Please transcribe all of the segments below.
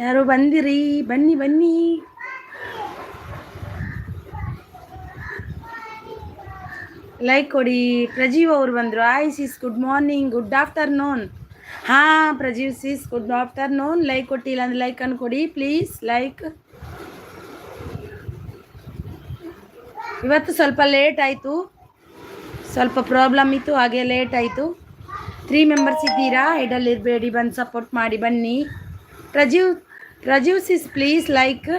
ಯಾರು ಬಂದಿರಿ? ಬನ್ನಿ ಬನ್ನಿ. ಲೈಕ್ ಕೊಡಿ. ಪ್ರಜೀವ್ ಅವರು ಬಂದರು. Hi sis, good morning, good afternoon. ಹಾಂ Prajeev sis, good afternoon. Like ಕೊಟ್ಟಿಲ್ಲ ಅಂದರೆ ಲೈಕ್ ಅನ್ನು ಕೊಡಿ ಪ್ಲೀಸ್. ಲೈಕ್. ಇವತ್ತು ಸ್ವಲ್ಪ ಲೇಟ್ ಆಯಿತು, ಸ್ವಲ್ಪ ಪ್ರಾಬ್ಲಮ್ ಇತ್ತು, ಹಾಗೆ ಲೇಟ್ ಆಯಿತು. 3 ಮೆಂಬರ್ಸ್ ಇದ್ದೀರಾ? ಇರಬೇಡಿ, ಬಂದು ಸಪೋರ್ಟ್ ಮಾಡಿ ಬನ್ನಿ. ಪ್ರಜೀವ್ ಸಿಸ್ ಪ್ಲೀಸ್ ಲೈಕ್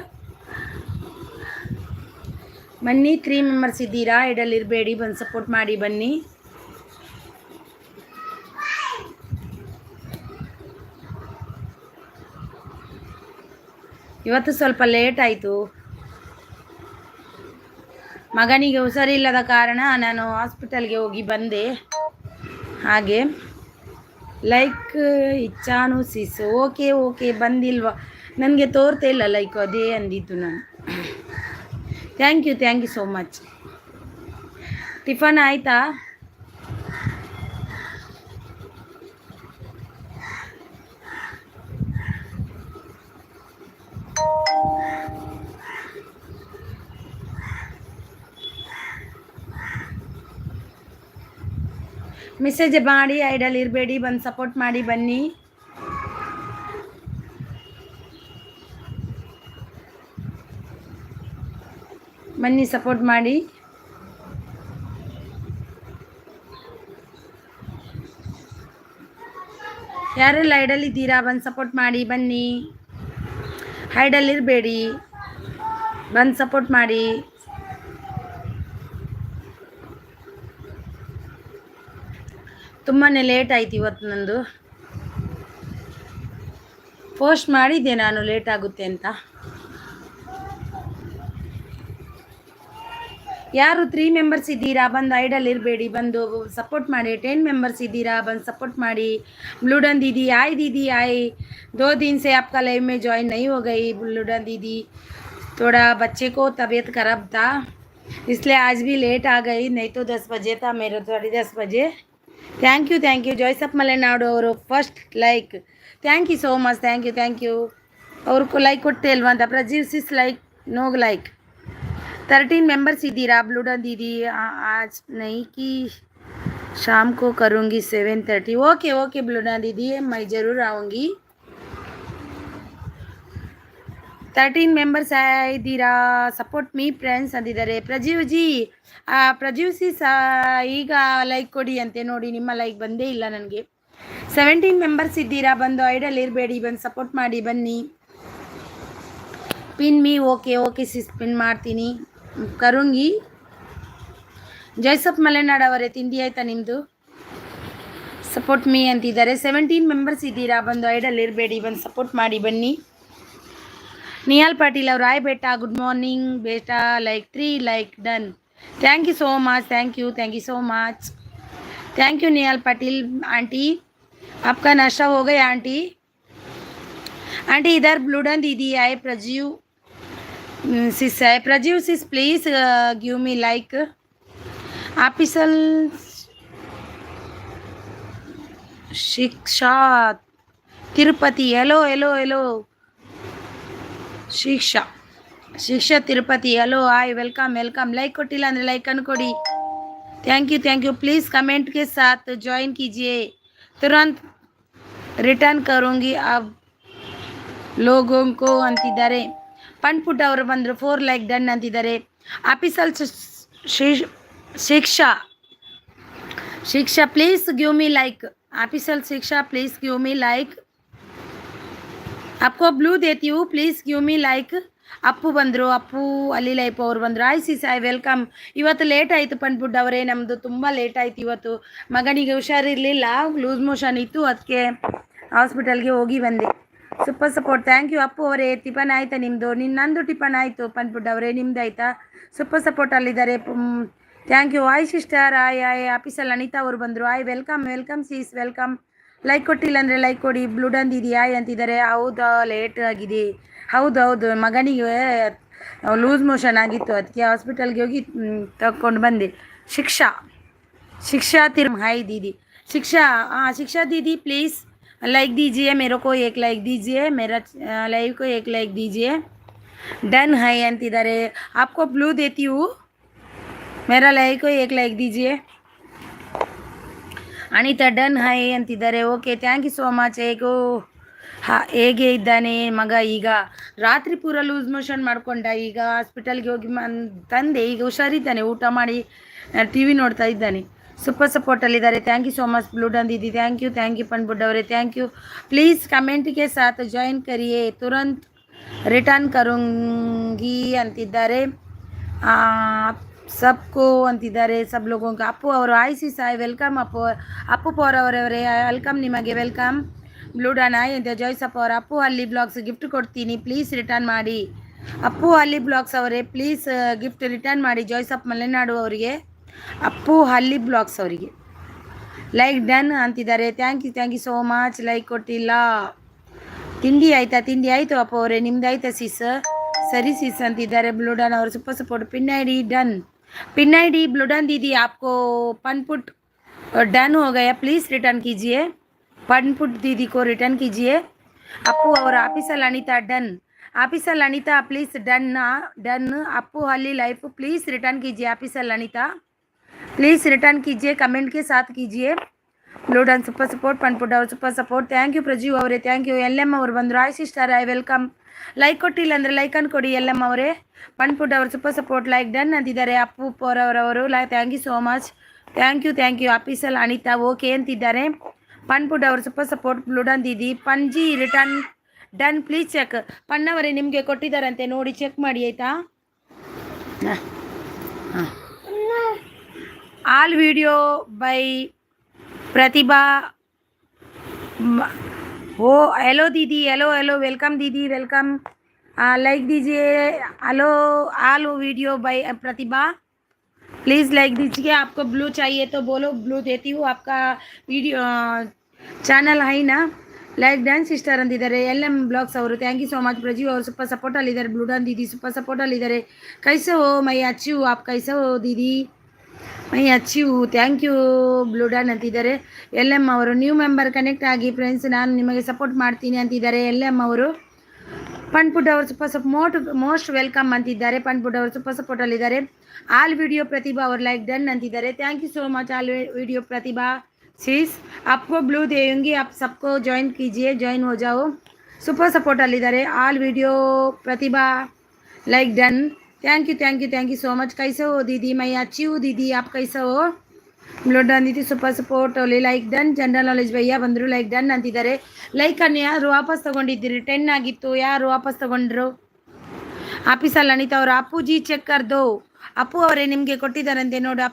ಬನ್ನಿ. 3 ಮೆಂಬರ್ಸ್ ಇದ್ದೀರಾ? ಇರಬೇಡಿ, ಬಂದು ಸಪೋರ್ಟ್ ಮಾಡಿ ಬನ್ನಿ. ಇವತ್ತು ಸ್ವಲ್ಪ ಲೇಟ್ ಆಯಿತು. ಮಗನಿಗೆ ಹುಷಾರಿಲ್ಲದ ಕಾರಣ ನಾನು ಹಾಸ್ಪಿಟಲ್ಗೆ ಹೋಗಿ ಬಂದೆ. ಹಾಗೆ ಲೈಕ್ ಇಚ್ಛಾನು ಸಿಸ್. ಓಕೆ ಓಕೆ, ಬಂದಿಲ್ವಾ? ನನಗೆ ತೋರ್ತಾ ಇಲ್ಲ ಲೈಕ್, ಅದೇ ಅಂದಿತ್ತು ನಾನು. Thank you so much. Tiffin ಆಯಿತಾ? ಮೆಸೇಜ್ ಮಾಡಿ, ಐಡಲ್ ಇರಬೇಡಿ, ಬಂದು ಸಪೋರ್ಟ್ ಮಾಡಿ ಬನ್ನಿ. ಬನ್ನಿ ಸಪೋರ್ಟ್ ಮಾಡಿ. ಯಾರೆಲ್ಲ ಐಡಲ್ ಇದ್ದೀರಾ? ಬಂದು ಸಪೋರ್ಟ್ ಮಾಡಿ ಬನ್ನಿ. ಐಡಲ್ ಇರಬೇಡಿ, ಬಂದು ಸಪೋರ್ಟ್ ಮಾಡಿ. ತುಂಬಾ ಲೇಟ್ ಆಯ್ತು ಇವತ್ತು. ನಂದು ಪೋಸ್ಟ್ ಮಾಡಿದ್ದೆ ನಾನು ಲೇಟ್ ಆಗುತ್ತೆ ಅಂತ. ಯಾರು 3 ಮೆಂಬರ್ಸ್ ಇದ್ದೀರಾ? ಬಂದು ಐಡಲ್ ಇರಬೇಡಿ, ಬಂದು ಸಪೋರ್ಟ್ ಮಾಡಿ. 10 ಮೆಂಬರ್ಸ್ ಇದ್ದೀರಾ? ಬಂದು सपोर्ट ಮಾಡಿ. ब्लूडन दीदी आए, दीदी आए, 2 दिन से आपका लाइव में ज्वाइन नहीं हो गई ब्लूडन दीदी, थोड़ा बच्चे को तबीयत खराब था इसलिए आज भी लेट आ गई, नहीं तो 10 बजे था मेरा, 10:30 बजे. ಥ್ಯಾಂಕ್ ಯು ಜೋಯ್ಸಪ್ ಮಲೆನಾಡು ಅವರು first like. Thank you so much. Thank you. ಅವ್ರಿಗೂ ಲೈಕ್ ಕೊಟ್ಟೆ ಅಲ್ವಾ ಅಂತ. Prajeev sis like, no like. 13 members ಇದ್ದೀರಾ? ब्लूडन दीदी आज नहीं कि शाम को करूँगी 7:30. ओके ब्लूडन दीदी, मैं ज़रूर आऊँगी. 13 ಮೆಂಬರ್ಸ್ ಇದ್ದೀರಾ? ಸಪೋರ್ಟ್ ಮೀ ಫ್ರೆಂಡ್ಸ್ ಅಂದಿದ್ದಾರೆ. ಪ್ರಜೀವ್ ಸಿಸ್ ಈಗ ಲೈಕ್ ಕೊಡಿ ಅಂತೆ. ನೋಡಿ, ನಿಮ್ಮ ಲೈಕ್ ಬಂದೇ ಇಲ್ಲ ನನಗೆ. 17 ಮೆಂಬರ್ಸ್ ಇದ್ದೀರಾ? ಬಂದು ಐಡಲ್ ಇರಬೇಡಿ, ಬಂದು ಸಪೋರ್ಟ್ ಮಾಡಿ ಬನ್ನಿ. Pin me. ಓಕೆ ಸಿಸ್, ಪಿನ್ ಮಾಡ್ತೀನಿ, ಕರುಂಗಿ. ಜೈಸಪ್ ಮಲೆನಾಡು ಅವರೇ, ತಿಂಡಿ ಆಯ್ತಾ ನಿಮ್ಮದು? ಸಪೋರ್ಟ್ ಮೀ ಅಂತಿದ್ದಾರೆ. 17 ಮೆಂಬರ್ಸ್ ಇದ್ದೀರಾ? ಬಂದು ಐಡಲ್ ಇರಬೇಡಿ, ಬಂದು ಸಪೋರ್ಟ್ ಮಾಡಿ ಬನ್ನಿ. ನಿಹಾಲ್ ಪಾಟೀಲ್ ಅವರು, ಹಾಯ್ ಬೇಟಾ, ಗುಡ್ ಮಾರ್ನಿಂಗ್ ಬೇಟಾ, like 3 like done. Thank you so much. Thank you so much. Thank you Nihal Patil aunty, आपका नाश्ता हो गया आंटी? इधर ब्लूडन दीदी आए, प्रजीव सिस है. Prajeev sis please give me like. Official Shiksha Tirupati. Hello Shiksha Tirupati, hello, hi, welcome. Like ಕೊಟ್ಟಿಲ್ಲ ಅಂದರೆ ಲೈಕ್ ಅನ್ನು ಕೊಡಿ. Thank you. ಪ್ಲೀಸ್ ಕಮೆಂಟ್ ಕೆ ಸಾಥ್ ಜಾಯಿನ್ कीजिए, तुरंत ರಿಟರ್ನ್ ಕरूँगी अब लोगों को ಅಂತಿದ್ದಾರೆ. ಪಂಡ್ಪುಟ್ ಅವರು ಬಂದರು, 4 ಲೈಕ್ ಡನ್ ಅಂತಿದ್ದಾರೆ. Official Shiksha please give me like. Official Shiksha please give me like. आपको ब्लू देती हूँ, please give me like. Appu ಬಂದರು, ಅಪ್ಪು ಅಲ್ಲಿ ಲೈಫ್ ಅವ್ರು ಬಂದರು. ಆಯ್ ಸಿಸ್, ಆಯ್ ವೆಲ್ಕಮ್. ಇವತ್ತು ಲೇಟ್ ಆಯಿತು ಪಂಡ್ಪುಡ್ ಅವರೇ, ನಮ್ಮದು ತುಂಬ ಲೇಟ್ ಆಯಿತು ಇವತ್ತು. ಮಗನಿಗೆ ಹುಷಾರಿರಲಿಲ್ಲ, ಲೂಸ್ ಮೋಷನ್ ಇತ್ತು, ಅದಕ್ಕೆ ಹಾಸ್ಪಿಟಲ್ಗೆ ಹೋಗಿ ಬಂದೆ. Super support. Thank you Appu ಅವರೇ. ಟಿಫನ್ ಆಯಿತಾ ನಿಮ್ಮದು? ನಂದು ಟಿಫನ್ ಆಯಿತು ಪಂಡ್ಪುಡ್ ಅವರೇ, ನಿಮ್ದು ಆಯಿತಾ? ಸೂಪರ್ ಸಪೋರ್ಟ್ ಅಲ್ಲಿದ್ದಾರೆ. Thank you. Hi sister, hi ಆಫೀಸಲ್ಲಿ ಅನಿತಾ ಅವರು ಬಂದರು. Hi welcome sis, welcome. Like ಕೊಟ್ಟಿಲ್ಲ ಅಂದರೆ ಲೈಕ್ ಕೊಡಿ. ಬ್ಲೂಡನ್ ದೀದಿ ಆಯ್ ಅಂತಿದ್ದಾರೆ. ಹೌದಾ, ಲೇಟ್ ಆಗಿದೆ. ಹೌದು, ಮಗನಿಗೆ ಲೂಸ್ ಮೋಷನ್ ಆಗಿತ್ತು, ಅದಕ್ಕೆ ಹಾಸ್ಪಿಟಲ್ಗೆ ಹೋಗಿ ತಗೊಂಡು ಬಂದೆ. ಶಿಕ್ಷಾ ಹಾಯ್ ದೀದಿ. ಶಿಕ್ಷಾ ದೀದಿ ಪ್ಲೀಸ್ लाइक दीजिए, मेरे को एक लाइक दीजिए, मेरा लाइव को एक लाइक दीजिए. डन है अंतिदारे. आपको ब्लू देती हूँ, मेरा लाइव को एक लाइक दीजिए. ಅನಿತಾ ಡನ್ ಹೈ ಅಂತಿದ್ದಾರೆ. Okay, thank you so much. ಹೇಗೆ ಇದ್ದಾನೆ ಮಗ? ಈಗ ರಾತ್ರಿ ಪೂರ ಲೂಸ್ ಮೋಷನ್ ಮಾಡ್ಕೊಂಡ, ಈಗ ಹಾಸ್ಪಿಟಲ್ಗೆ ಹೋಗಿ ತಂದೆ, ಈಗ ಹುಷಾರಿದ್ದಾನೆ, ಊಟ ಮಾಡಿ ಟಿ ವಿ ನೋಡ್ತಾ ಇದ್ದಾನೆ. ಸೂಪರ್ ಸಪೋರ್ಟಲ್ಲಿದ್ದಾರೆ. Thank you so much blue done ದೀದಿ. ಥ್ಯಾಂಕ್ ಯು ಪನ್ಬುಡ್ ಅವರೇ, ಥ್ಯಾಂಕ್ ಯು. ಪ್ಲೀಸ್ ಕಮೆಂಟ್ಗೆ ಸಾಥ್ ಜಾಯಿನ್ ಕರಿಯೇ, ತುರಂತ್ ರಿಟರ್ನ್ ಕರುಂಗಿ ಅಂತಿದ್ದಾರೆ. सबको ಅಂತಿದ್ದಾರೆ, ಸಬ್ ಲೋಗೋಂಕ. ಅಪ್ಪು ಅವರು ಆಯ್ಸಿ ಸಾಯ್ ವೆಲ್ಕಮ್. ಅಪ್ಪು ಪವರ್ ಅವರವರೇ ವೆಲ್ಕಮ್, ನಿಮಗೆ ವೆಲ್ಕಮ್. ಬ್ಲೂ ಡನ್ ಆಯ್ ಅಂತ ಜಾಯ್ಸಪ್ಪ ಅವರು. ಅಪ್ಪು ಅಲ್ಲಿ ಬ್ಲಾಗ್ಸ್ ಗಿಫ್ಟ್ ಕೊಡ್ತೀನಿ, ಪ್ಲೀಸ್ ರಿಟರ್ನ್ ಮಾಡಿ. ಅಪ್ಪು ಅಲ್ಲಿ ಬ್ಲಾಗ್ಸ್ ಅವರೇ ಪ್ಲೀಸ್ ಗಿಫ್ಟ್ ರಿಟರ್ನ್ ಮಾಡಿ ಜಾಯ್ಸಪ್ ಮಲೆನಾಡು ಅವರಿಗೆ, ಅಪ್ಪು ಹಲ್ಲಿ ಬ್ಲಾಗ್ಸ್ ಅವರಿಗೆ. ಲೈಕ್ ಡನ್ ಅಂತಿದ್ದಾರೆ. Thank you so much. Like ಕೊಟ್ಟಿಲ್ಲ. ತಿಂಡಿ ಆಯಿತಾ? ತಿಂಡಿ ಆಯಿತು ಅಪ್ಪು ಅವರೇ, ನಿಮ್ದು ಆಯ್ತಾ ಸಿಸ್? ಸರಿ ಸಿಸ್ ಅಂತಿದ್ದಾರೆ. ಬ್ಲೂ ಡನ್ ಅವರು super support. Pin ID done. Pin ID blue done दीदी, आपको पनपुट डन हो गया, प्लीज़ रिटर्न कीजिए. पनपुट दीदी को रिटर्न कीजिए. अप्पू और official Anita done. Official Anita please done ना डन. अप्पू हली लाइफ प्लीज़ रिटर्न कीजिए. आफिसल अनिता प्लीज़ रिटर्न कीजिए, कमेंट के साथ कीजिए. Blue done super support. पनपुट और super support. Thank you Prajeev ಅವರೇ, ಥ್ಯಾಂಕ್ ಯು. ಎಲ್ ಎಮ್ ಅವರು ಬಂದರು. Hi sister I welcome. Like ಕೊಟ್ಟಿಲ್ಲ ಅಂದರೆ ಲೈಕ್ ಅನ್ನು ಕೊಡಿ ಎಲ್ ಎಮ್ ಅವರೇ. ಪನ್ಪುಟ್ ಅವರು ಸೂಪರ್ ಸಪೋರ್ಟ್. ಲೈಕ್ ಡನ್ ಅಂತಿದ್ದಾರೆ. ಅಪ್ಪು ಪೋರವರವರು thank you so much. Thank you. Official Anita okay ಅಂತಿದ್ದಾರೆ. ಪನ್ಪುಟ್ ಅವರು ಸೂಪರ್ ಸಪೋರ್ಟ್. ಬ್ಲೂ ಡನ್ ದೀದಿ. ಪನ್ಜಿ ರಿಟರ್ನ್ ಡನ್, ಪ್ಲೀಸ್ ಚೆಕ್. ಪನ್ನವರೇ ನಿಮಗೆ ಕೊಟ್ಟಿದ್ದಾರಂತೆ, ನೋಡಿ ಚೆಕ್ ಮಾಡಿ ಆಯಿತಾ. All video by Pratibha. हो हेलो दीदी, हेलो वेलकम दीदी, वेलकम. लाइक दीजिए. Hello all video bye Pratibha, please like दीजिए. आपको ब्लू चाहिए तो बोलो, ब्लू देती हूँ. आपका वीडियो ಚಾನಲ್ है ना. ಲೈಕ್ ಡನ್ ಸಿಸ್ಟರ್ ಅಂತಿದ್ದಾರೆ. ಎಲ್ ಎಮ್ ಬ್ಲಾಗ್ಸ್ ಅವರು thank you so much. Prajeev ಅವರು ಸೂಪರ್ ಸಪೋರ್ಟಲ್ಲಿದ್ದಾರೆ. ಬ್ಲೂ ಡನ್ ದೀದಿ ಸೂಪರ್ ಸಪೋರ್ಟಲ್ಲಿದ್ದಾರೆ. ಕೈಸೆ ಹೋ ಮೈ अच्छी हूँ, आप कैसे हो दीदी? ಮೈ अच्छी हूँ, ಥ್ಯಾಂಕ್ ಯು. ಬ್ಲೂ ಡನ್ ಅಂತಿದ್ದಾರೆ. ಎಲ್ ಎಮ್ ಅವರು ನ್ಯೂ ಮೆಂಬರ್ ಕನೆಕ್ಟ್ ಆಗಿ ಫ್ರೆಂಡ್ಸ್, ನಾನು ನಿಮಗೆ ಸಪೋರ್ಟ್ ಮಾಡ್ತೀನಿ ಅಂತಿದ್ದಾರೆ ಎಲ್ ಎಮ್ ಅವರು. ಪನ್ಪುಟ್ ಅವರು ಸೂಪರ್ ಮೋಸ್ಟ್ ವೆಲ್ಕಮ್ ಅಂತಿದ್ದಾರೆ. ಪನ್ಪುಟ್ ಅವರು ಸೂಪರ್ ಸಪೋರ್ಟಲ್ಲಿದ್ದಾರೆ. ಆಲ್ ವಿಡಿಯೋ ಪ್ರತಿಭಾ ಅವರು ಲೈಕ್ ಡನ್ ಅಂತಿದ್ದಾರೆ. Thank you so much all video Pratibha sis. आपको ब्लू देंगी, आप सबको ज्वाइन कीजिए, ज्वाइन हो जाओ. सुपर सपोर्ट अलिदारे. All video Pratibha like done. Thank you so much. कैसे हो दीदी? मैं अच्छी हूँ दीदी, आप कैसे हो? ब्लू डन दीदी ಸೂಪರ್ ಸಪೋರ್ಟ್. ಅಲ್ಲಿ ಲೈಕ್ ಡನ್. ಜನರಲ್ ನಾಲೆಜ್ ಭಯ್ಯ ಬಂದರು. ಲೈಕ್ ಡನ್ ಅಂತಿದ್ದಾರೆ. ಲೈಕನ್ನು ಯಾರು ವಾಪಸ್ ತೊಗೊಂಡಿದ್ದೀರಿ? 10 ಆಗಿತ್ತು, ಯಾರು ವಾಪಸ್ ತೊಗೊಂಡ್ರು? ಆಫೀಸಲ್ಲಿ ಅನಿತಾ ಅವರು. ಅಪ್ಪುಜಿ ಚೆಕ್ ಕರ್ದು. ಅಪ್ಪು ಅವರೇ ನಿಮಗೆ ಕೊಟ್ಟಿದ್ದಾರಂತೆ ನೋಡಿ.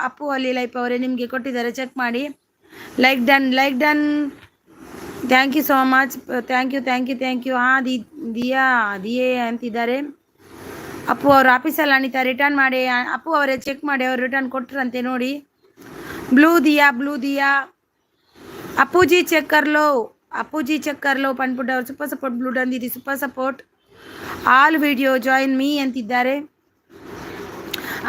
ಅಪ್ಪು ಅಲ್ಲಿ ಲೈಫ್ ಅವರೇ ನಿಮಗೆ ಕೊಟ್ಟಿದ್ದಾರೆ, ಚೆಕ್ ಮಾಡಿ. Like done. Thank you so much. Thank you. ಹಾಂ ದಿಯೇ ಅಂತಿದ್ದಾರೆ. ಅಪ್ಪು ಅವರು ಆಫೀಸಲ್ಲಿ ಅನಿತಾ ರಿಟರ್ನ್ ಮಾಡಿ. ಅಪ್ಪು ಅವರೇ ಚೆಕ್ ಮಾಡಿ, ಅವರು ರಿಟರ್ನ್ ಕೊಟ್ಟರಂತೆ ನೋಡಿ. ಬ್ಲೂ ದಿಯಾ. ಅಪ್ಪುಜಿ ಚೆಕ್ ಕರ್ಲೋ. ಪನ್ಪುಟ್ ಅವರು ಸೂಪರ್ ಸಪೋರ್ಟ್. ಬ್ಲೂ ಡನ್ ದೀದಿ super support. All video join me ಅಂತಿದ್ದಾರೆ.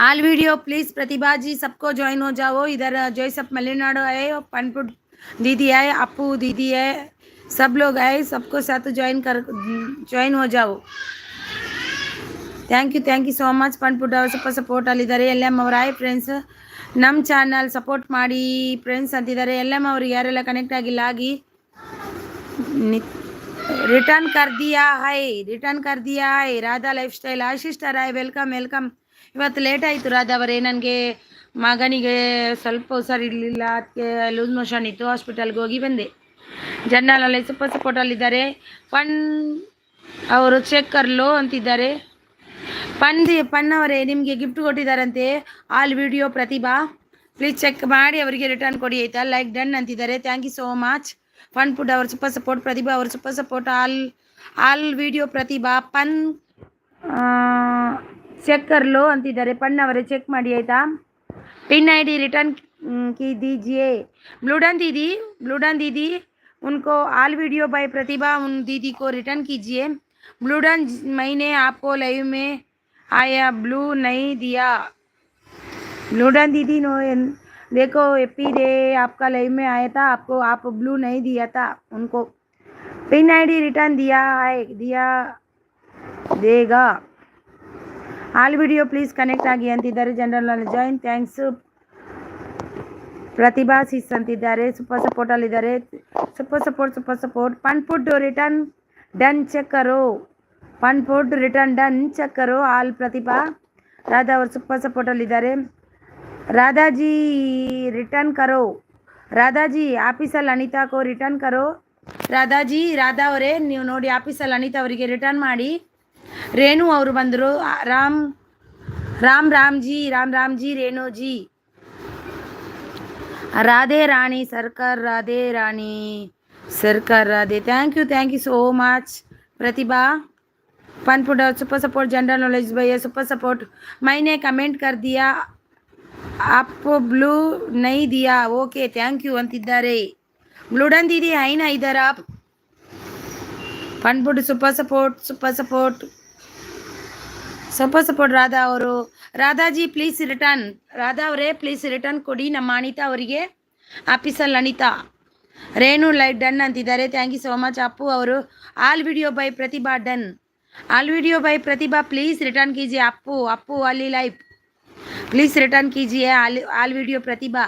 आल वीडियो प्लीज़ प्रतिभा जी सबको ज्वाइन हो जाओ. इधर जॉयसप मलेनाडु आए, पनपुट दीदी आए, अप्पू दीदी है, सब लोग आए, सबको साथ ज्वाइन हो जाओ. Thank you so much. पनपुट ಅವರು ಸೂಪರ್ ಸಪೋರ್ಟ್ ಅಲ್ಲಿದ್ದಾರೆ. ಎಲ್ ಎಮ್ ಅವರು ಆಯ್ ಫ್ರೆಂಡ್ಸ್, ನಮ್ಮ ಚಾನಲ್ ಸಪೋರ್ಟ್ ಮಾಡಿ ಫ್ರೆಂಡ್ಸ್ ಅಂತಿದ್ದಾರೆ. ಎಲ್ ಎಮ್ ಅವರು ಯಾರೆಲ್ಲ ಕನೆಕ್ಟ್ ಆಗಿಲ್ಲ ಆಗಿ ರಿಟರ್ನ್ ಕರ್ ದಿಯಾ ಹೈ. ರಾಧಾ ಲೈಫ್ ಸ್ಟೈಲ್ ಆಶಿಸ್ಟರ್ ಆಯ್ ವೆಲ್ಕಮ್. ಇವತ್ತು ಲೇಟ್ ಆಯಿತು ರಾಧಾ ಅವರೇ, ನನಗೆ ಮಗನಿಗೆ ಸ್ವಲ್ಪ ಹುಷಾರಿರಲಿಲ್ಲ, ಅದಕ್ಕೆ ಲೂಸ್ ಮೋಷನ್ ಇತ್ತು, ಹಾಸ್ಪಿಟಲ್ಗೆ ಹೋಗಿ ಬಂದೆ. ಜನರಲ್ಲೇ ಸೂಪರ್ ಸಪೋರ್ಟಲ್ಲಿದ್ದಾರೆ. ಪನ್ ಅವರು ಚೆಕ್ ಕರ್ಲೋ ಅಂತಿದ್ದಾರೆ. ಪನ್ನವರೇ ನಿಮಗೆ ಗಿಫ್ಟ್ ಕೊಟ್ಟಿದ್ದಾರಂತೆ. All video Pratibha please check ಮಾಡಿ ಅವರಿಗೆ ರಿಟರ್ನ್ ಕೊಡಿ ಆಯಿತಾ. ಲೈಕ್ ಡನ್ ಅಂತಿದ್ದಾರೆ. Thank you so much. ಪನ್ಪುಟ್ ಅವರು ಸೂಪರ್ ಸಪೋರ್ಟ್. ಪ್ರತಿಭಾ ಅವರು super support. All video Pratibha ಪನ್ ಚೆಕ್ ಕರ್ಲೋ ಅಂತಿದ್ದಾರೆ. ಪನ್ನವರೇ ಚೆಕ್ ಮಾಡಿ ಆಯಿತಾ. पिन आईडी रिटर्न की दीजिए. ब्लू डन दीदी उनको आल वीडियो बाय प्रतिभा, उन दीदी को रिटर्न कीजिए. ब्लू डन मैंने आपको लाइव में आया, ब्लू नहीं दिया. ब्लू डन दीदी नो देखो हैप्पी डे, आपका लाइव में आया था, आपको आप ब्लू नहीं दिया था, उनको पिन आईडी रिटर्न दिया है, दिया देगा. ಆಲ್ ವಿಡಿಯೋ ಪ್ಲೀಸ್ ಕನೆಕ್ಟ್ ಆಗಿ ಅಂತಿದ್ದಾರೆ. General knowledge join. Thanks. Pratibha sis ಅಂತಿದ್ದಾರೆ. ಸೂಪರ್ ಸಪೋರ್ಟ್ ಅಲ್ಲಿದ್ದಾರೆ. Super support. Fun food return done check ಕರೋ. Fun food return done check ಕರೋ. ಆಲ್ ಪ್ರತಿಭಾ. ರಾಧಾ ಅವರು ಸೂಪರ್ ಸಪೋರ್ಟ್ ಅಲ್ಲಿದ್ದಾರೆ. ರಾಧಾಜಿ ರಿಟರ್ನ್ ಕರೋ. ರಾಧಾಜಿ ಆಫೀಸಲ್ಲಿ ಅನಿತಾ ಕೋ ರಿಟರ್ನ್ ಕರೋ. ರಾಧಾಜಿ, ರಾಧಾ ಅವರೇ ನೀವು ನೋಡಿ ಆಫೀಸಲ್ಲಿ ಅನಿತಾ ಅವರಿಗೆ ರಿಟರ್ನ್ ಮಾಡಿ. ರೇಣು ಅವರು ಬಂದರು. Ram ji Renu ji. Radhe Rani Sarkar, Radhe Rani Sarkar, Radhe. Thank you so much Pratibha. Fun food super support. General knowledge भैया सुपर सपोर्ट. मैंने कमेंट कर दिया, आप ब्लू नहीं दिया. ओके थैंक यू अंतिದ್ದಾರೆ. ब्लूडन दीदी है ना इधर आप. Fun food super support. Radha ಅವರು. Radhaji please return. ರಾಧಾ ಅವರೇ ಪ್ಲೀಸ್ ರಿಟರ್ನ್ ಕೊಡಿ ನಮ್ಮ ಅನಿತಾ ಅವರಿಗೆ. ಆಫೀಸಲ್ಲಿ ಅನಿತಾ. ರೇಣು ಲೈವ್ ಡನ್ ಅಂತಿದ್ದಾರೆ. Thank you so much. Appu ಅವರು all video by Pratibha done. All video by Pratibha please return कीजिए. ಅಪ್ಪು ಅಲ್ಲಿ ಲೈವ್ प्लीज़ रिटर्न कीजिए. All video Pratibha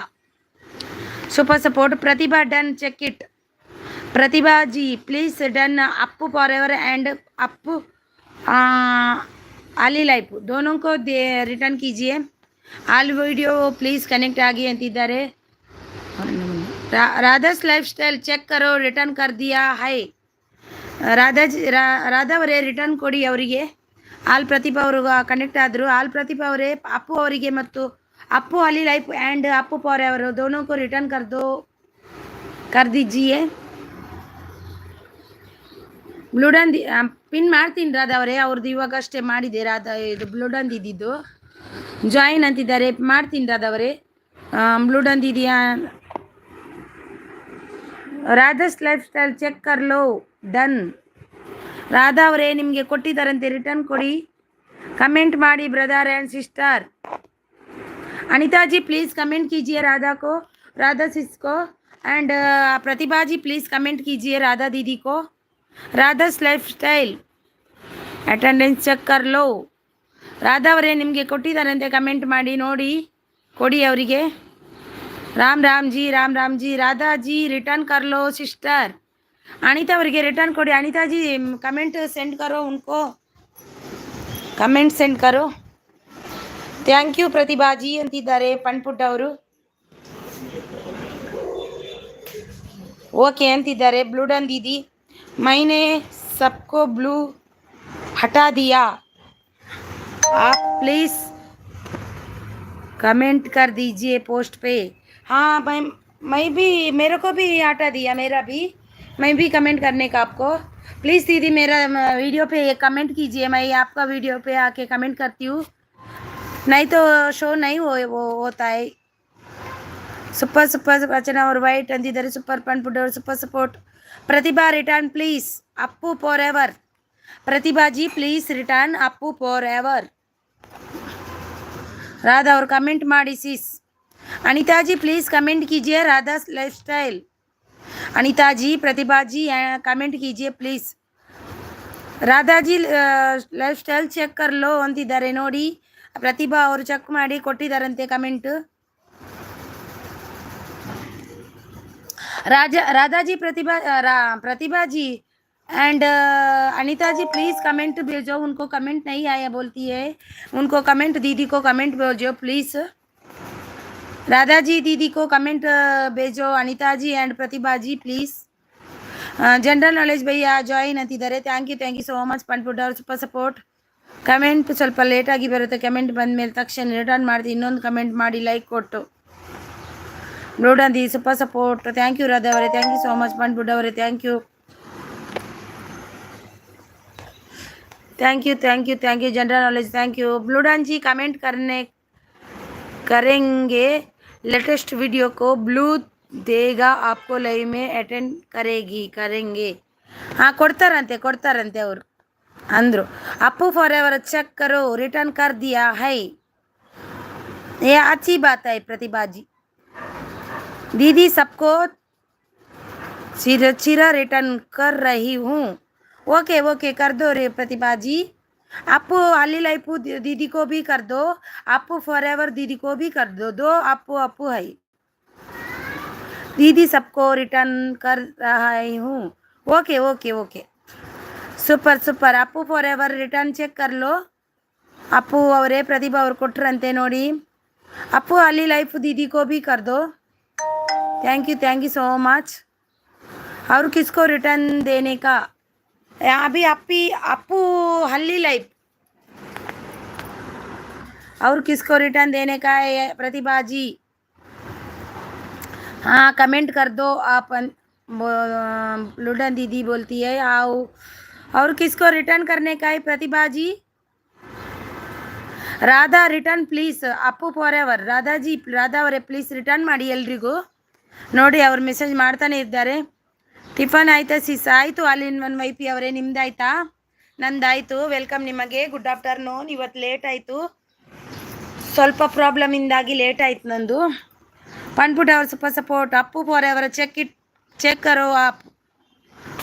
super support. Pratibha done check it. Pratibha ji please done. Appu for ever and Appu आली लाइफ दोनों को return कीजिए. All video please connect आगे अंतिದ್ದಾರೆ. Radha's life style check करो return कर दिया है. ರಾಧಾ ಅವರೇ ರಿಟರ್ನ್ ಕೊಡಿ ಅವರಿಗೆ. ಆಲ್ ಪ್ರತಿಭಾ ಅವರು ಕನೆಕ್ಟ್ ಆದರು. ಆಲ್ ಪ್ರತಿಭಾ ಅವರೇ ಅಪ್ಪು ಅವರಿಗೆ ಮತ್ತು ಅಪ್ಪು ಅಲಿ ಲೈಫ್ ಆ್ಯಂಡ್ ಅಪ್ಪು ಪೌರೆ ಅವರು दोनों को रिटर्न कर दीजिए. ಬ್ಲೂಡನ್ ಪಿನ್ ಮಾಡ್ತೀನಿ ರಾಧಾ ಅವರೇ. ಅವ್ರದ್ದು ಇವಾಗ ಅಷ್ಟೇ ಮಾಡಿದೆ. ರಾಧಾ ಇದು ಬ್ಲೂಡನ್ ದಿದ್ದು ಜಾಯಿನ್ ಅಂತಿದ್ದಾರೆ. ಮಾಡ್ತೀನಿ ರಾಧಾ ಅವರೇ. ಬ್ಲೂಡನ್ ದಿದಿಯಾ. ರಾಧಾಸ್ ಲೈಫ್ ಸ್ಟೈಲ್ ಚೆಕ್ ಕರ್ಲೋ ಡನ್. ರಾಧಾ ಅವರೇ ನಿಮಗೆ ಕೊಟ್ಟಿದ್ದಾರಂತೆ, ರಿಟರ್ನ್ ಕೊಡಿ. कमेंट माड़ी brother and sister. Anita ji please comment कीजिए राधा को, राधा सिस को. And Pratibha ji please comment कीजिए राधा दीदी को. Radha's life style attendance check कर लो. ರಾಧಾ ಅವರೇ ನಿಮಗೆ ಕೊಟ್ಟಿದ್ದಾರಂತೆ, ಕಮೆಂಟ್ ಮಾಡಿ ನೋಡಿ ಕೊಡಿ ಅವರಿಗೆ. Ram G Radha G return कर लो सिस्टर. अनिता ಅವರಿಗೆ ರಿಟರ್ನ್ ಕೊಡಿ. अनिता जी कमेंट सेंड करो उनको, कमेंट सेंड करो. ಥ್ಯಾಂಕ್ ಯು ಪ್ರತಿಭಾ ಜಿ ಅಂತಿದ್ದಾರೆ ಪನ್ಪುಟ್ಟ ಅವರು. ಓಕೆ ಅಂತಿದ್ದಾರೆ. ಬ್ಲೂಡನ್ दीदी मैंने सबको ब्लू हटा दिया, आप प्लीज़ कमेंट कर दीजिए पोस्ट पे. हाँ मैं भी, मेरे को भी हटा दिया, मेरा भी, मैं भी कमेंट करने का आपको. प्लीज़ दीदी मेरा वीडियो पे कमेंट कीजिए, मैं आपका वीडियो पे आके कमेंट करती हूँ, नहीं तो शो नहीं वो होता है. सुपर रचना और वाइट अंदिದ್ದಾರೆ. सुपर पनपुट और super support. Pratibha return please. Appu for ever. Pratibha ji please return Appu for ever. Radha और कमेंट माड़ी sis. Anita ji please comment कीजिए Radha life style. Anita ji Pratibha ji comment कीजिए please. Radha ji life style check कर लो ಅಂತಿದ್ದಾರೆ ನೋಡಿ. ಪ್ರತಿಭಾ ಅವರು ಚೆಕ್ ಮಾಡಿ ಕೊಟ್ಟಿದ್ದಾರಂತೆ comment. Radha ji Pratibha ji and Anita ji please comment भेजो. उनको कमेंट नहीं आया बोलती है, उनको कमेंट दीदी को कमेंट भेजो प्लीज़. राधा जी दीदी को कमेंट भेजो. Anita ji and Pratibha ji please. General knowledge भैया ಜಾಯಿನ್ ಅಂತಿದ್ದಾರೆ. ಥ್ಯಾಂಕ್ ಯು ಸೋ ಮಚ್ ಪನ್ಪುಟ್ ಅವ್ರ ಸೂಪರ್ ಸಪೋರ್ಟ್. ಕಮೆಂಟ್ ಸ್ವಲ್ಪ ಲೇಟಾಗಿ ಬರುತ್ತೆ, ಕಮೆಂಟ್ ಬಂದ ಮೇಲೆ ತಕ್ಷಣ ರಿಟರ್ನ್ ಮಾಡ್ತೀನಿ. ಇನ್ನೊಂದು ಕಮೆಂಟ್ ಮಾಡಿ ಲೈಕ್ ಕೊಟ್ಟು. ಬ್ಲೂಡನ್ ದಿ super support. Thank you Radha ಅವರೇ. ಥ್ಯಾಂಕ್ ಯು ಸೋ ಮಚ್ ಪನ್ಪುಟ್ ಅವರೇ. Thank you general knowledge. Thank you ब्लूडन जी. कमेंट करेंगे लेटेस्ट वीडियो को ब्लू देगा आपको लाइव में अटेंड करेंगे. हाँ ಕೊಡ್ತಾರಂತೆ ಅವರು ಅಂದರು. अप्पू फॉर एवर चेक करो रिटर्न कर दिया है. ये अच्छी बात है प्रतिभा जी. दीदी सबको चिरा चिरा रिटर्न कर रही हूँ। ओके ओके कर दो रे प्रतिभा जी। आपू अली लाइपू दीदी को भी कर दो। आपू फॉर एवर दीदी को भी कर दो। दो आपू आपू है। दीदी सबको रिटर्न कर रहा हूँ। Okay okay okay super super Appu forever return check ಕರ್ಲೋ ಅಪ್ಪು ಅವರೇ ಪ್ರತಿಭಾ ಅವ್ರು ಕೊಟ್ರಂತೆ ನೋಡಿ ಅಪ್ಪು ಅಲಿ ಲೈಫ್ दीदी को भी कर दो थैंक यू सो मच और किसको रिटर्न देने का अभी अप्पी अप्पू हल्ली लाइफ और किसको रिटर्न देने का है प्रतिभा जी हाँ कमेंट कर दो आप लुडन दीदी बोलती है आओ और किसको रिटर्न करने का है Pratibha ji Radha return please Appu forever Radha ಅವರೇ ಪ್ಲೀಸ್ ರಿಟರ್ನ್ ಮಾಡಿ ಎಲ್ರಿಗೂ ನೋಡಿ ಅವ್ರು ಮೆಸೇಜ್ ಮಾಡ್ತಾನೆ ಇದ್ದಾರೆ ಟಿಫನ್ ಆಯ್ತಾ ಸಿಸ್ ಆಯಿತು ಅಲ್ಲಿನ ಒನ್ ವೈಪಿ ಅವರೇ ನಿಮ್ದಾಯ್ತಾ ನಂದಾಯಿತು ವೆಲ್ಕಮ್ ನಿಮಗೆ ಗುಡ್ ಆಫ್ಟರ್ನೂನ್ ಇವತ್ತು ಲೇಟ್ ಆಯಿತು ಸ್ವಲ್ಪ ಪ್ರಾಬ್ಲಮಿಂದಾಗಿ ಲೇಟ್ ಆಯ್ತು ನಂದು पनपुट और super support Appu for ever check करो आप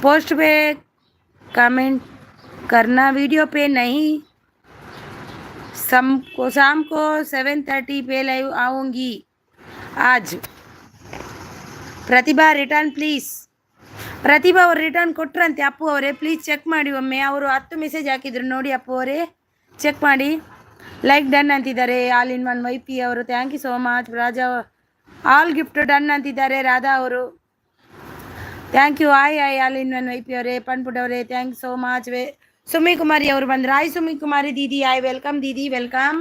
पोस्ट पे कमेंट करना वीडियो पे नहीं शाम को 7:30 पे लाइव आऊँगी आज प्रतिभा रिटर्न प्लीज ಪ್ರತಿಭಾ ಅವರು ರಿಟರ್ನ್ ಕೊಟ್ರಂತೆ ಅಪ್ಪು ಅವರೇ ಪ್ಲೀಸ್ ಚೆಕ್ ಮಾಡಿ ಒಮ್ಮೆ ಅವರು 10 ಮೆಸೇಜ್ ಹಾಕಿದ್ರು ನೋಡಿ ಅಪ್ಪು ಅವರೇ ಚೆಕ್ ಮಾಡಿ ಲೈಕ್ ಡನ್ ಅಂತಿದ್ದಾರೆ ಆಲ್ ಇನ್ ಒನ್ ವೈಪಿ ಅವರು thank you so much Raja all gift done ಅಂತಿದ್ದಾರೆ ರಾಧಾ ಅವರು ಥ್ಯಾಂಕ್ ಯು ಆಯ್ ಆಲ್ ಇನ್ ಒನ್ ವೈಪಿ ಅವರೇ ಪನ್ಪುಟ್ ಅವರೇ thank you so much Sumi Kumari ಅವರು ಬಂದ್ರು ಆಯ್ ಸುಮಿ ಕುಮಾರಿ ದೀದಿ ಆಯ್ ವೆಲ್ಕಮ್ ದೀದಿ welcome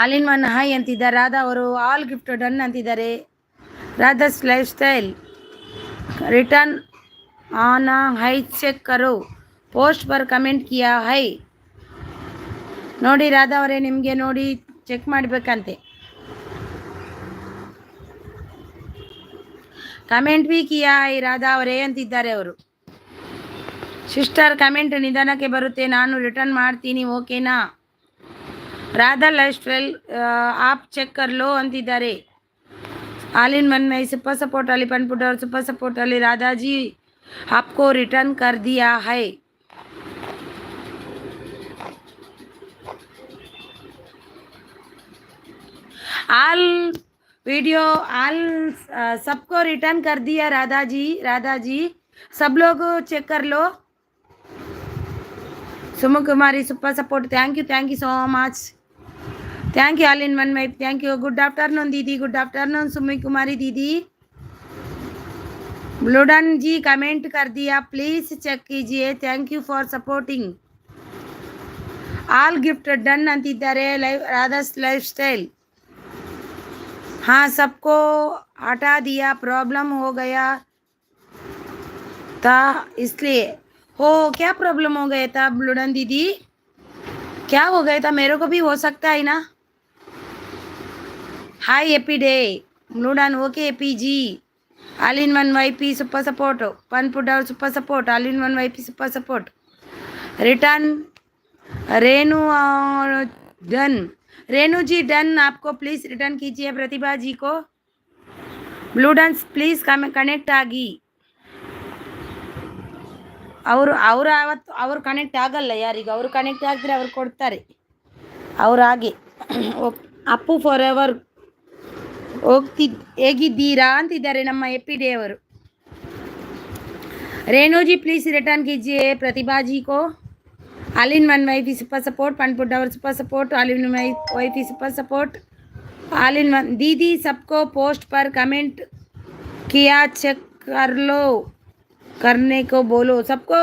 all in one hi ಅಂತಿದ್ದಾರೆ ರಾಧಾ ಅವರು ಆಲ್ ಗಿಫ್ಟ್ ಡನ್ ಅಂತಿದ್ದಾರೆ ರಾಧಾಸ್ ಲೈಫ್ ಸ್ಟೈಲ್ रिटर्न आना है चेक करो पोस्ट पर कमेंट किया है ನೋಡಿ ರಾಧಾ ಅವರೇ ನಿಮಗೆ ನೋಡಿ ಚೆಕ್ ಮಾಡಬೇಕಂತೆ ಕಮೆಂಟ್ भी किया है ರಾಧಾ ಅವರೇ ಅಂತಿದ್ದಾರೆ ಅವರು ಸಿಸ್ಟರ್ ಕಮೆಂಟ್ ನಿಧಾನಕ್ಕೆ ಬರುತ್ತೆ ನಾನು ರಿಟರ್ನ್ ಮಾಡ್ತೀನಿ ಓಕೆನಾ Radha life style app check कर लो ಅಂತಿದ್ದಾರೆ ऑल इन वन में सुपर सपोर्ट अली पनपुट और सुपर सपोर्ट अली राधा जी आपको रिटर्न कर दिया है ऑल वीडियो ऑल सबको रिटर्न कर दिया राधा जी सब लोग चेक कर लो Sumu Kumari super support thank you so much thank you all in one वाइफ थैंक यू गुड आफ्टरनून दीदी गुड आफ्टरनून सुमी कुमारी दीदी ब्लूडन जी कमेंट कर दिया प्लीज चेक कीजिए thank you for supporting all gift done अंतिद्दारे राधास लाइफ स्टाइल हाँ सबको हटा दिया प्रॉब्लम हो गया था इसलिए हो क्या प्रॉब्लम हो गया था ब्लूडन दीदी क्या हो गया था मेरे को भी हो सकता है ना हाय हैप्पी डे ब्लूडन okay happy ji all in one वाईपी सुपर सपोर्ट पनपुट और super support all in one वाईपी super support return Renu done Renu ji done आपको प्लीज़ रिटर्न कीजिए प्रतिभा जी को ब्लूडन प्लीज़ कनेक्ट आगी ಅವರು ಅವತ್ತು ಅವ್ರು ಕನೆಕ್ಟ್ ಆಗಲ್ಲ ಯಾರಿಗೂ ಅವರು ಕನೆಕ್ಟ್ ಆಗಿದ್ರೆ ಅವ್ರು ಕೊಡ್ತಾರೆ ಅವ್ರು ಹಾಗೆ ಅಪ್ಪು ಫಾರ್ ಎವರ್ ಹೇಗಿದ್ದೀರಾ ಅಂತಿದ್ದಾರೆ ನಮ್ಮ ಎಪಿ ಡೇ ಅವರು रेणु जी प्लीज़ रिटर्न कीजिए प्रतिभा जी को ऑल इन वन वाईफी सुपर सपोर्ट पनपुट और सुपर सपोर्ट ऑल इन वाईफी super support all in one दीदी सबको पोस्ट पर कमेंट किया चेक कर लो करने को बोलो सबको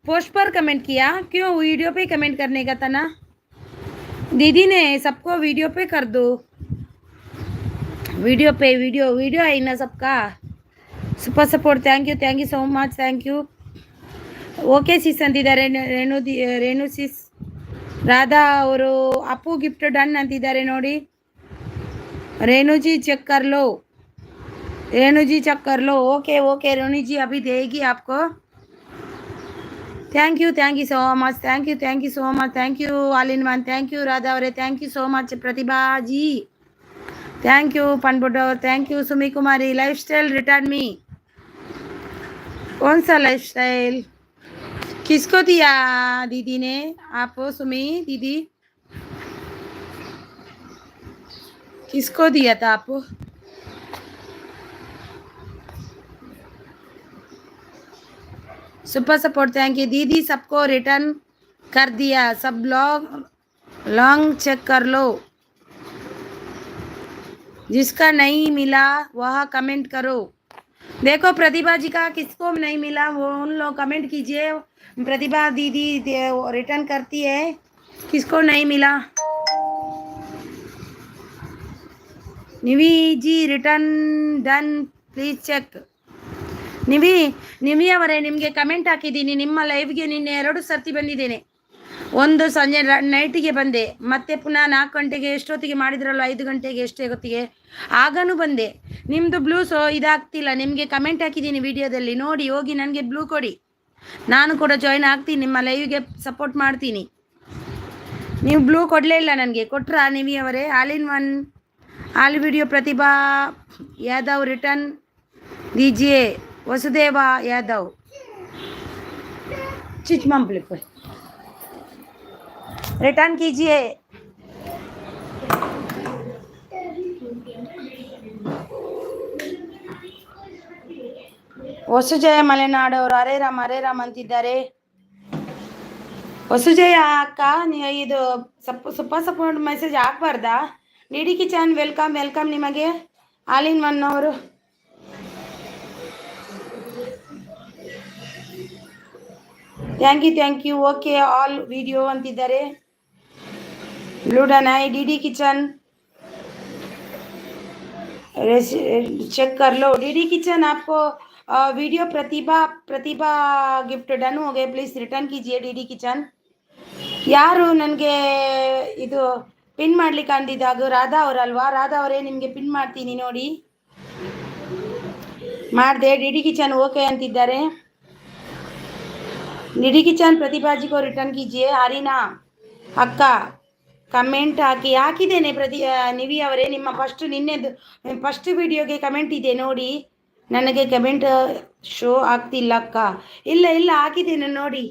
पोस्ट पर कमेंट किया क्यों वीडियो पे कमेंट करने का था ना दीदी ने सबको वीडियो पे कर दो वीडियो पे वीडियो है ना सबका super support thank you so much thank you okay sis अंतिದ್ದಾರೆ ರೇಣು ಸಿಸ್ ರಾಧಾ ಅವರು ಅಪ್ಪು ಗಿಫ್ಟ್ ಡನ್ ಅಂತಿದ್ದಾರೆ ನೋಡಿ रेणु जी चेक कर लो रेणु जी चेक कर लो ओके रेणु जी अभी देगी आपको thank you so much thank you so much thank you all in one thank you Radha और thank you so much Pratibha ji thank you पनबुड्डो, thank you Sumi Kumari. Life style return me, कौन सा लाइफ स्टाइल? किसको दिया दीदी ने? आप सुमी दीदी किसको दिया था आप? सुपर सपोर्ट, थैंक यू दीदी। सबको रिटर्न कर दिया, सब लोग लॉन्ग चेक कर लो। जिसका नहीं मिला वह कमेंट करो। देखो प्रतिभा जी का किसको नहीं मिला वो उन लोग कमेंट कीजिए। प्रतिभा दीदी रिटर्न करती है, किसको नहीं मिला? निवी जी return done, please check. Nivi ಅವರೇ, ನಿಮಗೆ ಕಮೆಂಟ್ ಹಾಕಿದ್ದೀನಿ। ನಿಮ್ಮ ಲೈವ್ಗೆ ನಿನ್ನೆ 2 ಸರ್ತಿ ಬಂದಿದ್ದೇನೆ। ಒಂದು ಸಂಜೆ ನೈಟಿಗೆ ಬಂದೆ, ಮತ್ತೆ ಪುನಃ 4 ಗಂಟೆಗೆ ಎಷ್ಟೊತ್ತಿಗೆ ಮಾಡಿದ್ರಲ್ಲ, 5 ಗಂಟೆಗೆ ಎಷ್ಟೇ ಹೊತ್ತಿಗೆ ಆಗನೂ ಬಂದೆ। ನಿಮ್ಮದು ಬ್ಲೂ ಇದಾಗ್ತಿಲ್ಲ, ನಿಮಗೆ ಕಮೆಂಟ್ ಹಾಕಿದ್ದೀನಿ ವಿಡಿಯೋದಲ್ಲಿ, ನೋಡಿ ಹೋಗಿ ನನಗೆ ಬ್ಲೂ ಕೊಡಿ, ನಾನು ಕೂಡ ಜಾಯ್ನ್ ಆಗ್ತೀನಿ, ನಿಮ್ಮ ಲೈವ್ಗೆ ಸಪೋರ್ಟ್ ಮಾಡ್ತೀನಿ। ನೀವು ಬ್ಲೂ ಕೊಡಲೇ ಇಲ್ಲ ನನಗೆ, ಕೊಟ್ರಾ ನಿವಿ ಅವರೇ? All in one all video Pratibha Yadav return दीजिए। वसुदेवा यादव चिचमंपली पर रिटर्न कीजिए। ವಸುಜಯ ಮಲೆನಾಡವರು ಹರೇ ರಾಮ್ ಅಂತಿದ್ದಾರೆ। ವಸುಜಯ ಅಕ್ಕ, ಇದು ಸಪೋರ್ಟ್ ಮೆಸೇಜ್ ಹಾಕ್ಬಾರ್ದಾ? ಡಿಡಿ ಕಿಚನ್ ವೆಲ್ಕಮ್ ವೆಲ್ಕಮ್ ನಿಮಗೆ। ಆಲ್ ಇನ್ ಒನ್ ಅವರು thank you okay all video ಅಂತಿದ್ದಾರೆ। ಬ್ಲೂಡನ್ ಐ ಡಿಡಿ ಕಿಚನ್ चेक कर लो। डीडी किचन आपको वीडियो प्रतिभा गिफ्ट डन हो गए, प्लीज रिटर्न कीजिए डीडी किचन। ಯಾರು ನನಗೆ ಇದು ಪಿನ್ ಮಾಡ್ಲಿಕ್ಕೆ ಅಂದಿದ್ದಾಗ ರಾಧಾ ಅವರಲ್ವಾ? ರಾಧಾ ಅವರೇ, ನಿಮಗೆ ಪಿನ್ ಮಾಡ್ತೀನಿ ನೋಡಿ, ಮಾಡಿದೆ। ಡಿಡಿ ಕಿಚನ್ ಓಕೆ ಅಂತಿದ್ದಾರೆ। ಡಿಡಿ ಕಿಚನ್ प्रतिभाजी को रिटर्न कीजिए। ಹರಿನಾ ಅಕ್ಕ ಕಮೆಂಟ್ ಹಾಕಿದ್ದೇನೆ। ನಿವಿ ಅವರೇ, ನಿಮ್ಮ ನಿನ್ನೆದು ಫಸ್ಟ್ ವಿಡಿಯೋಗೆ ಕಮೆಂಟ್ ಇದೆ ನೋಡಿ, ನನಗೆ ಕಮೆಂಟ್ ಶೋ ಆಗ್ತಿಲ್ಲ ಅಕ್ಕ। ಇಲ್ಲ ಹಾಕಿದ್ದೇನೆ ನೋಡಿ,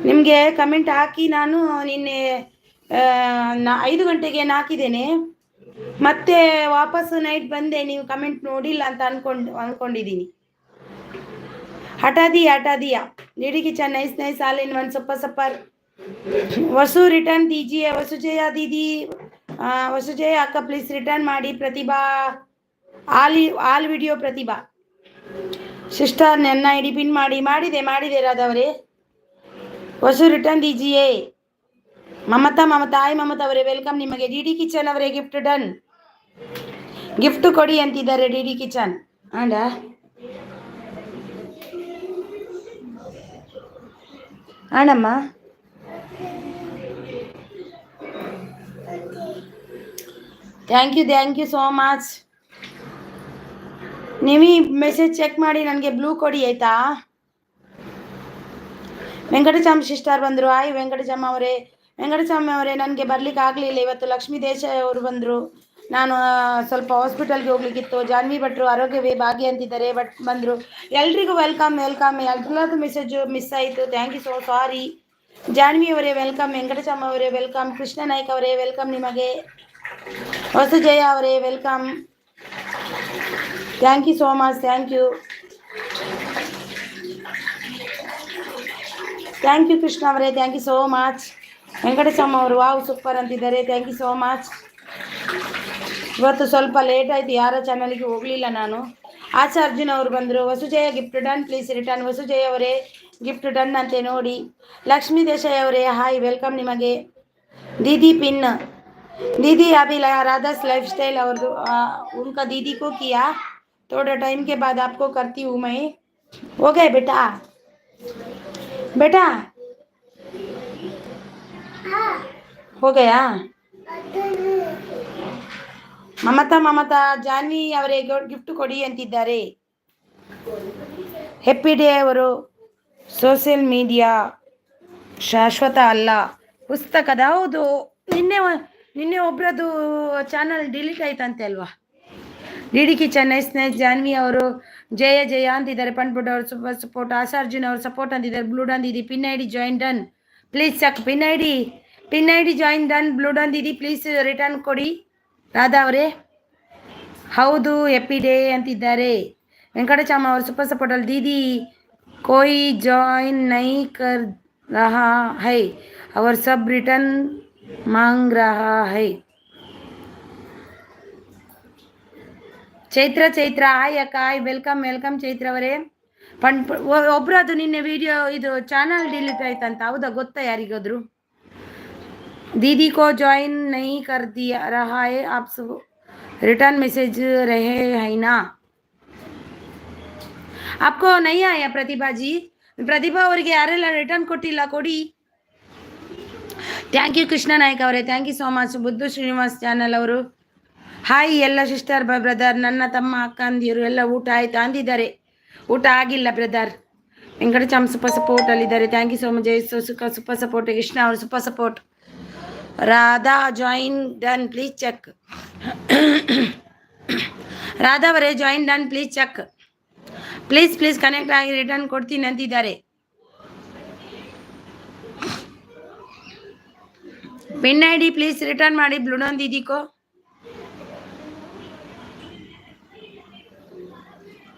ನಿಮಗೆ ಕಮೆಂಟ್ ಹಾಕಿ ನಾನು ನಿನ್ನೆ 5 ಗಂಟೆಗೆ ಹಾಕಿದ್ದೇನೆ, ಮತ್ತೆ ವಾಪಸ್ ನೈಟ್ ಬಂದೆ, ನೀವು ಕಮೆಂಟ್ ನೋಡಿಲ್ಲ ಅಂತ ಅನ್ಕೊಂಡಿದ್ದೀನಿ। ಹಟಾದಿಯಾ DD kitchen nice all in one super. Vasu return दीजिए। वसुजया दीदी, वसुजया अक्का प्लीज रिटर्न माड़ी। Pratibha all video Pratibha sister ನನ್ನ ಐಡಿ ಪಿನ್ ಮಾಡಿದೆ ರಾಧವರೇ। ವಸು ರಿಟರ್ನ್ दीजिए। ಮಮತಾ ಹಾಯ್ ಮಮತಾ ಅವರೇ, ವೆಲ್ಕಮ್ ನಿಮಗೆ। ಡಿಡಿ ಕಿಚನ್ ಅವರೇ ಗಿಫ್ಟ್ ಡನ್, ಗಿಫ್ಟ್ ಕೊಡಿ ಅಂತಿದ್ದಾರೆ ಡಿಡಿ ಕಿಚನ್। ಆಂಡ ಆಣಮ್ಮ ಥ್ಯಾಂಕ್ ಯು ಸೋ ಮಚ್। ನೀವೀ ಮೆಸೇಜ್ ಚೆಕ್ ಮಾಡಿ ನನಗೆ ಬ್ಲೂ ಕೊಡಿ ಆಯ್ತಾ? ವೆಂಕಟಚಾಮ್ ಸಿಸ್ಟರ್ ಬಂದರು, ಹಾಯ್ ವೆಂಕಟಚಾಮ್ ಅವರೇ ನನಗೆ ಬರ್ಲಿಕ್ಕೆ ಆಗಲಿಲ್ಲ ಇವತ್ತು। ಲಕ್ಷ್ಮೀ ದೇಸಾಯಿ ಅವರು ಬಂದರು, ನಾನು ಸ್ವಲ್ಪ ಹಾಸ್ಪಿಟಲ್ಗೆ ಹೋಗ್ಲಿಕ್ಕಿತ್ತು। ಜಾನ್ವಿ ಭಟ್ರು ಆರೋಗ್ಯವೇ ಭಾಗ್ಯ ಅಂತಿದ್ದಾರೆ, ಬಟ್ ಬಂದರು। ಎಲ್ರಿಗೂ ವೆಲ್ಕಮ್। ಎಲ್ಲರದ್ದು ಮೆಸೇಜು ಮಿಸ್ ಆಯಿತು, thank you so sorry. Janvi ಅವರೇ ವೆಲ್ಕಮ್, ವೆಂಕಟಚಾಮ್ ಅವರೇ ವೆಲ್ಕಮ್, ಕೃಷ್ಣ ನಾಯ್ಕ ಅವರೇ ವೆಲ್ಕಮ್ ನಿಮಗೆ, ವಸುಜಯ ಅವರೇ welcome, thank you so much, thank you Krishna ಅವರೇ, thank you so much. Venkateshamma ಅವರು ವಾವ್ ಸೂಪರ್ ಅಂತಿದ್ದಾರೆ, ಥ್ಯಾಂಕ್ ಯು ಸೋ ಮಚ್। ಇವತ್ತು ಸ್ವಲ್ಪ ಲೇಟ್ ಆಯಿತು, ಯಾರ ಚಾನಲ್ಗೆ ಹೋಗಲಿಲ್ಲ ನಾನು। ಆಚಾ ಅರ್ಜುನ್ ಅವರು ಬಂದರು। ವಸುಜಯ ಗಿಫ್ಟ್ ಡನ್, ಪ್ಲೀಸ್ ರಿಟರ್ನ್। ವಸುಜಯ ಅವರೇ ಗಿಫ್ಟ್ ಡನ್ ಅಂತೆ ನೋಡಿ। ಲಕ್ಷ್ಮೀ ದೇಸಾಯಿ ಅವರೇ ಹಾಯ್ ವೆಲ್ಕಮ್ ನಿಮಗೆ। दीदी पिन दीदी अभी राधास लाइफ स्टाइल और उनका दीदी को किया, थोड़ा टाइम के बाद आपको करती हूँ मैं। हो गए बेटा हो गया। ಮಮತಾ ಜಾನ್ವಿ ಅವರೇ ಗಿಫ್ಟ್ ಕೊಡಿ ಅಂತಿದ್ದಾರೆ। ಹ್ಯಾಪಿ ಡೇ ಅವರು ಸೋಷಿಯಲ್ ಮೀಡಿಯಾ ಶಾಶ್ವತ ಅಲ್ಲ, ಪುಸ್ತಕದ ಹೌದು। ನಿನ್ನೆ ಒಬ್ರದ್ದು ಚಾನಲ್ ಡಿಲೀಟ್ ಆಯ್ತಂತೆ ಅಲ್ವಾ. D D kitchen nice nice. Janvi ಅವರು ಜಯ ಜಯ ಅಂತಿದ್ದಾರೆ. ಪಂಡ್ಪುಟ್ ಅವರು ಸೂಪರ್ ಸಪೋರ್ಟ್. ಆಸಾರ್ಜುನ್ ಅವರು ಸಪೋರ್ಟ್ ಅಂತಿದ್ದಾರೆ. ಬ್ಲೂ ಡನ್ ದೀದಿ pin I D join done please check. Pin I D join done. Blue done ದೀದಿ ಪ್ಲೀಸ್ ರಿಟರ್ನ್ ಕೊಡಿ. ರಾಧಾ ಅವರೇ ಹೌದು ಎಪ್ಪಿ ಡೇ ಅಂತಿದ್ದಾರೆ. ವೆಂಕಟಚಾಮ ಅವರು ಸೂಪರ್ ಸಪೋರ್ಟ್ ಅಲ್ಲಿ. ದೀದಿ कोई ज्वाइन नहीं कर रहा है और सब रिटर्न मांग रहा है. ಚೈತ್ರ ಹಾಯ್ ಅಕ್ಕ. ಹಾಯ್ ವೆಲ್ಕಮ್ ಚೈತ್ರ ಅವರೇ. ಒಬ್ರು ಅದು ನಿನ್ನೆ ವಿಡಿಯೋ ಇದು ಚಾನಲ್ ಡಿಲೀಟ್ ಆಯ್ತಂತ. ಹೌದಾ? ಗೊತ್ತಾ ಯಾರಿಗಾದ್ರು? दीदी को ज्वाइन नहीं कर दिया रहा है आप रिटर्न मैसेज रहे है ना? आपको नहीं आया प्रतिभा जी? ಪ್ರತಿಭಾ ಅವರಿಗೆ ಯಾರೆಲ್ಲ ರಿಟರ್ನ್ ಕೊಟ್ಟಿಲ್ಲ ಕೊಡಿ. ಥ್ಯಾಂಕ್ ಯು ಕೃಷ್ಣ ನಾಯ್ಕ ಅವರೇ, ಥ್ಯಾಂಕ್ ಯು ಸೋ ಮಚ್. ಬುದ್ದು ಶ್ರೀನಿವಾಸ್ ಚಾನಲ್ ಅವರು ಹಾಯ್. ಎಲ್ಲ ಸಿಸ್ಟರ್ ಬ್ರದರ್, ನನ್ನ ತಮ್ಮ ಅಕ್ಕಂದಿರು ಎಲ್ಲ ಊಟ ಆಯ್ತು ಅಂದಿದ್ದಾರೆ. ಊಟ ಆಗಿಲ್ಲ ಬ್ರದರ್. ವೆಂಕಟಚಾಮ್ ಸೂಪರ್ ಸಪೋರ್ಟ್ ಅಲ್ಲಿದ್ದಾರೆ. Thank you so much. Jai super support. Krishna ಅವರು super support. Radha join done please check. Radha ಅವರೇ join done please check. Please connect ಆಗಿ ರಿಟರ್ನ್ ಕೊಡ್ತೀನಿ ಅಂತಿದ್ದಾರೆ. Pin I D please return ಮಾಡಿ ಬ್ಲೂಡನ್ ದೀದಿಕೋ.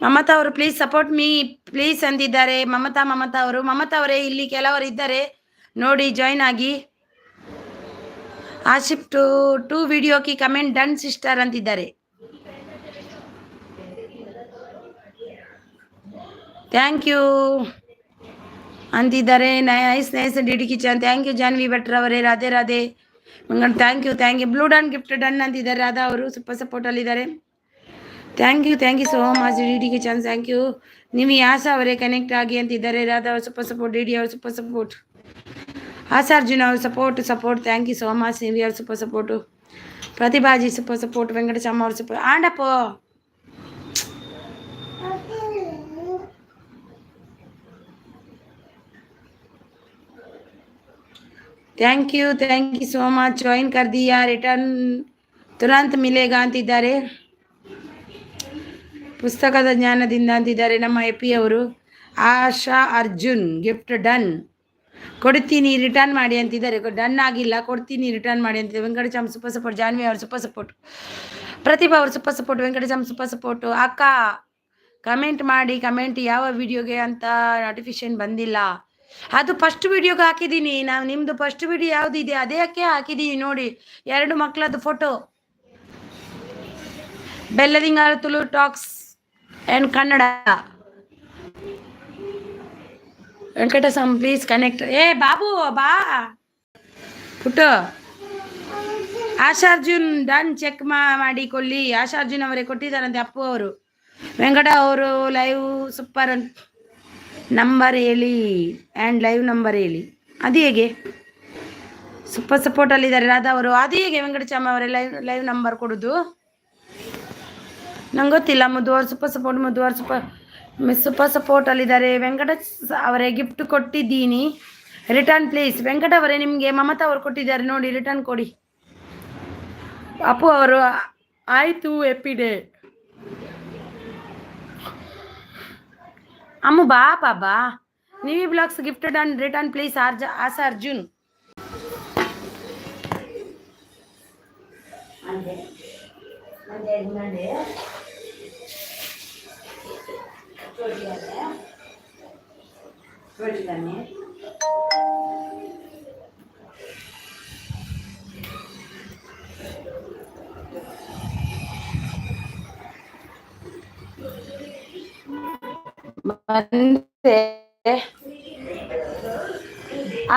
ಮಮತಾ ಅವರು ಪ್ಲೀಸ್ ಸಪೋರ್ಟ್ ಮೀ ಪ್ಲೀಸ್ ಅಂದಿದ್ದಾರೆ. ಮಮತಾ ಅವರೇ ಇಲ್ಲಿ ಕೆಲವರು ಇದ್ದಾರೆ ನೋಡಿ, ಜಾಯಿನ್ ಆಗಿ. ಆಶಿಫ್ ಟು ವಿಡಿಯೋ ಕಿ ಕಮೆಂಟ್ ಡನ್ ಸಿಸ್ಟರ್ ಅಂತಿದ್ದಾರೆ. ಥ್ಯಾಂಕ್ ಯು ಅಂತಿದ್ದಾರೆ. Nice D D kitchen. Thank you Janvi ಭಟ್ರ ಅವರೇ. Radhe thank you. Blue done gift done ಅಂತಿದ್ದಾರೆ. ರಾಧಾ ಅವರು ಸೂಪರ್ ಸಪೋರ್ಟಲ್ಲಿದ್ದಾರೆ. Thank you so much D D kitchen. Thank you. ನೀವು ಯಾಸ ಅವರೇ ಕನೆಕ್ಟ್ ಆಗಿ ಅಂತಿದ್ದಾರೆ. ರಾಧಾ ಅವರು ಸೂಪರ್ ಸಪೋರ್ಟ್. ಡಿ ಡಿ ಅವರು ಸೂಪರ್ ಸಪೋರ್ಟ್. ಆಸಾರ್ಜುನ್ ಅವರು support. Thank you so much. ನೀವು ಅವರು ಸೂಪರ್ ಸಪೋರ್ಟು. ಪ್ರತಿಭಾಜಿ super support. ವೆಂಕಟಚಾಮ ಅವರು super. ಆಂಡಪ್ಪ thank you so much. Join ಕರ್ ದಿಯಾ. ರಿಟರ್ನ್ ತುರಂತ್ ಮಿಲೇಗಾ ಅಂತಿದ್ದಾರೆ. ಪುಸ್ತಕದ ಜ್ಞಾನದಿಂದ ಅಂತಿದ್ದಾರೆ ನಮ್ಮ ಎಪಿ ಅವರು. ಆಶಾ ಅರ್ಜುನ್ ಗಿಫ್ಟ್ ಡನ್ ಕೊಡ್ತೀನಿ ರಿಟರ್ನ್ ಮಾಡಿ ಅಂತಿದ್ದಾರೆ. ಡನ್ ಆಗಿಲ್ಲ, ಕೊಡ್ತೀನಿ ರಿಟರ್ನ್ ಮಾಡಿ ಅಂತಿದ್ದಾರೆ. ವೆಂಕಟಚಾಮ್ ಸೂಪರ್ ಸಪೋರ್ಟ್. ಜಾನ್ವಿ ಅವರು ಸೂಪರ್ ಸಪೋರ್ಟ್. ಪ್ರತಿಭಾ ಅವರು ಸೂಪರ್ ಸಪೋರ್ಟ್. ವೆಂಕಟಚಾಮ್ ಸೂಪರ್ ಸಪೋರ್ಟು. ಅಕ್ಕ ಕಮೆಂಟ್ ಮಾಡಿ. ಕಮೆಂಟ್ ಯಾವ ವಿಡಿಯೋಗೆ ಅಂತ ನೋಟಿಫಿಕೇಶನ್ ಬಂದಿಲ್ಲ. ಅದು ಫಸ್ಟ್ ವಿಡಿಯೋಗೆ ಹಾಕಿದ್ದೀನಿ ನಾವು. ನಿಮ್ಮದು ಫಸ್ಟ್ ವಿಡಿಯೋ ಯಾವುದಿದೆ ಅದಕ್ಕೆ ಹಾಕಿದ್ದೀನಿ ನೋಡಿ. 2 ಮಕ್ಕಳದ್ದು ಫೋಟೋ. ಬೆಲ್ಲದಿಂಗಾರ Tulu talks and Kannada. Venkataswamy please connect. ಬಾಬು ಬಾ ಪುಟ್ಟು. ಆಶಾರ್ಜುನ್ ಡನ್ ಚೆಕ್ ಮಾಡಿ ಕೊಲ್ಲಿ. ಆಶಾರ್ಜುನ್ ಅವರೇ ಕೊಟ್ಟಿದ್ದಾರಂತೆ ಅಪ್ಪು ಅವರು. ವೆಂಕಟ ಅವರು ಲೈವ್ ಸೂಪರ್ ನಂಬರ್ ಹೇಳಿ ಆ್ಯಂಡ್ ಲೈವ್ ನಂಬರ್ ಹೇಳಿ. ಅದು ಹೇಗೆ? ಸೂಪರ್ ಸಪೋರ್ಟಲ್ಲಿದ್ದಾರೆ ರಾಧಾ ಅವರು. ಅದು ಹೇಗೆ ವೆಂಕಟಚಾಮ ಅವರೇ ಲೈವ್ ನಂಬರ್ ಕೊಡೋದು? ನಂಗೆ ಗೊತ್ತಿಲ್ಲ. ಮುದ್ದುವರು ಸೂಪರ್ ಸಪೋರ್ಟ್. ಸೂಪರ್ ಸಪೋರ್ಟಲ್ಲಿದ್ದಾರೆ. ವೆಂಕಟ ಅವರೇ ಗಿಫ್ಟ್ ಕೊಟ್ಟಿದ್ದೀನಿ ರಿಟರ್ನ್ ಪ್ಲೀಸ್. ವೆಂಕಟ ಅವರೇ ನಿಮಗೆ ಮಮತಾ ಅವರು ಕೊಟ್ಟಿದ್ದಾರೆ ನೋಡಿ, ರಿಟರ್ನ್ ಕೊಡಿ. ಅಪ್ಪು ಅವರು ಆಯಿತು ಎಪ್ಪಿ ಡೇ. ಅಮ್ಮ ಬಾ Nivi blogs gift done return please. Asha Arjun.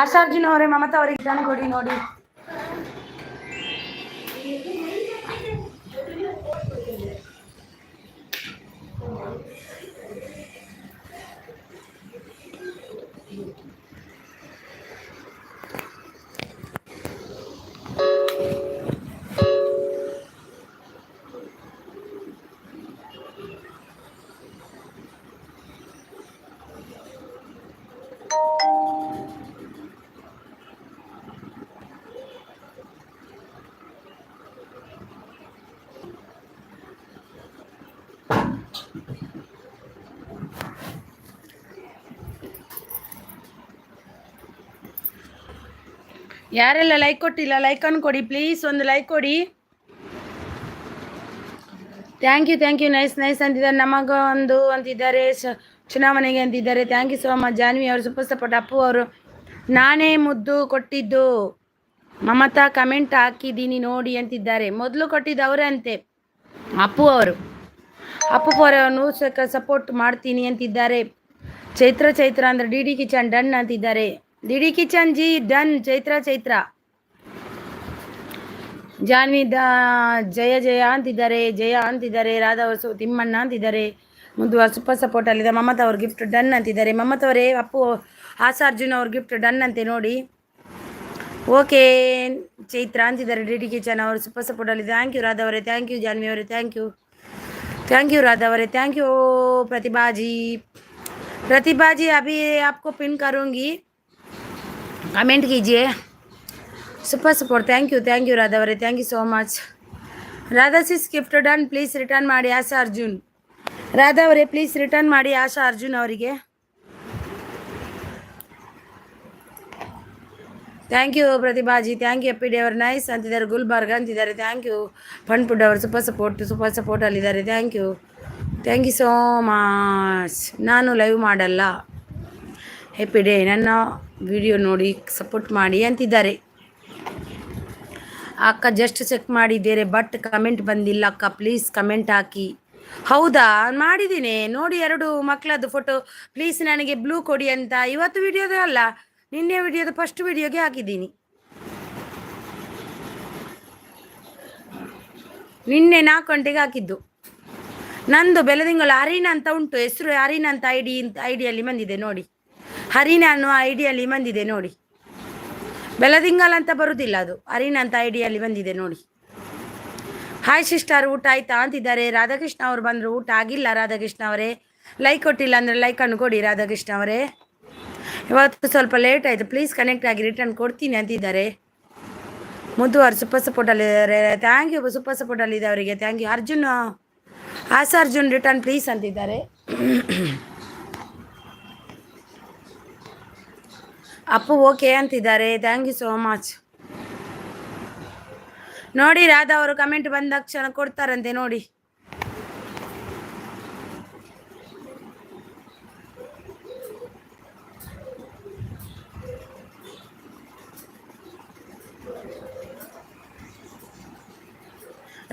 ಆಶಾರ್ಜುನ್ ಅವರೇ ಮಮತಾ ಅವರಿಗೆ ರಿಟರ್ನ್ ಕೊಡಿ ನೋಡಿ. ಯಾರೆಲ್ಲ ಲೈಕ್ ಕೊಟ್ಟಿಲ್ಲ ಲೈಕನ್ನು ಕೊಡಿ ಪ್ಲೀಸ್, ಒಂದು ಲೈಕ್ ಕೊಡಿ. ಥ್ಯಾಂಕ್ ಯು ನೈಸ್ ಅಂತಿದ್ದಾರೆ. ನಮಗೊಂದು ಅಂತಿದ್ದಾರೆ, ಚುನಾವಣೆಗೆ ಅಂತಿದ್ದಾರೆ. Thank you so much. Janvi ಅವರು ಸೂಪರ್ ಸಪೋರ್ಟ್. ಅಪ್ಪು ಅವರು ನಾನೇ ಮುದ್ದು ಕೊಟ್ಟಿದ್ದು ಮಮತಾ ಕಮೆಂಟ್ ಹಾಕಿದ್ದೀನಿ ನೋಡಿ ಅಂತಿದ್ದಾರೆ. ಮೊದಲು ಕೊಟ್ಟಿದ್ದು ಅವರೇ ಅಂತೆ, ಅಪ್ಪು ಅವರು. ಅಪ್ಪು ಅವರನ್ನು ಸಪೋರ್ಟ್ ಮಾಡ್ತೀನಿ ಅಂತಿದ್ದಾರೆ. ಚೈತ್ರ ಅಂದ್ರೆ ಡಿ ಕಿಚನ್ ಡನ್ ಅಂತಿದ್ದಾರೆ. D kitchen ji done. Chaitra Janvi Jaya ಅಂತಿದ್ದಾರೆ. ರಾಧಾ ಅವರು ತಿಮ್ಮಣ್ಣ ಅಂತಿದ್ದಾರೆ. ಮುದ್ದು ಸೂಪರ್ ಸಪೋರ್ಟ್ ಅಲ್ಲಿದೆ. ಮಮತಾ ಅವ್ರ ಗಿಫ್ಟ್ ಡನ್ ಅಂತಿದ್ದಾರೆ. ಮಮತಾ ಅವರೇ ಅಪ್ಪು ಅರ್ಜುನ್ ಅವ್ರ ಗಿಫ್ಟ್ ಡನ್ ಅಂತೆ ನೋಡಿ. ಓಕೆ ಚೈತ್ರ ಅಂತಿದ್ದಾರೆ. ಡಿ ಕಿಚನ್ ಅವರು ಸೂಪರ್ ಸಪೋರ್ಟ್ ಅಲ್ಲಿ. ಥ್ಯಾಂಕ್ ಯು ರಾಧಾ ಅವರೇ, ಥ್ಯಾಂಕ್ ಯು ಜಾನ್ವಿ ಅವರೇ, ಥ್ಯಾಂಕ್ ಯು ರಾಧಾ ಅವರೇ, ಥ್ಯಾಂಕ್ ಯು प्रतिभा जी अभी आपको पिन करूँगी, कमेंट कीजिए. Super support. Thank you Radha ಅವರೇ, thank you so much. Radha sis gift done. Please return ಮಾಡಿ ಆಶಾ ಅರ್ಜುನ್. ರಾಧಾ ಅವರೇ ಪ್ಲೀಸ್ ರಿಟರ್ನ್ ಮಾಡಿ ಆಶಾ ಅರ್ಜುನ್ ಅವರಿಗೆ. Thank you ಪ್ರತಿಭಾಜಿ, thank you. ಎಪ್ಪಿ day ಅವರು ನೈಸ್ ಅಂತಿದ್ದಾರೆ. ಗುಲ್ಬರ್ಗ ಅಂತಿದ್ದಾರೆ. Thank you. ಫಂಡ್ ಫುಡ್ ಅವರು ಸೂಪರ್ ಸಪೋರ್ಟ್ ಅಲ್ಲಿದ್ದಾರೆ. Thank you so much. ನಾನು ಲೈವ್ ಮಾಡಲ್ಲ, ಹ್ಯಾಪಿ ಡೇ, ನನ್ನ ವಿಡಿಯೋ ನೋಡಿ ಸಪೋರ್ಟ್ ಮಾಡಿ ಅಂತಿದ್ದಾರೆ. ಅಕ್ಕ ಜಸ್ಟ್ ಚೆಕ್ ಮಾಡಿದ್ದೇನೆ ಬಟ್ ಕಮೆಂಟ್ ಬಂದಿಲ್ಲ ಅಕ್ಕ, ಪ್ಲೀಸ್ ಕಮೆಂಟ್ ಹಾಕಿ. ಹೌದಾ, ಮಾಡಿದ್ದೀನಿ ನೋಡಿ. 2 ಮಕ್ಕಳದ್ದು ಫೋಟೋ ಪ್ಲೀಸ್ ನನಗೆ ಬ್ಲೂ ಕೊಡಿ ಅಂತ. ಇವತ್ತು ವಿಡಿಯೋದ ಅಲ್ಲ, ನಿನ್ನೆ ವಿಡಿಯೋದ ಫಸ್ಟ್ ವಿಡಿಯೋಗೆ ಹಾಕಿದ್ದೀನಿ. ನಿನ್ನೆ 4 ಗಂಟೆಗೆ ಹಾಕಿದ್ದು. ನಂದು ಬೆಳದಿಂಗಳ ಹರಿಣ ಅಂತ ಉಂಟು, ಹೆಸರು ಹರಿಣ ಅಂತ ಐಡಿಯಲ್ಲಿ ಬಂದಿದೆ ನೋಡಿ. ಹರಿಣ ಅನ್ನುವ ಐಡಿಯಲ್ಲಿ ಬಂದಿದೆ ನೋಡಿ. ಬೆಳದಿಂಗಲ್ ಅಂತ ಬರುವುದಿಲ್ಲ, ಅದು ಹರಿಣ ಅಂತ ಐಡಿಯಲ್ಲಿ ಬಂದಿದೆ ನೋಡಿ. ಹಾಯ್ ಸಿಸ್ಟರ್, ಊಟ ಆಯ್ತಾ ಅಂತಿದ್ದಾರೆ. ರಾಧಾಕೃಷ್ಣ ಅವರು ಬಂದರು. ಊಟ ಆಗಿಲ್ಲ ರಾಧಾಕೃಷ್ಣ ಅವರೇ. ಲೈಕ್ ಕೊಟ್ಟಿಲ್ಲ ಅಂದರೆ ಲೈಕನ್ನು ಕೊಡಿ ರಾಧಾಕೃಷ್ಣ ಅವರೇ. ಇವತ್ತು ಸ್ವಲ್ಪ ಲೇಟ್ ಆಯಿತು, ಪ್ಲೀಸ್ ಕನೆಕ್ಟ್ ಆಗಿ ರಿಟರ್ನ್ ಕೊಡ್ತೀನಿ ಅಂತಿದ್ದಾರೆ. ಮುದ್ದು ಅವರು ಸೂಪರ್ ಸಪೋರ್ಟಲ್ಲಿದ್ದಾರೆ. ಥ್ಯಾಂಕ್ ಯು ಸೂಪರ್ ಸಪೋರ್ಟಲ್ಲಿದೆ ಅವರಿಗೆ. Thank you. Arjun return please ಅಂತಿದ್ದಾರೆ. ಅಪ್ಪು ಓಕೆ ಅಂತಿದ್ದಾರೆ. Thank you so much. ನೋಡಿ ರಾಧಾ ಅವರು ಕಮೆಂಟ್ ಬಂದ ಕ್ಷಣ ಕೊಡ್ತಾರಂತೆ ನೋಡಿ.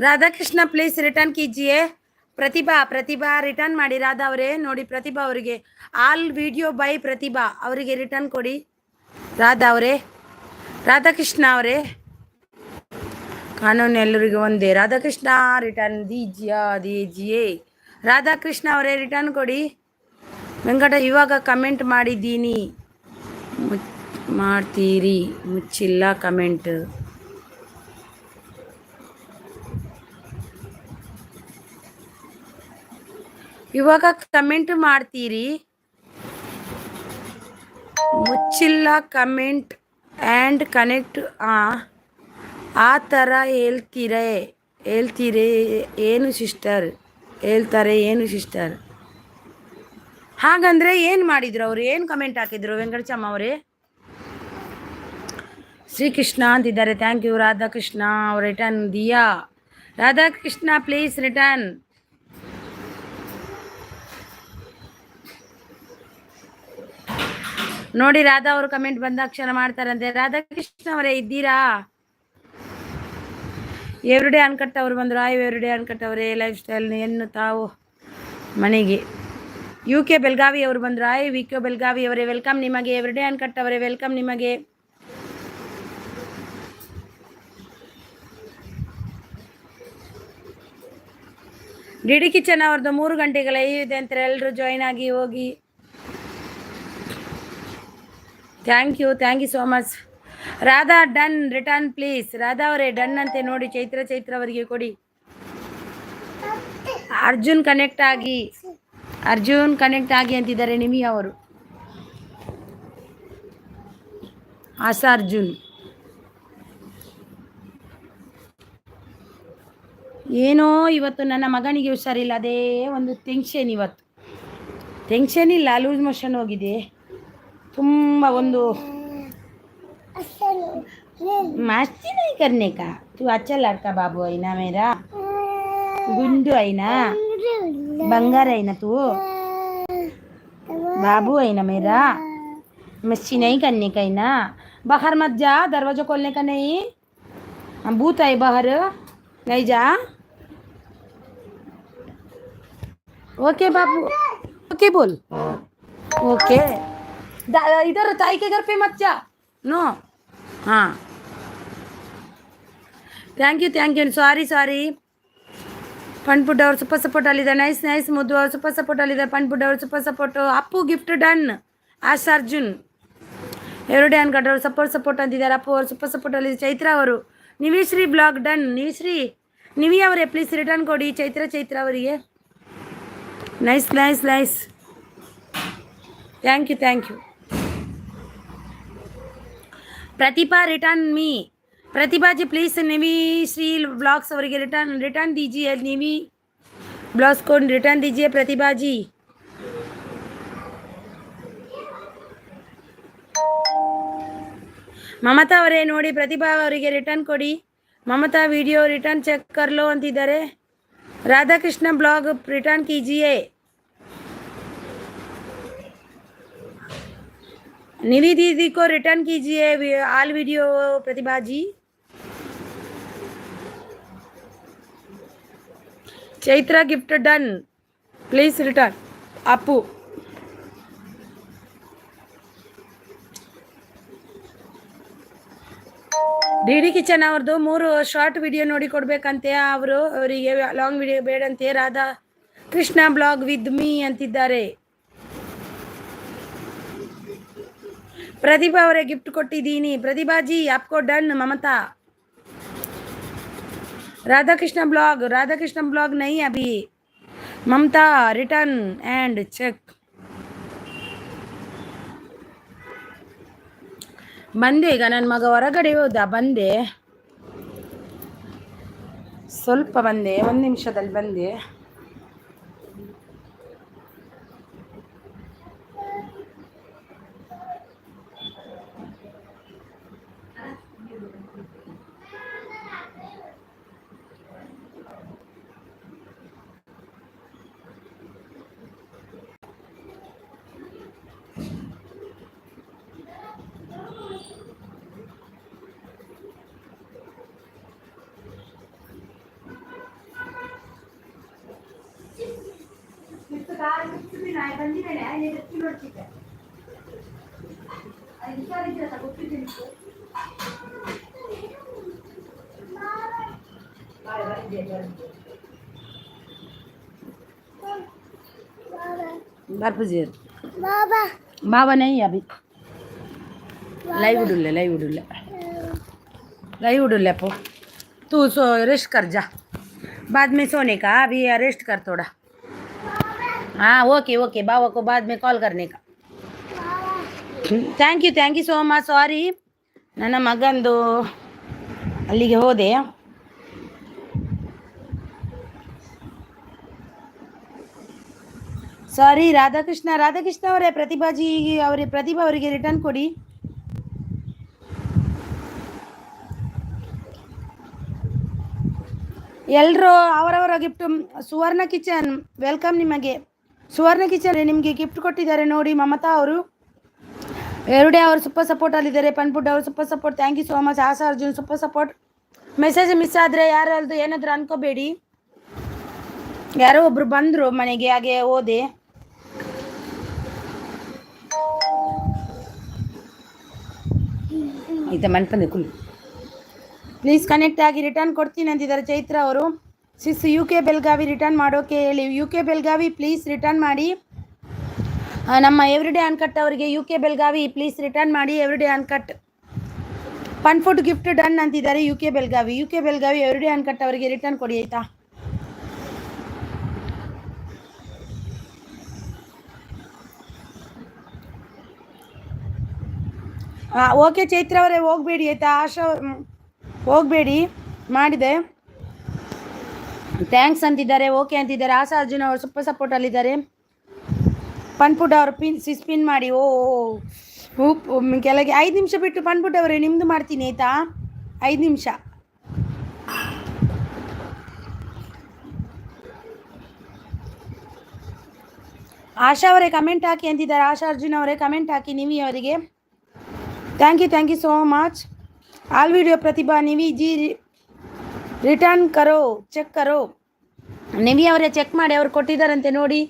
ರಾಧಾಕೃಷ್ಣ ಪ್ಲೀಸ್ ರಿಟರ್ನ್ ಕೀಜಿಯೇ. ಪ್ರತಿಭಾ ರಿಟರ್ನ್ ಮಾಡಿ ರಾಧಾ ಅವರೇ. ನೋಡಿ ಪ್ರತಿಭಾ ಅವರಿಗೆ ಆಲ್ ವಿಡಿಯೋ ಬೈ ಪ್ರತಿಭಾ ಅವರಿಗೆ ರಿಟರ್ನ್ ಕೊಡಿ ರಾಧಾ ಅವರೇ. ರಾಧಾಕೃಷ್ಣ ಅವರೇ, ಕಾನೂನು ಎಲ್ಲರಿಗೂ ಒಂದೇ. ರಾಧಾಕೃಷ್ಣ ರಿಟರ್ನ್ ದೀಜಿಯೇ. ರಾಧಾಕೃಷ್ಣ ಅವರೇ ರಿಟರ್ನ್ ಕೊಡಿ. ವೆಂಕಟ ಇವಾಗ ಕಮೆಂಟ್ ಮಾಡಿದ್ದೀನಿ, ಮಾಡ್ತೀರಿ ಮುಚ್ಚಿಲ್ಲ ಕಮೆಂಟ್. ಇವಾಗ ಕಮೆಂಟ್ ಮಾಡ್ತೀರಿ, ಮುಚ್ಚಿಲ್ಲ ಕಮೆಂಟ್ ಆ್ಯಂಡ್ ಕನೆಕ್ಟ್. ಆ ಥರ ಹೇಳ್ತಾರೆ ಏನು ಸಿಸ್ಟರ್. ಹಾಗಂದರೆ ಏನು ಮಾಡಿದ್ರು ಅವರು, ಏನು ಕಮೆಂಟ್ ಹಾಕಿದ್ರು ವೆಂಕಟಚಮ್ಮ ಅವರೇ? ಶ್ರೀಕೃಷ್ಣ ಅಂತಿದ್ದಾರೆ. Thank you. ರಾಧಾಕೃಷ್ಣ ಅವ್ರ ರಿಟರ್ನ್. ದಿಯಾ ರಾಧಾಕೃಷ್ಣ ಪ್ಲೀಸ್ ರಿಟರ್ನ್. ನೋಡಿ ರಾಧಾ ಅವರು ಕಮೆಂಟ್ ಬಂದಾಕ್ಷಣ ಮಾಡ್ತಾರಂತೆ. ರಾಧಾಕೃಷ್ಣ ಅವರೇ ಇದ್ದೀರಾ? ಎವ್ರಿಡೇ ಅನ್ಕಟ್ ಅವರು ಬಂದರು. ಎವ್ರಿಡೇ ಅನ್ಕಟ್ ಅವರೇ. ಲೈಫ್ ಸ್ಟೈಲ್ ಎನ್ನು ತಾವು ಮನೆಗೆ. UK ಬೆಳಗಾವಿ ಅವರು ಬಂದರು. ವಿಕೆ ಬೆಳಗಾವಿ ಅವರೇ ವೆಲ್ಕಮ್ ನಿಮಗೆ. ಎವ್ರಿಡೇ ಅನ್ಕಟ್ ಅವರೇ ವೆಲ್ಕಮ್ ನಿಮಗೆ. ಡಿ ಕಿಚನ್ ಅವ್ರದ್ದು 3 ಗಂಟೆಗಳ ಇದೆ ಅಂತಾರೆ. ಎಲ್ಲರೂ ಜಾಯಿನ್ ಆಗಿ ಹೋಗಿ. Thank you so much. Radha done return please. Radha ಅವರೇ ಡನ್ ಅಂತೆ ನೋಡಿ. ಚೈತ್ರ ಅವರಿಗೆ ಕೊಡಿ. ಅರ್ಜುನ್ ಕನೆಕ್ಟ್ ಆಗಿ ಅಂತಿದ್ದಾರೆ ನಿಮಿ ಅವರು. ಆಶಾ ಅರ್ಜುನ್ ಏನೋ ಇವತ್ತು ನನ್ನ ಮಗನಿಗೆ ಹುಷಾರಿಲ್ಲ, ಅದೇ ಒಂದು ಟೆನ್ಷನ್. ಇವತ್ತು ಟೆನ್ಷನ್ ಇಲ್ಲ, ಲೂಸ್ ಮೋಷನ್ ಹೋಗಿದೆ ತುಂಬ. ಒಂದು मस्ती नहीं करने का। तू अच्छा लड़का बाबू है ना मेरा, गुंडू है ना, बंगार है ना तू, बाबू है ना मेरा, मस्ती नहीं करने का है ना। बाहर मत जा, दरवाजा खोलने का नहीं, हम भूत है बाहर, नहीं जा। ओके बाबू, ओके बोल, ओके। इधर ताई के घर पे मत जा, नो। हाँ, ಥ್ಯಾಂಕ್ ಯು ಸಾರಿ ಫಂಡ್ ಫುಡ್ ಅವ್ರು ಸೂಪರ್ ಸಪೋರ್ಟ್ ಅಲ್ಲಿದೆ. ನೈಸ್ ಮುದ್ದು ಅವ್ರು ಸೂಪರ್ ಸಪೋರ್ಟ್ ಅಲ್ಲಿದೆ. ಫಂಡ್ ಫುಡ್ ಅವ್ರು super support. Appu gift done. Ash Arjun ಎರಡು ಡ್ಯಾನ್ ಗಡ್ ಅವರು ಸಪೋರ್ಟ್ ಅಂತಿದ್ದಾರೆ. ಅಪ್ಪು ಅವರು ಸೂಪರ್ ಸಪೋರ್ಟ್ ಅಲ್ಲಿದೆ. ಚೈತ್ರ ಅವರು ನಿವಿಶ್ರೀ ಬ್ಲಾಗ್ ಡನ್. ನಿವಿ ಅವರೇ ಪ್ಲೀಸ್ ರಿಟರ್ನ್ ಕೊಡಿ ಚೈತ್ರ ಅವರಿಗೆ. Nice thank you. Pratibha return me. Pratibha ji please Nivi Shri blogs ಅವರಿಗೆ रिटर्न दीजिए. निवी ब्लॉग्स को रिटर्न दीजिए प्रतिभा जी. ಮಮತಾ ಅವರೇ ನೋಡಿ ಪ್ರತಿಭಾ ಅವರಿಗೆ ರಿಟರ್ನ್ ಕೊಡಿ. ಮಮತಾ ವಿಡಿಯೋ ರಿಟರ್ನ್ ಚೆಕ್ कर लो ಅಂತಿದ್ದಾರೆ. ರಾಧಾಕೃಷ್ಣ ಬ್ಲಾಗ್ ರಿಟರ್ನ್ कीजिए. निवी दीदी को रिटर्न कीजिए all video Pratibha ji. Chaitra gift done please return. Appu D kitchen ಅವ್ರದ್ದು 3 ಶಾರ್ಟ್ ವಿಡಿಯೋ ನೋಡಿ ಕೊಡ್ಬೇಕಂತೆ. ಅವರಿಗೆ ಲಾಂಗ್ ವಿಡಿಯೋ ಬೇಡಂತೆ. Radha Krishna blog with me ಅಂತಿದ್ದಾರೆ. प्रतिभा ಅವರೇ ಗಿಫ್ಟ್ ಕೊಟ್ಟಿದ್ದೀನಿ. प्रतिभा जी आपको डन. ममता राधाकृष्ण ब्लॉग नहीं अभी. ममता रिटर्न एंड चेक. ಬಂದೆ ಈಗ ನನ್ನ ಮಗ ಹೊರಗಡೆ ಹೋದ. ಬಂದೆ ಸ್ವಲ್ಪ ಬಂದೆ, 1 ನಿಮಿಷದಲ್ಲಿ ಬಂದೆ. बाबा नहीं अभी लाइव उड़ूल्ले पो. तू रेस्ट कर जा, बाद में सोने का. अभी रेस्ट कर थोड़ा. हाँ ओके बाबा को बाद में कॉल करने का. Thank you so much. Sorry ನನ್ನ ಮಗಂದು ಅಲ್ಲಿಗೆ ಹೋದೆ. ಸಾರಿ ರಾಧಾಕೃಷ್ಣ ಅವರೇ ಪ್ರತಿಭಾ ಅವರಿಗೆ ರಿಟರ್ನ್ ಕೊಡಿ. ಎಲ್ಲರೂ ಅವರವರ ಗಿಫ್ಟ್. ಸುವರ್ಣ ಕಿಚನ್ ವೆಲ್ಕಮ್. ನಿಮಗೆ ಸುವರ್ಣ ಕಿಚನ್ ನಿಮಗೆ ಗಿಫ್ಟ್ ಕೊಟ್ಟಿದ್ದಾರೆ ನೋಡಿ. ಮಮತಾ ಅವರು ಎರಡೇ ಅವರು ಸೂಪರ್ ಸಪೋರ್ಟ್ ಅಲ್ಲಿದ್ದಾರೆ. ಪನ್ಪುಡ್ ಅವರು super support. Thank you so much. Asha Arjun super support. Message miss ಆದರೆ ಯಾರಲ್ದು ಏನಾದರೂ ಅನ್ಕೋಬೇಡಿ. ಯಾರೋ ಒಬ್ರು ಬಂದರು ಮನೆಗೆ, ಹಾಗೆ ಹೋದೆ. ಆಯ್ತಾ ಮನ್ಪಂದೆ ಕುಲ್. ಪ್ಲೀಸ್ ಕನೆಕ್ಟ್ ಆಗಿ ರಿಟರ್ನ್ ಕೊಡ್ತೀನಿ ಅಂತಿದ್ದಾರೆ ಚೈತ್ರ ಅವರು. UK ಬೆಳಗಾವಿ ರಿಟರ್ನ್ ಮಾಡೋಕೆ ಹೇಳಿ. UK ಬೆಳಗಾವಿ ಪ್ಲೀಸ್ ರಿಟರ್ನ್ ಮಾಡಿ. ನಮ್ಮ ಎವ್ರಿಡೇ ಅನ್ಕಟ್ ಅವರಿಗೆ UK ಬೆಳಗಾವಿ ಪ್ಲೀಸ್ ರಿಟರ್ನ್ ಮಾಡಿ. Everyday uncut fun food gift done ಅಂತಿದ್ದಾರೆ. UK ಬೆಳಗಾವಿ ಎವ್ರಿಡೇ ಅನ್ಕಟ್ ಅವರಿಗೆ ರಿಟರ್ನ್ ಕೊಡಿ ಆಯಿತಾ. ಓಕೆ ಚೈತ್ರ ಅವರೇ ಹೋಗಬೇಡಿ ಆಯಿತಾ. ಆಶಾ ಹೋಗಬೇಡಿ, ಮಾಡಿದೆ. ಥ್ಯಾಂಕ್ಸ್ ಅಂತಿದ್ದಾರೆ. ಓಕೆ ಅಂತಿದ್ದಾರೆ. ಆಶಾ ಅರ್ಜುನ್ ಅವರು ಸೂಪರ್ ಸಪೋರ್ಟಲ್ಲಿದ್ದಾರೆ. ಪನ್ಪುಡ್ ಅವರು ಸ್ಪಿನ್ ಮಾಡಿ. ಕೆಳಗೆ 5 ನಿಮಿಷ ಬಿಟ್ಟು ಬಂದ್ಬಿಟ್ಟವ್ರೆ, ನಿಮ್ಮದು ಮಾಡ್ತೀನಿ ಆಯಿತಾ? 5 ನಿಮಿಷ. ಆಶಾ ಅವರೇ ಕಮೆಂಟ್ ಹಾಕಿ ಅಂತಿದ್ದಾರೆ. ಆಶಾ ಅರ್ಜುನ್ ಅವರೇ ಕಮೆಂಟ್ ಹಾಕಿ ನಿವಿ ಅವರಿಗೆ. Thank you so much. All video Pratibha Nivi ji return ಕರೋ, ಚೆಕ್ ಕರೋ. ನಿವಿ ಅವರೇ ಚೆಕ್ ಮಾಡಿ, ಅವ್ರು ಕೊಟ್ಟಿದ್ದಾರಂತೆ ನೋಡಿ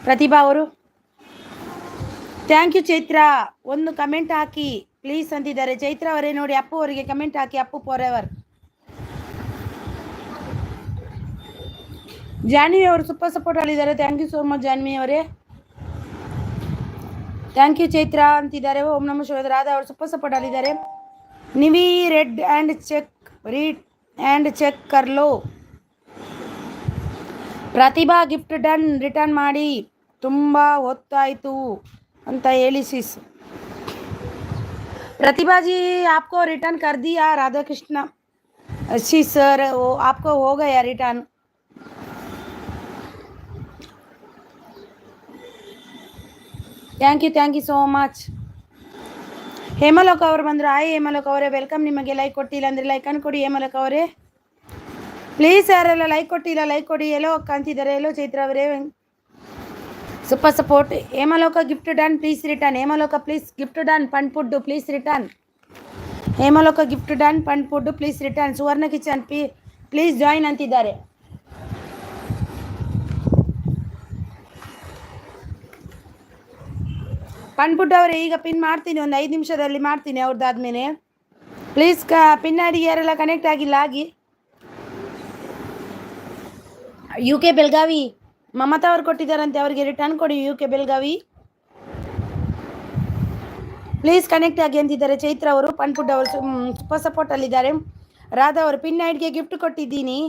ಪ್ರತಿಭಾ ಅವರು. Thank you Chaitra. ಒಂದು ಕಮೆಂಟ್ ಹಾಕಿ ಪ್ಲೀಸ್ ಅಂತಿದ್ದಾರೆ ಚೈತ್ರ ಅವರೇ ನೋಡಿ. ಅಪ್ಪು ಅವರಿಗೆ ಕಮೆಂಟ್ ಹಾಕಿ, ಅಪ್ಪು ಫಾರೆವರ್. ಜಾನ್ವಿ ಅವರು ಸೂಪರ್ ಸಪೋರ್ಟ್ ಅಲ್ಲಿದ್ದಾರೆ. Thank you so much Janvi ಅವರೇ. ಥ್ಯಾಂಕ್ ಯು ಚೈತ್ರ ಅಂತಿದ್ದಾರೆ. ಓಂ ನಮ ಶಿವಾಯ. ರಾಧಾ ಅವರು ಸೂಪರ್ ಸಪೋರ್ಟ್ ಅಲ್ಲಿದ್ದಾರೆ. Nivi read and check, read and check ಕರ್ಲೋ. ಪ್ರತಿಭಾ ಗಿಫ್ಟ್ ಡನ್, ರಿಟರ್ನ್ ಮಾಡಿ, ತುಂಬ ಹೊತ್ತಾಯಿತು ಅಂತ ಹೇಳಿ ಸಿಸ್. प्रतिभा जी आपको रिटर्न कर दिया राधा कृष्ण जी सर, वो आपको हो गया return. Thank you so much. ಹೇಮಲೋಕ್ ಅವರು ಬಂದರು. ಆಯ್ ಹೇಮಲೋಕ್ ಅವರೇ ವೆಲ್ಕಮ್. ನಿಮಗೆ ಲೈಕ್ ಕೊಟ್ಟಿಲ್ಲ ಅಂದರೆ ಲೈಕನ್ನು ಕೊಡಿ ಹೇಮಲೋಕ್ ಅವರೇ ಪ್ಲೀಸ್. ಯಾರೆಲ್ಲ ಲೈಕ್ ಕೊಟ್ಟಿಲ್ಲ ಲೈಕ್ ಕೊಡಿ. ಎಲ್ಲೋ ಕಾಣ್ತಿದ್ದಾರೆ, ಎಲ್ಲೋ ಚೈತ್ರ ಅವರೇ ಸೂಪರ್ ಸಪೋರ್ಟ್. ಹೇಮಲೋಕ ಗಿಫ್ಟ್ ಡನ್, ಪ್ಲೀಸ್ ರಿಟರ್ನ್. ಹೇಮಲೋಕ ಪ್ಲೀಸ್ ಗಿಫ್ಟ್ ಡನ್, ಪಂಡ್ ಫುಡ್ ಪ್ಲೀಸ್ ರಿಟರ್ನ್. ಹೇಮಲೋಕ ಗಿಫ್ಟ್ ಡನ್, ಪಂಡ್ ಫುಡ್ please return. Suvarna kitchen please join ಅಂತಿದ್ದಾರೆ. ಪಂಡ್ ಫುಡ್ ಅವರೇ ಈಗ ಪಿನ್ ಮಾಡ್ತೀನಿ, ಒಂದು 5 ನಿಮಿಷದಲ್ಲಿ ಮಾಡ್ತೀನಿ ಅವ್ರದ್ದಾದ್ಮೇಲೆ. ಪ್ಲೀಸ್ ಪಿನ್ ಐಡಿಗೆ ಯಾರೆಲ್ಲ ಕನೆಕ್ಟ್ ಆಗಿಲ್ಲ ಆಗಿ. UK ಬೆಳಗಾವಿ ಮಮತಾ ಅವ್ರು ಕೊಟ್ಟಿದ್ದಾರಂತೆ, ಅವರಿಗೆ ರಿಟರ್ನ್ ಕೊಡಿ. UK ಬೆಳಗಾವಿ ಪ್ಲೀಸ್ ಕನೆಕ್ಟ್ ಆಗಿ ಅಂತಿದ್ದಾರೆ ಚೈತ್ರ ಅವರು. ಪನ್ಪುಡ್ ಅವರು ಸೂಪರ್ ಸಪೋರ್ಟಲ್ಲಿದ್ದಾರೆ. ರಾಧಾ ಅವರು ಪಿನ್ ಐಡ್ಗೆ ಗಿಫ್ಟ್ ಕೊಟ್ಟಿದ್ದೀನಿ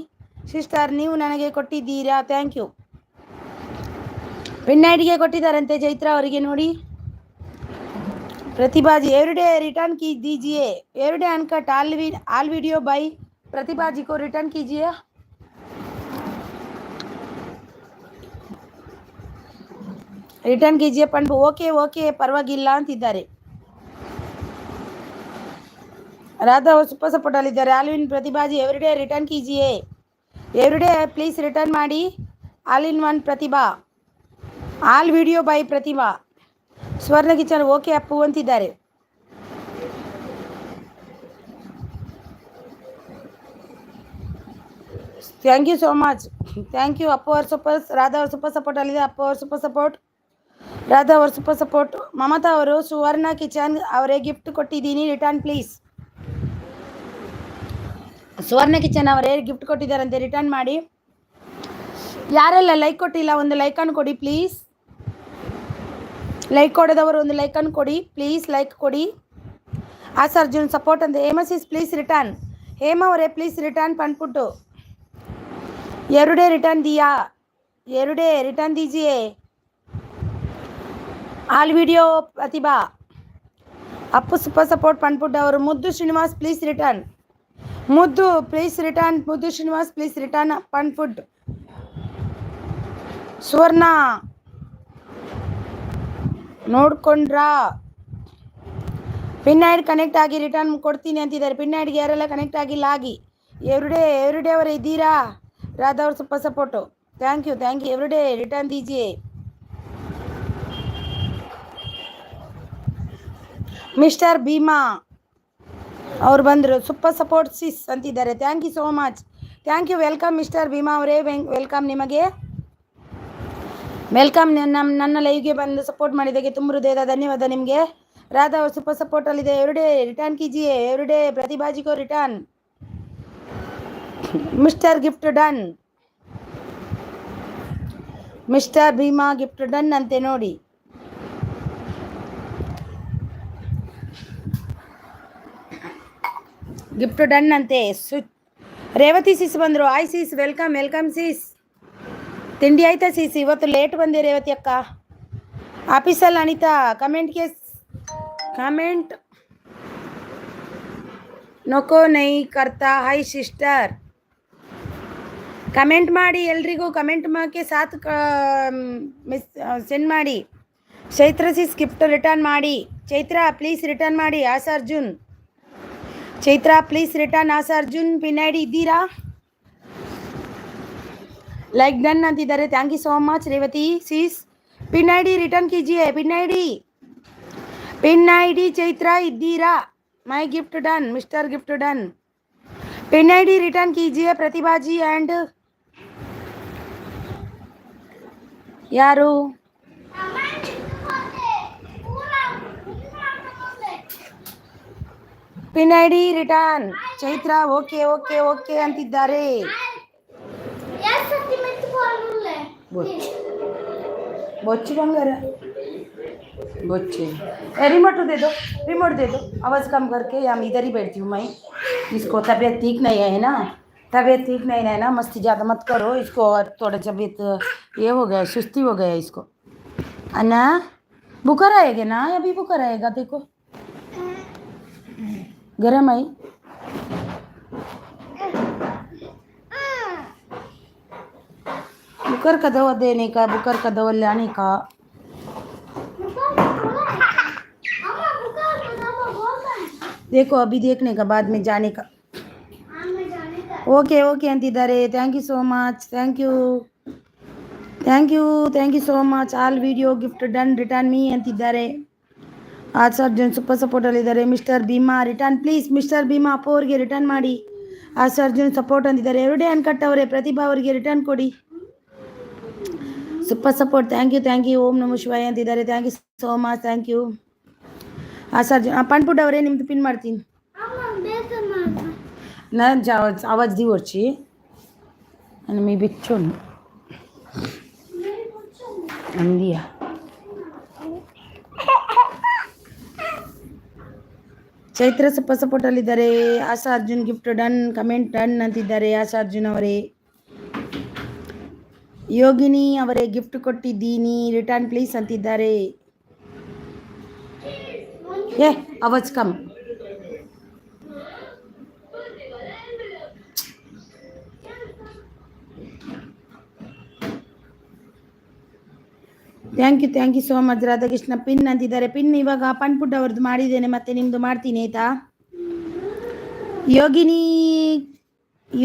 ಸಿಸ್ಟರ್, ನೀವು ನನಗೆ ಕೊಟ್ಟಿದ್ದೀರಾ? Thank you. ಪಿನ್ ಐಡ್ಗೆ ಕೊಟ್ಟಿದ್ದಾರಂತೆ ಚೈತ್ರ ಅವರಿಗೆ ನೋಡಿ. प्रतिभा जी एवरीडे रिटर्न की दीजिए. Every day uncut all video bye Pratibha ji को रिटर्न कीजिए. ರಿಟರ್ನ್ कीजिए ಪಂಡ್. ಓಕೆ ಪರವಾಗಿಲ್ಲ ಅಂತಿದ್ದಾರೆ. ರಾಧಾ ಅವರು ಸೂಪರ್ ಸಪೋರ್ಟ್ ಅಲ್ಲಿದ್ದಾರೆ. All in Pratibha ji everyday return कीजिए. ಎವ್ರಿಡೇ ಪ್ಲೀಸ್ ರಿಟರ್ನ್ ಮಾಡಿ. All in one Pratibha, all video by Pratibha. Swarna kitchen okay Appu ಅಂತಿದ್ದಾರೆ. Thank you so much. Thank you. Appu ಅವ್ರ ಸೂಪರ್, ರಾಧಾ ಅವ್ರ ಸೂಪರ್ ಸಪೋರ್ಟ್ ಅಲ್ಲಿದೆ. ಅಪ್ಪು ಅವ್ರ ಸೂಪರ್ ಸಪೋರ್ಟ್, ರಾಧಾ ಅವ್ರ ಸೂಪರ್ ಸಪೋರ್ಟ್. ಮಮತಾ ಅವರು ಸುವರ್ಣ ಕಿಚನ್ ಅವರೇ ಗಿಫ್ಟ್ ಕೊಟ್ಟಿದ್ದೀನಿ, ರಿಟರ್ನ್ ಪ್ಲೀಸ್. ಸುವರ್ಣ ಕಿಚನ್ ಅವರೇ ಗಿಫ್ಟ್ ಕೊಟ್ಟಿದ್ದಾರಂತೆ, ರಿಟರ್ನ್ ಮಾಡಿ. ಯಾರೆಲ್ಲ ಲೈಕ್ ಕೊಟ್ಟಿಲ್ಲ ಒಂದು ಲೈಕನ್ನು ಕೊಡಿ ಪ್ಲೀಸ್. ಲೈಕ್ ಕೊಡೋದವರು ಒಂದು ಲೈಕನ್ನು ಕೊಡಿ ಪ್ಲೀಸ್, ಲೈಕ್ ಕೊಡಿ. ಆಸ್ ಅರ್ಜುನ್ ಸಪೋರ್ಟ್ ಅಂತ. Hema sis please return. ಹೇಮ ಅವರೇ ಪ್ಲೀಸ್ ರಿಟರ್ನ್ ಪಂಡ್ಪುಟ್ಟು. ಎವ್ರಿಡೇ ರಿಟರ್ನ್ ದಿಯಾ, ಎವ್ರಿಡೇ ರಿಟರ್ನ್ दीजिए. All video Pratibha. Appu super support ಪಂಡ್ಪುಟ್ ಅವರು. Muddu Srinivas please return. Muddu please return. Muddu Srinivas please return ಪಂಡ್ಪುಟ್. ಸುವರ್ಣ ನೋಡ್ಕೊಂಡ್ರಾ? ಪಿನ್ ಐಡ್ ಕನೆಕ್ಟ್ ಆಗಿ ರಿಟರ್ನ್ ಕೊಡ್ತೀನಿ ಅಂತಿದ್ದಾರೆ. ಪಿನ್ ಐಡ್ಗೆ ಯಾರೆಲ್ಲ ಕನೆಕ್ಟ್ ಆಗಿಲ್ಲ ಆಗಿ. ಎವ್ರಿಡೇ ಅವರೇ ಇದ್ದೀರಾ? ರಾಧಾ ಅವ್ರ super support. Thank you. Everyday return दीजिए. ಮಿಸ್ಟರ್ ಭೀಮಾ ಅವ್ರು ಬಂದರು. ಸೂಪರ್ ಸಪೋರ್ಟ್ ಸಿಸ್ ಅಂತಿದ್ದಾರೆ. Thank you so much. Thank you. Welcome mister Bhima ಅವರೇ, ವೆಲ್ಕಮ್ ನಿಮಗೆ. ವೆಲ್ಕಮ್. ನನ್ನ ಲೈವ್ಗೆ ಬಂದು ಸಪೋರ್ಟ್ ಮಾಡಿದ್ದಕ್ಕೆ ತುಂಬ ಹೃದಯದ ಧನ್ಯವಾದ ನಿಮಗೆ. ರಾಧಾ ಅವರು ಸೂಪರ್ ಸಪೋರ್ಟಲ್ಲಿದೆ. ಎವ್ರಿಡೇ ರಿಟರ್ನ್ कीजिए. ಎವ್ರಿಡೇ ಪ್ರತಿಭಾ जी को return. Mister gift done. Mister Bhima gift done ಅಂತೆ ನೋಡಿ. ಗಿಫ್ಟ್ ಡನ್ ಅಂತೆ. ರೇವತಿ ಸಿಸ್ ಬಂದರು. Hi sis, welcome sis. ತಿಂಡಿ ಆಯ್ತಾ ಸಿಸ್? ಇವತ್ತು ಲೇಟ್ ಬಂದೆ ರೇವತಿ ಅಕ್ಕ. ಆಫೀಸಲ್ಲಿ ಅನಿತಾ ಕಮೆಂಟ್ ನೊಕೋ ನೈ ಕರ್ತಾ. ಹಾಯ್ ಸಿಸ್ಟರ್, ಕಮೆಂಟ್ ಮಾಡಿ ಎಲ್ರಿಗೂ. ಕಮೆಂಟ್ ಮಾಡಕ್ಕೆ ಸಾತ್ ಸೆಂಡ್ ಮಾಡಿ. ಚೈತ್ರ ಸಿಸ್ ಗಿಫ್ಟ್ ರಿಟರ್ನ್ ಮಾಡಿ. ಚೈತ್ರ ಪ್ಲೀಸ್ ರಿಟರ್ನ್ ಮಾಡಿ. Asa Arjun, Chaitra please return. Asa Arjun pin I D ಇದ್ದೀರಾ? लाइक डन अंतिद्दारे. Thank you so much Revathi sis. Pin I D return कीजिए. पिन आई डी चैत्रा इद्दीरा. My gift done. Mister gift done. Pin I D return कीजिए Pratibha ji and यारू. Pin I D return. Chaitra okay okay okay अंतिद्दारे. बोच्ची बंगार बोच्ची remote दे दो. आवाज़ कम करके. हम इधर ही बैठती हूँ मैं. इसको तबीयत ठीक नहीं है ना, मस्ती ज़्यादा मत करो. इसको थोड़ा तबीयत ये हो गया, सुस्ती हो गया इसको. अन्ना बुखार आएगा ना, अभी बुखार आएगा. देखो गरम आई. बुखार का दवा देने का, बुखार का दवा लाने का. देखो अभी देखने का, बाद में जाने का. ओके ओके अंतिद्दारे. Thank you so much. Thank you so much. All video gift done. Return me ಅಂತಿದ್ದಾರೆ. ಆಸ ಅರ್ಜುನ್ ಸೂಪರ್ ಸಪೋರ್ಟಲ್ಲಿದ್ದಾರೆ. Mister Bhima return please. Mister Bhima ಅಪ್ಪ ಅವರಿಗೆ ರಿಟರ್ನ್ ಮಾಡಿ. ಆಸ ಅರ್ಜುನ್ ಸಪೋರ್ಟ್ ಅಂತಿದ್ದಾರೆ. ಎವ್ರಿಡೇ ಅನ್ಕಟ್ ಅವರೇ ಪ್ರತಿಭಾ ಅವರಿಗೆ ರಿಟರ್ನ್ ಕೊಡಿ. Super support. Thank you. ಓಂ ನಮಃ ಶಿವಾಯ ಅಂತಿದ್ದಾರೆ. Thank you so much. Thank you. Asa Arjun ಪಣ್ಪುಡ್ ಅವರೇ ನಿಮ್ದು ಪಿನ್ ಮಾಡ್ತೀನಿ. ನಾನು आवाज दी वरची आणि मी बिच्छून अंदिया. ಚೈತ್ರ ಸೂಪರ್ ಸಪೋರ್ಟ್ ಅಲ್ಲಿದ್ದಾರೆ. Asa Arjun gift done, comment done ಅಂತಿದ್ದಾರೆ. ಆಸ ಅರ್ಜುನ್ ಅವರೇ. ಯೋಗಿನಿ ಅವರೇ ಗಿಫ್ಟ್ ಕೊಟ್ಟಿದ್ದೀನಿ, ರಿಟರ್ನ್ ಪ್ಲೀಸ್ ಅಂತಿದ್ದಾರೆ. आवाज कम. Thank you so much. Radhakrishna pin ಅಂತಿದ್ದಾರೆ. ಪಿನ್ ಇವಾಗ ಪಣ್ಪುಡ್ ಅವ್ರದ್ದು ಮಾಡಿದ್ದೇನೆ, ಮತ್ತೆ ನಿಮ್ಮದು ಮಾಡ್ತೀನಿ ಆಯಿತಾ.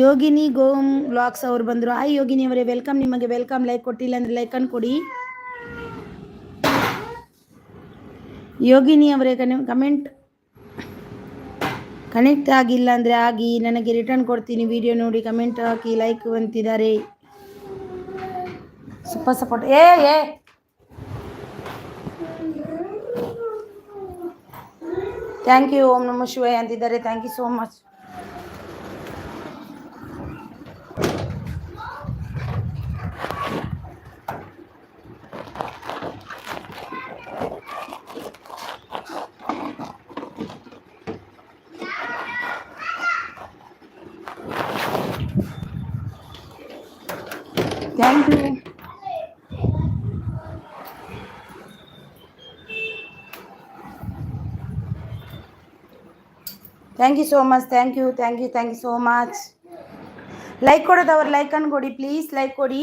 ಯೋಗಿನಿ ಗೋಮ್ ಬ್ಲಾಗ್ಸ್ ಅವರು ಬಂದರು. ಹಾಯ್ ಯೋಗಿನಿ ಅವರೇ, ವೆಲ್ಕಮ್. ನಿಮಗೆ ವೆಲ್ಕಮ್. ಲೈಕ್ ಕೊಟ್ಟಿಲ್ಲ ಅಂದರೆ ಲೈಕನ್ನು ಕೊಡಿ. ಯೋಗಿನಿ ಅವರೇ ಕನೆಕ್ಟ್ ಆಗಿಲ್ಲ ಅಂದರೆ ಆಗಿ, ನನಗೆ ರಿಟರ್ನ್ ಕೊಡ್ತೀನಿ. ವಿಡಿಯೋ ನೋಡಿ ಕಮೆಂಟ್ ಹಾಕಿ ಲೈಕ್ ಅಂತಿದ್ದಾರೆ. Super support. Thank you. ಓಂ ನಮಃ ಶಿವಾಯ ಅಂತಿದ್ದಾರೆ. Thank you so much. Thank you. Thank you so much. Thank you so much. Like ಕೊಡೋದವ್ರು ಲೈಕನ್ನು ಕೊಡಿ ಪ್ಲೀಸ್. ಲೈಕ್ ಕೊಡಿ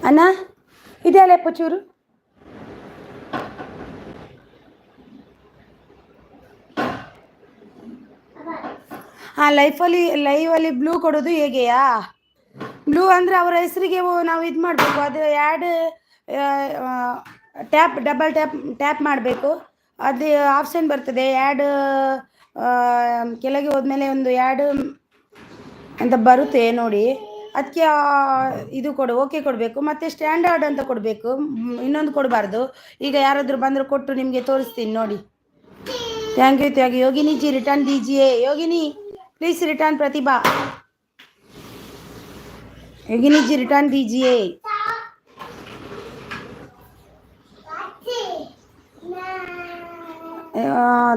ಅಣ್ಣ. ಇದೆಯಲ್ಲ ಚೂರು. ಹಾಂ, ಲೈವಲ್ಲಿ ಬ್ಲೂ ಕೊಡೋದು ಹೇಗೆಯಾ? ಬ್ಲೂ ಅಂದರೆ ಅವರ ಹೆಸರಿಗೆ ನಾವು ಇದು ಮಾಡಬೇಕು. ಅದು ಡಬಲ್ ಟ್ಯಾಪ್ ಮಾಡಬೇಕು. ಅದು ಆಪ್ಷನ್ ಬರ್ತದೆ. ಕೆಳಗೆ ಹೋದ್ಮೇಲೆ ಒಂದು ಅಂತ ಬರುತ್ತೆ ನೋಡಿ. ಅದಕ್ಕೆ ಇದು ಓಕೆ ಕೊಡಬೇಕು. ಮತ್ತು ಸ್ಟ್ಯಾಂಡರ್ಡ್ ಅಂತ ಕೊಡಬೇಕು, ಇನ್ನೊಂದು ಕೊಡಬಾರ್ದು. ಈಗ ಯಾರಾದರೂ ಬಂದರೂ ಕೊಟ್ಟು ನಿಮಗೆ ತೋರಿಸ್ತೀನಿ ನೋಡಿ. Thank you. Yogini ji return ದೀಜಿಯೇ. Yogini please return. Pratibha Yogini ji return दीजिए.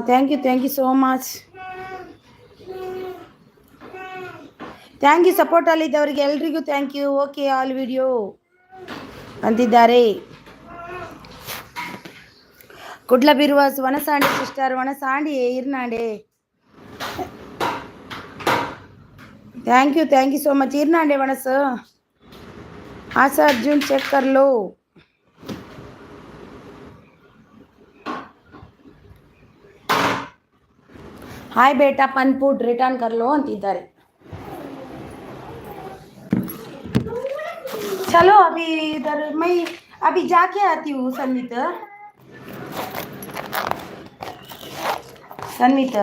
Thank you so much. Thank you support ಅಲ್ಲಿದ್ದವರಿಗೆ ಎಲ್ರಿಗೂ thank you. Okay all video ಅಂತಿದ್ದಾರೆ. ಕುಡ್ಲಬಿರುವ ವನಸಾಂಡಿ ಸಿಸ್ಟರ್, ವನಸಾಂಡಿ ಇರ್ನಾಡೆ. Thank you so much. ಇರ್ನಾಡೆ ವನಸ. ಆಸಾ ಅರ್ಜುನ್ ಚೆಕ್ कर लो. हाय बेटा फन फूड रिटर्न कर लो अंतिದ್ದಾರೆ. चलो अभी इधर मैं अभी जाके आती हूँ सन्मित. सन्मित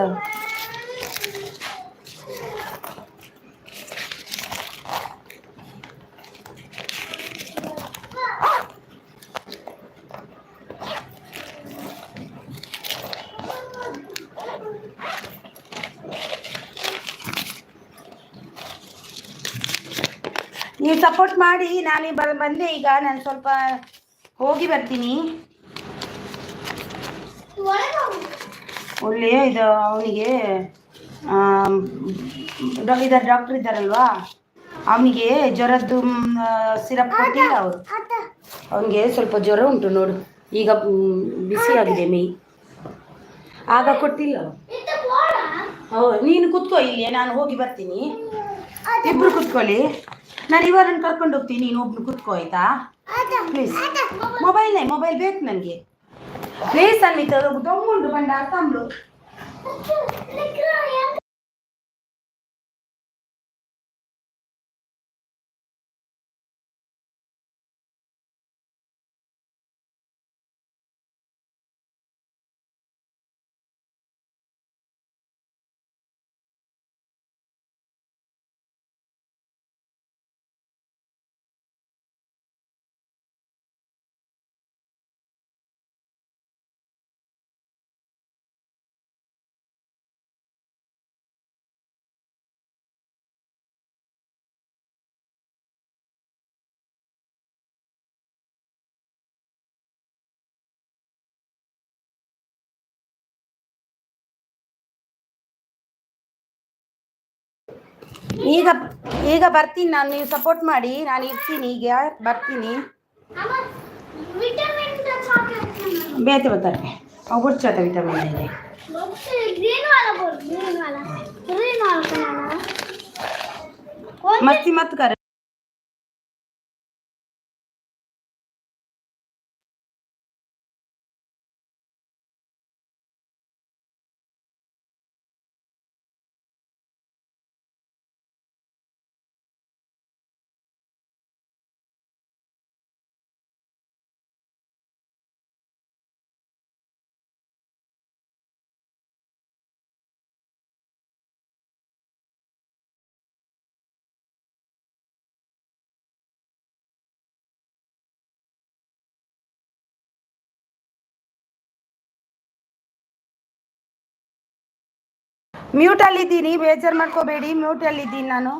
ನೀವು ಸಪೋರ್ಟ್ ಮಾಡಿ. ನಾನು ಬಂದೆ ಈಗ. ನಾನು ಸ್ವಲ್ಪ ಹೋಗಿ ಬರ್ತೀನಿ. ಒಳ್ಳೆ ಇದು ಅವನಿಗೆ ಡಾಕ್ಟರ್ ಇದ್ದಾರಲ್ವಾ, ಅವನಿಗೆ ಜ್ವರದ್ದು ಸಿರಪ್ ಕೊಟ್ಟಿಲ್ಲ ಅವರು. ಅವನಿಗೆ ಸ್ವಲ್ಪ ಜ್ವರ ಉಂಟು ನೋಡು, ಈಗ ಬಿಸಿಯಾಗಿದೆ ಮೈ. ಆಗ ಕೊಟ್ಟಿಲ್ಲ. ಹೌದು, ನೀನು ಕುತ್ಕೋ ಇಲ್ಲಿ, ನಾನು ಹೋಗಿ ಬರ್ತೀನಿ. ಇಬ್ರು ಕುತ್ಕೊಳ್ಳಿ. ನಾನು ಇವರನ್ನು ಕರ್ಕೊಂಡು ಹೋಗ್ತೀನಿ, ನೀನು ಒಬ್ನು ಕುತ್ಕೋ ಆಯ್ತಾ ಪ್ಲೀಸ್. ಮೊಬೈಲ್ ಬೇಕು ನನಗೆ ಪ್ಲೀಸ್. ಅನ್ವಿತ ದೊಂಗುಂಡು ಬಂಡ ತಮ್ಳು. ಈಗ ಈಗ ಬರ್ತೀನಿ ನಾನು, ನೀವು ಸಪೋರ್ಟ್ ಮಾಡಿ. ನಾನು ಇರ್ತೀನಿ, ಈಗ ಬರ್ತೀನಿ. ಬೇತೆ ಬರ್ತಾರೆ और चाहता विटामिन लेने ग्रीन वाला मस्ती मत कर. ಮ್ಯೂಟಲ್ಲಿದ್ದೀನಿ, ಬೇಜಾರು ಮಾಡ್ಕೋಬೇಡಿ. ಮ್ಯೂಟಲ್ಲಿದ್ದೀನಿ ನಾನು.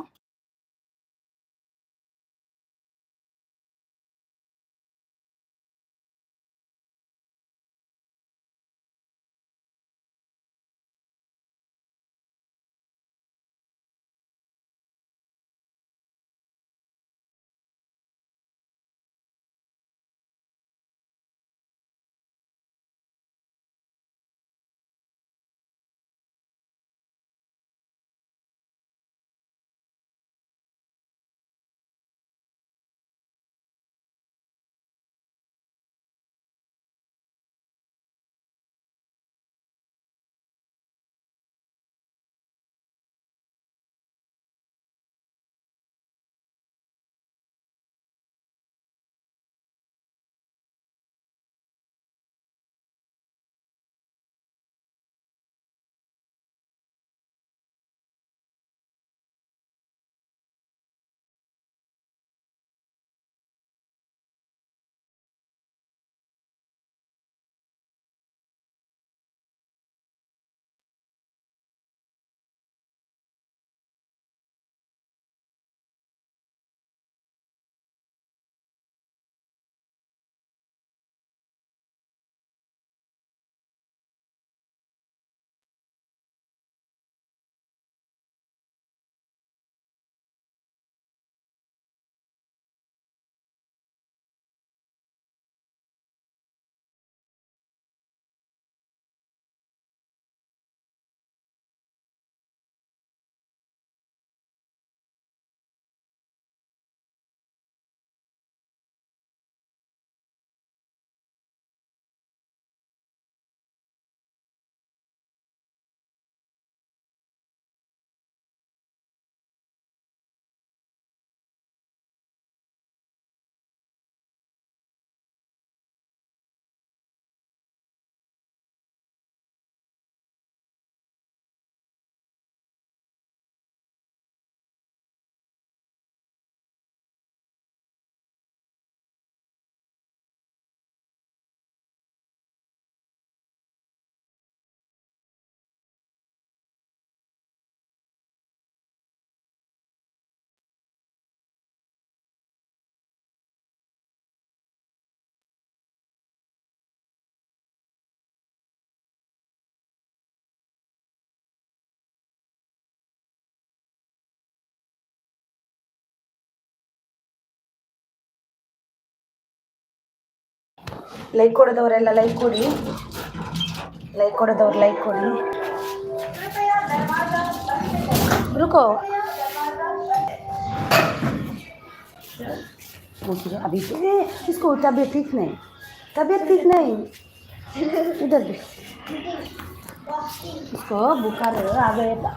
ಲೈಕ್ ಕೊಡೋದವರೆಲ್ಲ ಲೈಕ್ ಕೊಡಿ, ಲೈಕ್ ಕೊಡೋದವ್ರು ಲೈಕ್ ಕೊಡಿ. रुको अभी इसको तबीयत ठीक नहीं, तबीयत ठीक नहीं, इधर भी इसको बुखार आ गया था।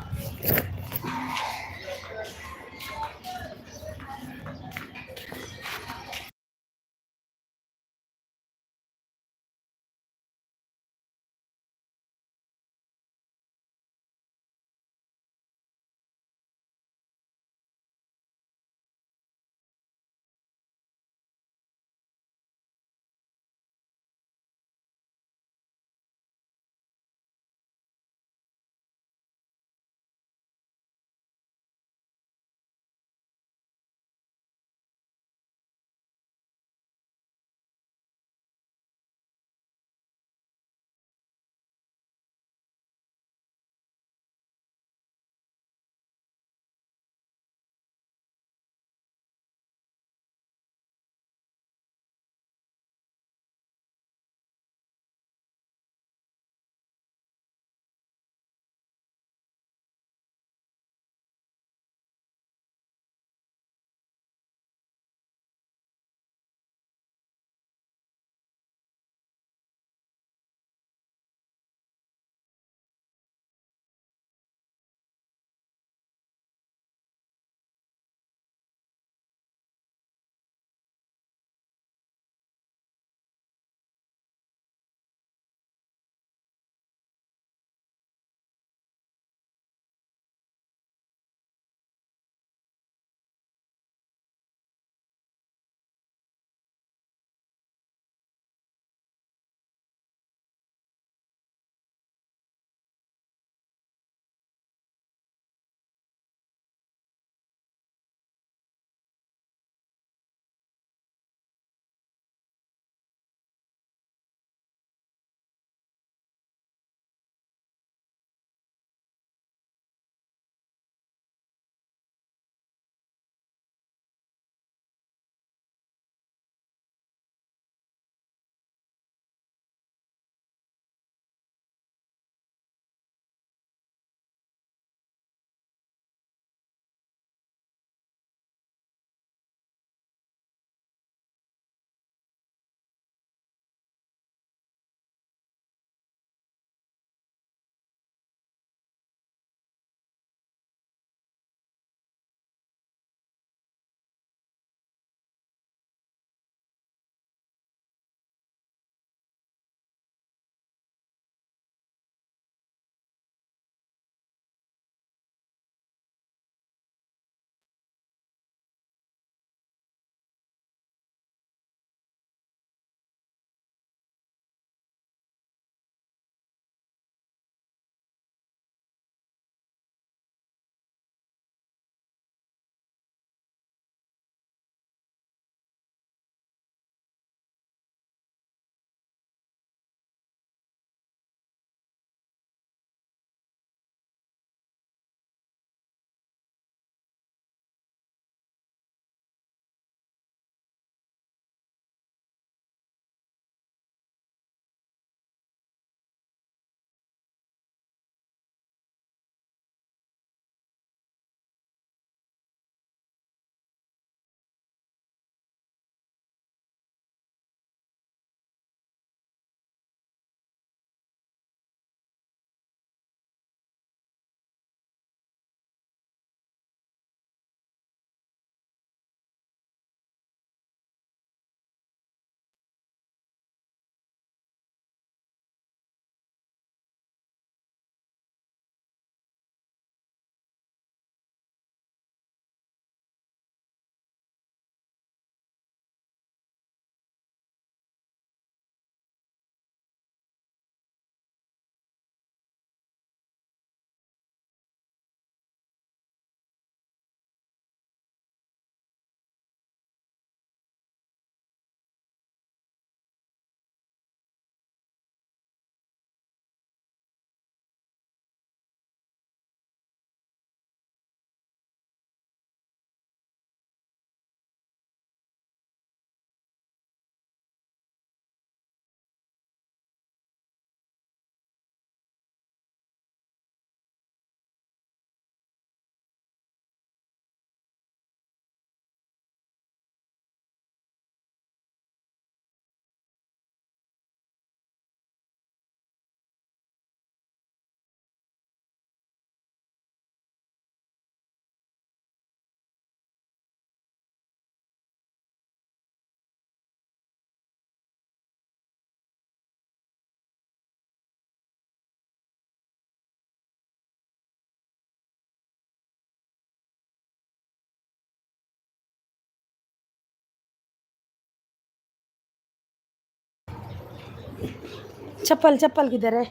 चप्पल चप्पल किधर है?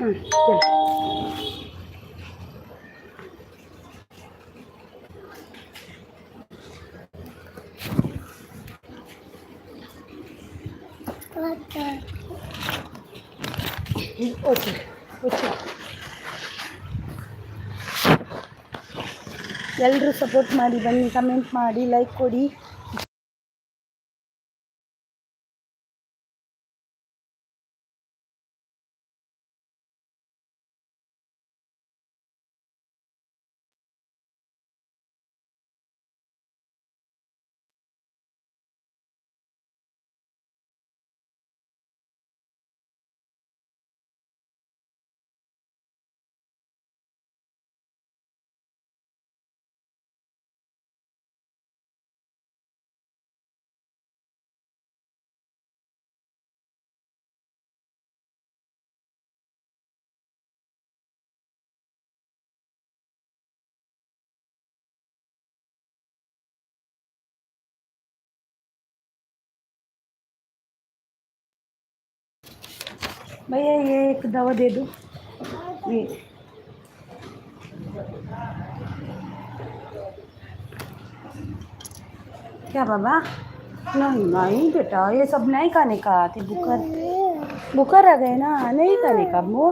चलो। ಓಕೆ ಓಕೆ ಎಲ್ಲರೂ ಸಪೋರ್ಟ್ ಮಾಡಿ ಬನ್ನಿ, ಕಮೆಂಟ್ ಮಾಡಿ, ಲೈಕ್ ಕೊಡಿ. भैया ये एक दवा दे दो, ये क्या बाबा? नहीं नहीं बेटा, ये सब नहीं खाने का, आते बुखार बुखार आ गए ना, नहीं खाने का वो।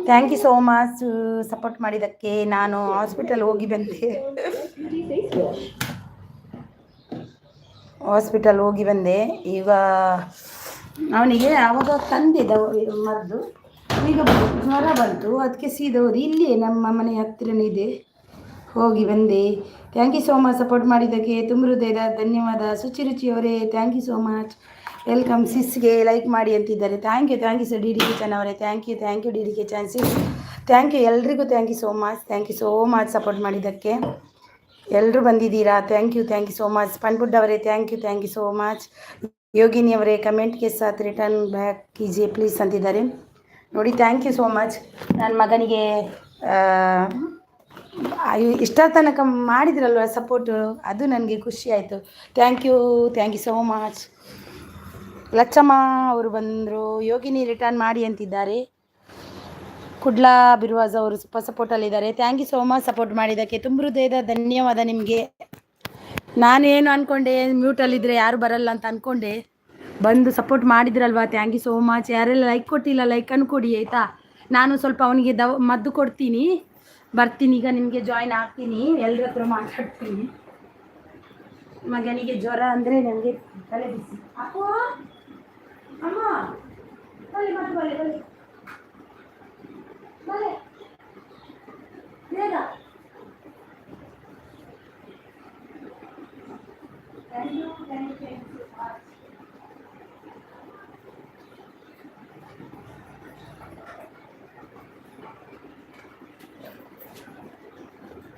Thank you so much support ಮಾಡಿದ್ದಕ್ಕೆ. ನಾನು ಹಾಸ್ಪಿಟಲ್ ಹೋಗಿ ಬಂದೆ. ಈಗ ಅವನಿಗೆ ಆವಾಗ ತಂದಿದ್ದ ಮದ್ದು, ಈಗ ಜ್ವರ ಬಂತು, ಅದಕ್ಕೆ ಸೀದೋದು ಇಲ್ಲಿ ನಮ್ಮ ಮನೆ ಹತ್ತಿರನೇ ಇದೆ, ಹೋಗಿ ಬಂದೆ. Thank you so much support ಮಾಡಿದ್ದಕ್ಕೆ ತುಂಬ ಹೃದಯದ ಧನ್ಯವಾದ. ಸುಚಿರುಚಿಯವರೇ thank you so much. Welcome. ಸಿಸ್ಗೆ ಲೈಕ್ ಮಾಡಿ ಅಂತಿದ್ದಾರೆ. Thank you sir D kitchen ಅವರೇ. Thank you D kitchen sis. Thank you ಎಲ್ರಿಗೂ. Thank you so much support ಮಾಡಿದ್ದಕ್ಕೆ. ಎಲ್ಲರೂ ಬಂದಿದ್ದೀರಾ. Thank you so much. ಪನ್ಪುಡ್ ಅವರೇ thank you so much. Yogini ಅವರೇ ಕಮೆಂಟ್ಗೆ ಸಾಥ್ ರಿಟರ್ನ್ ಬ್ಯಾಕ್ ಕೀಜಿಯೇ ಪ್ಲೀಸ್ ಅಂತಿದ್ದಾರೆ ನೋಡಿ. Thank you so much. ನನ್ನ ಮಗನಿಗೆ ಇಷ್ಟ ತನಕ ಮಾಡಿದ್ರಲ್ವ ಸಪೋರ್ಟು, ಅದು ನನಗೆ ಖುಷಿ ಆಯಿತು. Thank you so much. Lachamma ಅವರು ಬಂದರು. ಯೋಗಿನಿ ರಿಟರ್ನ್ ಮಾಡಿ ಅಂತಿದ್ದಾರೆ. ಕುಡ್ಲಾ ಬಿರುವಾಜ್ ಅವರು ಸಪೋರ್ಟಲ್ಲಿದ್ದಾರೆ. Thank you so much support ಮಾಡಿದ್ದಕ್ಕೆ ತುಂಬ ಹೃದಯದ ಧನ್ಯವಾದ ನಿಮಗೆ. ನಾನೇನು ಅಂದ್ಕೊಂಡೆ, ಮ್ಯೂಟಲ್ಲಿದ್ದರೆ ಯಾರು ಬರಲ್ಲ ಅಂತ ಅಂದ್ಕೊಂಡೆ, ಬಂದು ಸಪೋರ್ಟ್ ಮಾಡಿದ್ರಲ್ವ. Thank you so much. ಯಾರೆಲ್ಲ ಲೈಕ್ ಕೊಟ್ಟಿಲ್ಲ ಲೈಕನ್ನು ಕೊಡಿ ಆಯಿತಾ. ನಾನು ಸ್ವಲ್ಪ ಅವನಿಗೆ ಮದ್ದು ಕೊಡ್ತೀನಿ, ಬರ್ತೀನಿ. ಈಗ ನಿಮಗೆ ಜಾಯ್ನ್ ಆಗ್ತೀನಿ, ಎಲ್ಲರ ಹತ್ರ ಮಾತಾಡ್ತೀನಿ. ಮಗನಿಗೆ ಜ್ವರ ಅಂದರೆ ನನಗೆ ತಲೆ ಬಿಸಿ. ಅಪ್ಪೋ ಅಮ್ಮ ಬಲೆ ಮತ್ತೆ ಬಲೆ ಬಲೆ ಬಲೆ ಬೇಗ.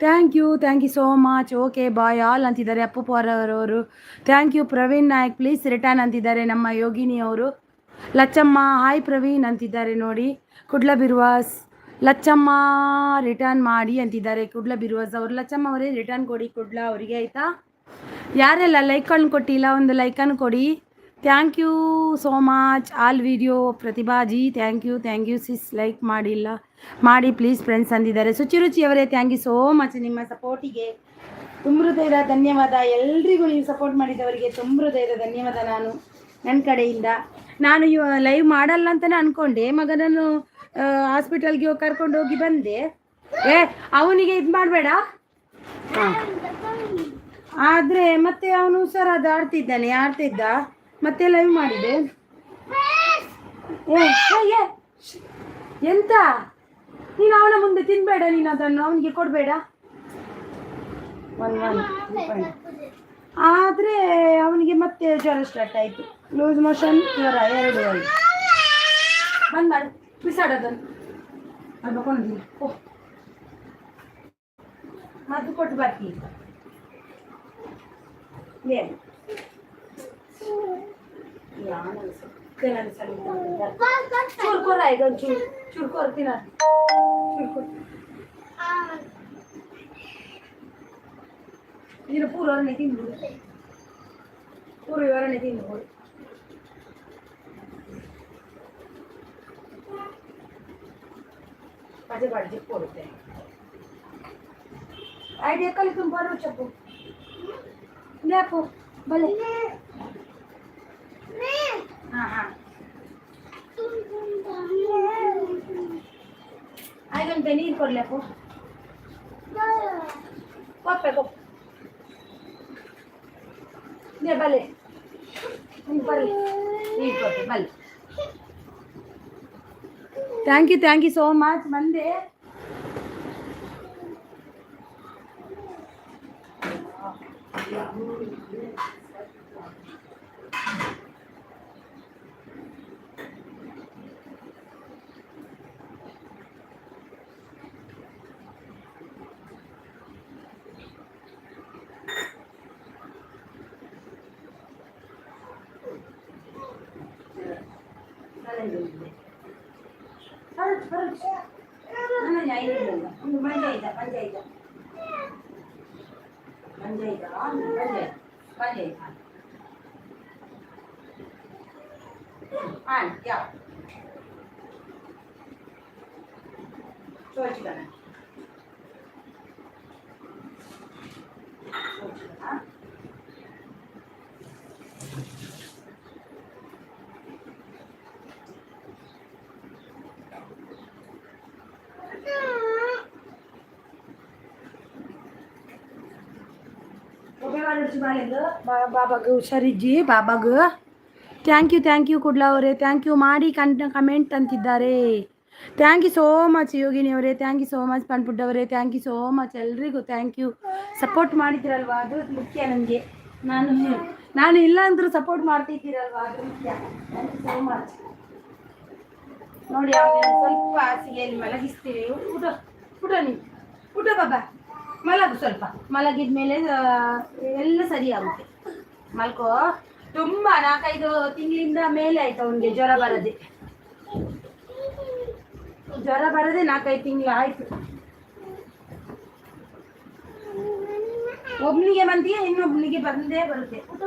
Thank you so much. Okay bye all ಅಂತಿದ್ದಾರೆ ಅಪ್ಪು ಪವರವರು. Thank you. Praveen Nayak please return ಅಂತಿದ್ದಾರೆ ನಮ್ಮ ಯೋಗಿನಿ ಅವರು. ಲಚ್ಚಮ್ಮ ಹಾಯ್ ಪ್ರವೀಣ್ ಅಂತಿದ್ದಾರೆ ನೋಡಿ. ಕುಡ್ಲ ಬಿರುವಾಸ್ ಲಚ್ಚಮ್ಮ ರಿಟರ್ನ್ ಮಾಡಿ ಅಂತಿದ್ದಾರೆ. ಕುಡ್ಲ ಬಿರುವಾಸ್ ಅವರು. ಲಚ್ಚಮ್ಮ ಅವರೇ ರಿಟರ್ನ್ ಕೊಡಿ ಕುಡ್ಲ ಅವರಿಗೆ ಆಯಿತಾ. ಯಾರೆಲ್ಲ ಲೈಕನ್ನು ಕೊಟ್ಟಿಲ್ಲ ಒಂದು ಲೈಕನ್ನು ಕೊಡಿ. Thank you so much all video. Pratibhaji thank you sis. Like ಮಾಡಿಲ್ಲ ಮಾಡಿ ಪ್ಲೀಸ್ ಫ್ರೆಂಡ್ಸ್ ಅಂದಿದ್ದಾರೆ. ಸುಚಿರುಚಿಯವರೇ ಥ್ಯಾಂಕ್ ಯು ಸೋ ಮಚ್ ನಿಮ್ಮ ಸಪೋರ್ಟಿಗೆ ತುಂಬ ಹೃದಯದ ಧನ್ಯವಾದ. ಎಲ್ರಿಗೂ ನೀವು ಸಪೋರ್ಟ್ ಮಾಡಿದವರಿಗೆ ತುಂಬ ಹೃದಯದ ಧನ್ಯವಾದ. ನಾನು ನನ್ನ ಕಡೆಯಿಂದ ನಾನು ಲೈವ್ ಮಾಡಲ್ಲ ಅಂತಲೇ ಅಂದ್ಕೊಂಡೆ. ಮಗನನ್ನು ಹಾಸ್ಪಿಟಲ್ಗೆ ಕರ್ಕೊಂಡು ಹೋಗಿ ಬಂದೆ. ಅವನಿಗೆ ಇದು ಮಾಡಬೇಡ. ಹಾಂ, ಆದರೆ ಮತ್ತೆ ಅವನು ಹುಷಾರಾದ ಆಡ್ತಿದ್ದ, ಮತ್ತೆ ಲೈವ್ ಮಾಡಿದೆ. ಎಂತ ನೀನು ಅವನ ಮುಂದೆ ತಿನ್ಬೇಡ, ನೀನು ಅದನ್ನು ಅವನಿಗೆ ಕೊಡಬೇಡ. ಆದರೆ ಅವನಿಗೆ ಮತ್ತೆ ಜ್ವರ ಸ್ಟಾರ್ಟ್ ಆಯಿತು. ಲೂಸ್ ಮೋಷನ್, ಜ್ವರ ಎರಡು ಆಯಿತು. ಬಂದಾಡು ಬಿಸಾಡೋದನ್ನು ಅದು ಬಕೊಂಡಿದ್ದೀನಿ. ಮದ್ದು ಕೊಟ್ಟು ಬರ್ತೀನಿ. ಏನು ಚೂರು ಕೊರ ಈಗ ಚೂರು ಕೊರ್ತೀನ ನೀನು ಪೂರ್ವರನೆ ತಿನ್ಬೋದು, ಪೂರ್ವರನೆ ತಿನ್ಬೋದು. माझे भाजी पोळते आयडिया कल तुम बरो चपू लेपो भले हाँ हाँ आई गंटे नीर कर लेपो पप्पे को ले भले भले नीर करते भले. Thank you so much. ಬಂದೆ ಬಾಬಾಗ ಹುಷಾರಿಜ್ಜಿ ಬಾಬಾಗ. ಥ್ಯಾಂಕ್ ಯು ಕುಡ್ಲ ಅವರೇ, ಥ್ಯಾಂಕ್ ಯು ಮಾಡಿ ಕಮೆಂಟ್ ಅಂತಿದ್ದಾರೆ. Thank you so much Yogini ಅವರೇ, ಥ್ಯಾಂಕ್ ಯು ಸೋ ಮಚ್ ಪನ್ಪುಡ್ ಅವರೇ, ಥ್ಯಾಂಕ್ ಯು ಸೋ ಮಚ್ ಎಲ್ರಿಗೂ ಥ್ಯಾಂಕ್ ಯು. ಸಪೋರ್ಟ್ ಮಾಡಿದ್ದೀರಲ್ವಾ, ಅದು ಮುಖ್ಯ ನನಗೆ. ನಾನು ಇಲ್ಲ ಅಂದರೂ ಸಪೋರ್ಟ್ ಮಾಡ್ತಿದ್ದೀರಲ್ವಾ, ಅದು ಮುಖ್ಯ. Thank you so much. ನೋಡಿ ಸ್ವಲ್ಪ ಹಾಸಿಗೆಯಲ್ಲಿ ಮಲಗಿಸ್ತೀವಿ. ಊಟ ನೀವು ಊಟ ಬಾಬಾ, ಮಲಗು ಸ್ವಲ್ಪ. ಮಲಗಿದ ಮೇಲೆ ಎಲ್ಲ ಸರಿ ಆಗುತ್ತೆ. ಮಲ್ಕೋ. ತುಂಬ 4-5 ತಿಂಗಳಿಂದ ಮೇಲೆ ಆಯ್ತು ಅವನಿಗೆ ಜ್ವರ ಬರದೆ 4-5 ತಿಂಗಳು ಆಯ್ತು. ಒಬ್ನಿಗೆ ಬಂದಿಯಾ, ಇನ್ನೊಬ್ನಿಗೆ ಬಂದೇ ಬರುತ್ತೆ. ಊಟ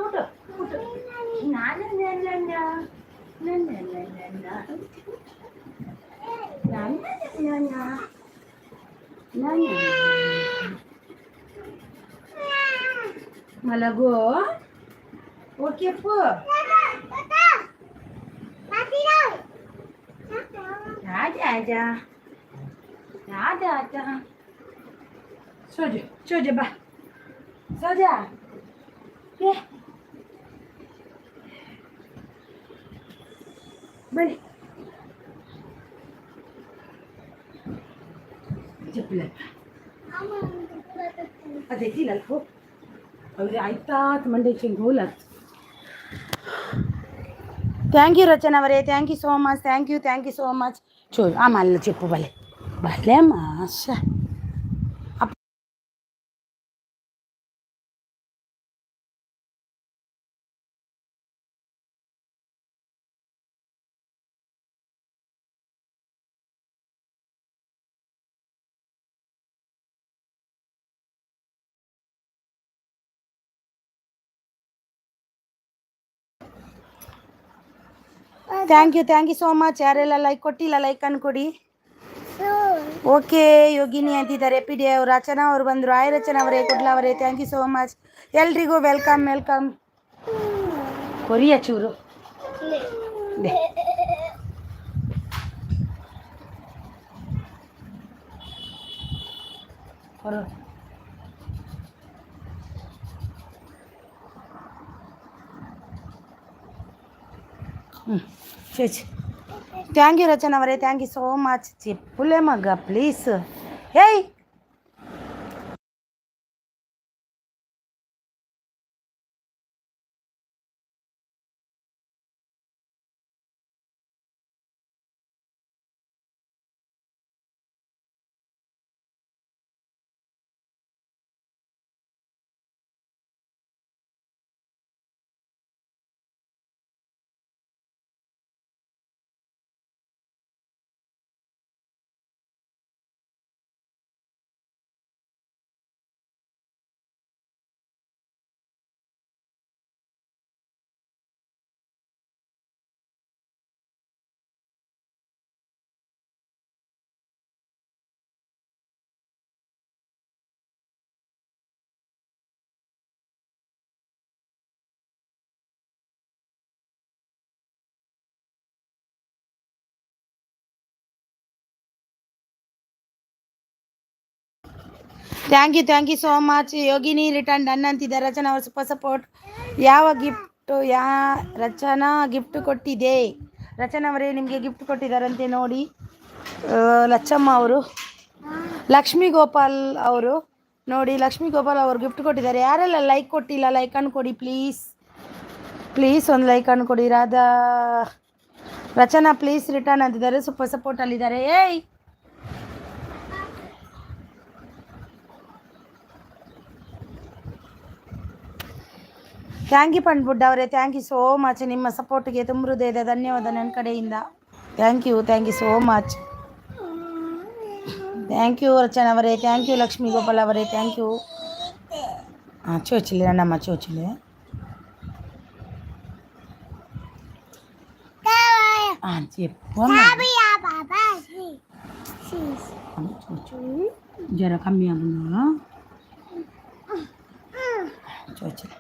ಮಲಗೋ. ಓಕೆ ಅಪ್ಪು. आजा सो जा बा, सो जा. ये बड़ी चप्पल अದೇ ತಿನ್ನಲ್ಕು ಅವ್ರಿಗೆ ಆಯ್ತಾ ಮಂಡೆ ಚೆಂಗೋಲ. ಥ್ಯಾಂಕ್ ಯು ರಚನಾ ಅವರೇ, thank you so much, thank you so much. ಚೋ ಆಮಲ್ಲ చెప్పు భలే భలే మాష. Thank you so much. ಯಾರೆಲ್ಲ ಲೈಕ್ ಕೊಟ್ಟಿಲ್ಲ ಲೈಕ್ ಅನ್ಕೊಡಿ. ಓಕೆ ಯೋಗಿನಿ ಅಂತಿದ್ದಾರೆ. ಪಿ.ಡಿ. ಅವರು ರಚನಾ ಅವರು ಬಂದರು. ಆಯ್ ರಚನಾ ಅವರೇ, ಕುಡ್ಲಾ ಅವರೇ, ಥ್ಯಾಂಕ್ ಯು ಸೋ ಮಚ್. ಎಲ್ರಿಗೂ ವೆಲ್ಕಮ್. ಕೊರಿಯ ಚೂರು చేచి. థ్యాంక్ యూ రచన అవరే, థ్యాంక్ యూ సో మచ్. చెప్పులే మగ్గ ప్లీజ్. ఏయ్ thank you so much. Yogini return done ಅಂತಿದ್ದಾರೆ. ರಚನಾ ಅವ್ರ ಸಪೋರ್ಟ್. ಯಾವ ರಚನಾ ಗಿಫ್ಟ್ ಕೊಟ್ಟಿದೆ? ರಚನಾ ಅವರೇ ನಿಮಗೆ ಗಿಫ್ಟ್ ಕೊಟ್ಟಿದ್ದಾರಂತೆ ನೋಡಿ. ಲಚ್ಚಮ್ಮ ಅವರು, ಲಕ್ಷ್ಮೀ ಗೋಪಾಲ್ ಅವರು ನೋಡಿ. ಲಕ್ಷ್ಮೀ ಗೋಪಾಲ್ ಅವರು ಗಿಫ್ಟ್ ಕೊಟ್ಟಿದ್ದಾರೆ. ಯಾರೆಲ್ಲ ಲೈಕ್ ಕೊಟ್ಟಿಲ್ಲ ಲೈಕ್ ಅನ್ಕೊಡಿ ಪ್ಲೀಸ್ ಒಂದು ಲೈಕ್ ಅನ್ಕೊಡಿ. ರಚನಾ ಪ್ಲೀಸ್ ರಿಟರ್ನ್ ಅಂತಿದ್ದಾರೆ. ಸಪೋರ್ಟಲ್ಲಿದ್ದಾರೆ. ಏಯ್ ಥ್ಯಾಂಕ್ ಯು ಪಂಡ್ಬುಡ್ಡ ಅವರೇ, ಥ್ಯಾಂಕ್ ಯು ಸೋ ಮಚ್. ನಿಮ್ಮ ಸಪೋರ್ಟ್ಗೆ ತುಂಬ ಹೃದಯದ ಧನ್ಯವಾದ ನನ್ನ ಕಡೆಯಿಂದ. Thank you so much. Thank you Rachana ಅವರೇ, ಥ್ಯಾಂಕ್ ಯು ಲಕ್ಷ್ಮೀ ಗೋಪಾಲ್ ಅವರೇ, ಥ್ಯಾಂಕ್ ಯು. ಚೋಚಿಲೆ ನನ್ನಮ್ಮ ಚೋಚಿಲೆ. ಜ್ವರ ಕಮ್ಮಿ ಆಗುವ ಚೋಚಿಲೆ.